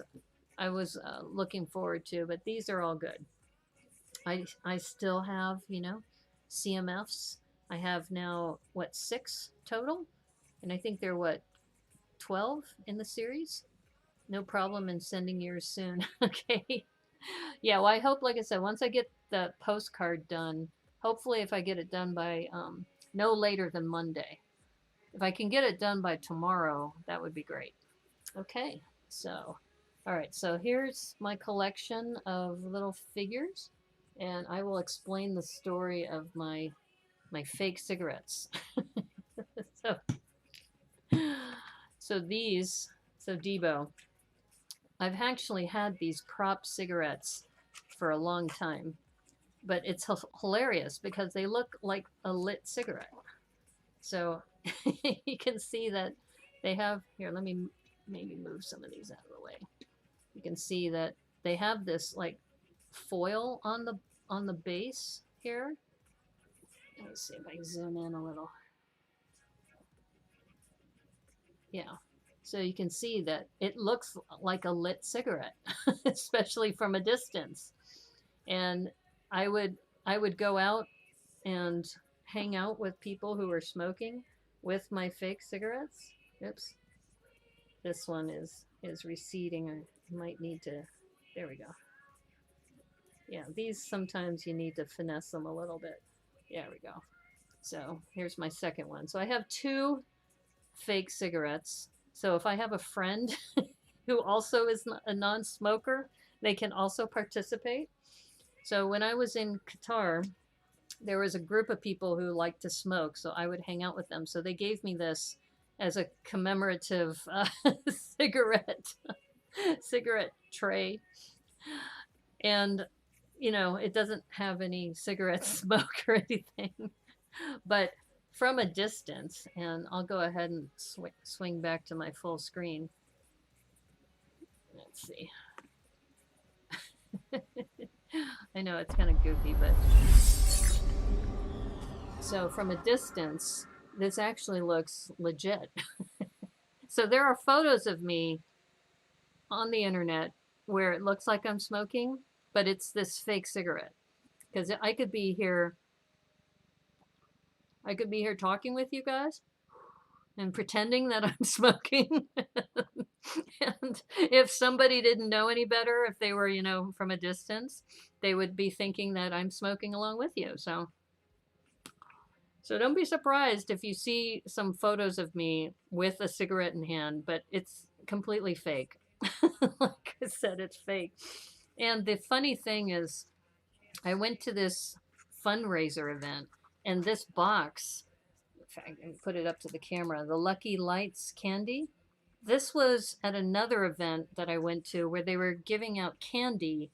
I was looking forward to, but these are all good. I still have, CMFs. I have now, 6 total? And I think they're, 12 in the series? No problem in sending yours soon. Okay. Yeah, well, I hope, like I said, once I get the postcard done, hopefully if I get it done by no later than Monday. If I can get it done by tomorrow, that would be great. Okay, so, all right, so here's my collection of little figures, and I will explain the story of my fake cigarettes. So Debo, I've actually had these prop cigarettes for a long time, but it's hilarious because they look like a lit cigarette. So you can see that they have, here, let me maybe move some of these out of the way. You can see that they have this like foil on the base here. Let's see if I can zoom in a little. Yeah. So you can see that it looks like a lit cigarette, especially from a distance. And I would go out and hang out with people who are smoking with my fake cigarettes. Oops. This one is receding. I might need to, there we go. Yeah, these sometimes you need to finesse them a little bit. There we go. So here's my second one. So I have 2 fake cigarettes. So if I have a friend who also is a non-smoker, they can also participate. So when I was in Qatar, there was a group of people who liked to smoke, so I would hang out with them. So they gave me this as a commemorative cigarette tray. And, it doesn't have any cigarette smoke or anything. But from a distance, and I'll go ahead and swing back to my full screen. Let's see. I know it's kind of goofy, but so from a distance, this actually looks legit. So there are photos of me on the internet where it looks like I'm smoking, but it's this fake cigarette. Because I could be here talking with you guys and pretending that I'm smoking. And if somebody didn't know any better, if they were, from a distance, they would be thinking that I'm smoking along with you. So don't be surprised if you see some photos of me with a cigarette in hand, but it's completely fake. Like I said, it's fake. And the funny thing is, I went to this fundraiser event, and this box, if I can put it up to the camera, the Lucky Lights candy. This was at another event that I went to where they were giving out candy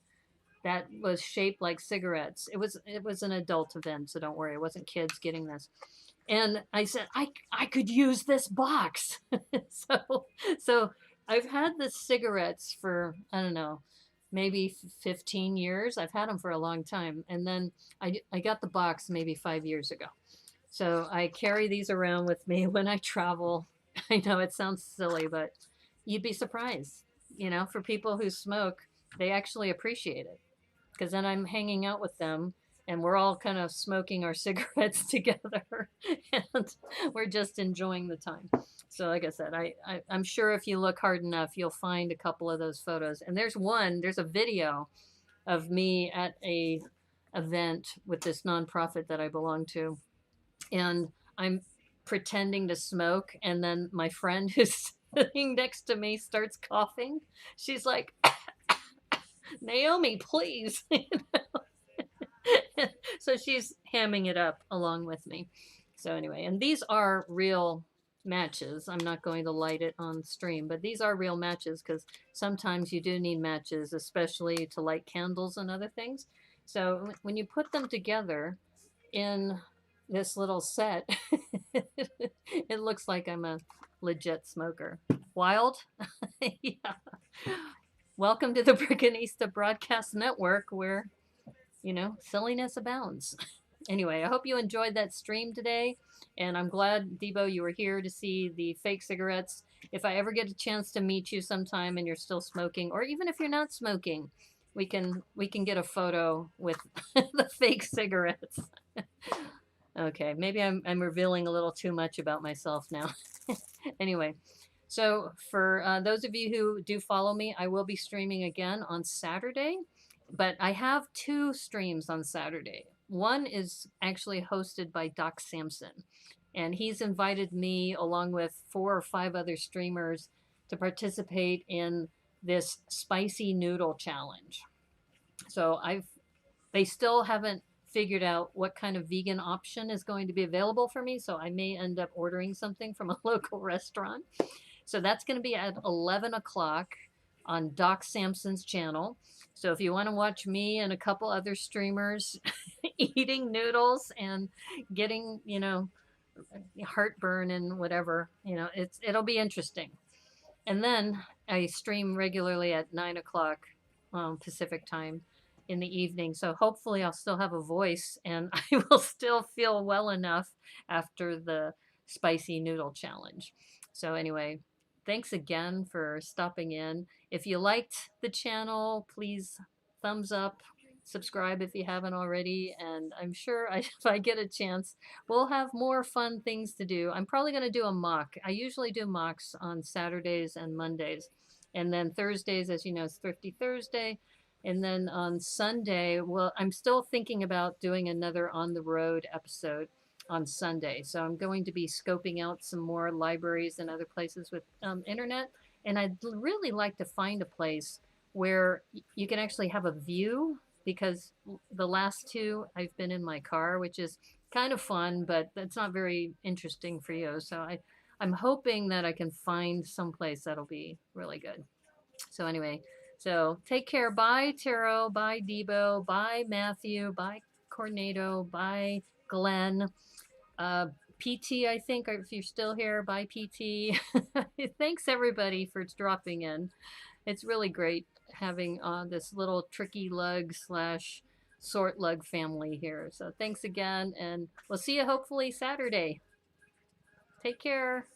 that was shaped like cigarettes. It was an adult event, so don't worry, it wasn't kids getting this. And I said, I could use this box. So I've had the cigarettes for, I don't know, maybe 15 years. I've had them for a long time. And then I got the box maybe 5 years ago. So I carry these around with me when I travel. I know it sounds silly, but you'd be surprised. For people who smoke, they actually appreciate it. Because then I'm hanging out with them and we're all kind of smoking our cigarettes together and we're just enjoying the time. So like I said, I'm sure if you look hard enough, you'll find a couple of those photos. And there's a video of me at a event with this nonprofit that I belong to. And I'm pretending to smoke. And then my friend who's sitting next to me starts coughing. She's like, Naomi, please. So she's hamming it up along with me. So anyway, and these are real matches. I'm not going to light it on stream, but these are real matches because sometimes you do need matches, especially to light candles and other things. So when you put them together in this little set, it looks like I'm a legit smoker. Wild? Yeah. Welcome to the Brickanista Broadcast Network where, silliness abounds. Anyway, I hope you enjoyed that stream today. And I'm glad, Debo, you were here to see the fake cigarettes. If I ever get a chance to meet you sometime and you're still smoking, or even if you're not smoking, we can get a photo with the fake cigarettes. Okay, maybe I'm revealing a little too much about myself now. Anyway. So for those of you who do follow me, I will be streaming again on Saturday, but I have 2 streams on Saturday. One is actually hosted by Doc Samson, and he's invited me along with 4 or 5 other streamers to participate in this spicy noodle challenge. So they still haven't figured out what kind of vegan option is going to be available for me, so I may end up ordering something from a local restaurant. So that's going to be at 11 o'clock on Doc Samson's channel. So if you want to watch me and a couple other streamers eating noodles and getting, heartburn and whatever, it'll be interesting. And then I stream regularly at 9 o'clock Pacific time in the evening. So hopefully I'll still have a voice and I will still feel well enough after the spicy noodle challenge. So anyway, thanks again for stopping in. If you liked the channel, please thumbs up, subscribe if you haven't already, and I'm sure if I get a chance, we'll have more fun things to do. I'm probably going to do a mock. I usually do mocks on Saturdays and Mondays, and then Thursdays, as you know, is Thrifty Thursday. And then on Sunday, well, I'm still thinking about doing another on the road episode on Sunday. So I'm going to be scoping out some more libraries and other places with internet. And I'd really like to find a place where you can actually have a view, because the last 2 I've been in my car, which is kind of fun, but that's not very interesting for you. So I'm hoping that I can find some place that'll be really good. So anyway, so take care. Bye, Taro. Bye, Debo. Bye, Matthew. Bye, Cornado. Bye, Glenn. PT, I think, if you're still here. Bye, PT. Thanks, everybody, for dropping in. It's really great having this little tricky lug slash sort lug family here. So thanks again, and we'll see you hopefully Saturday. Take care.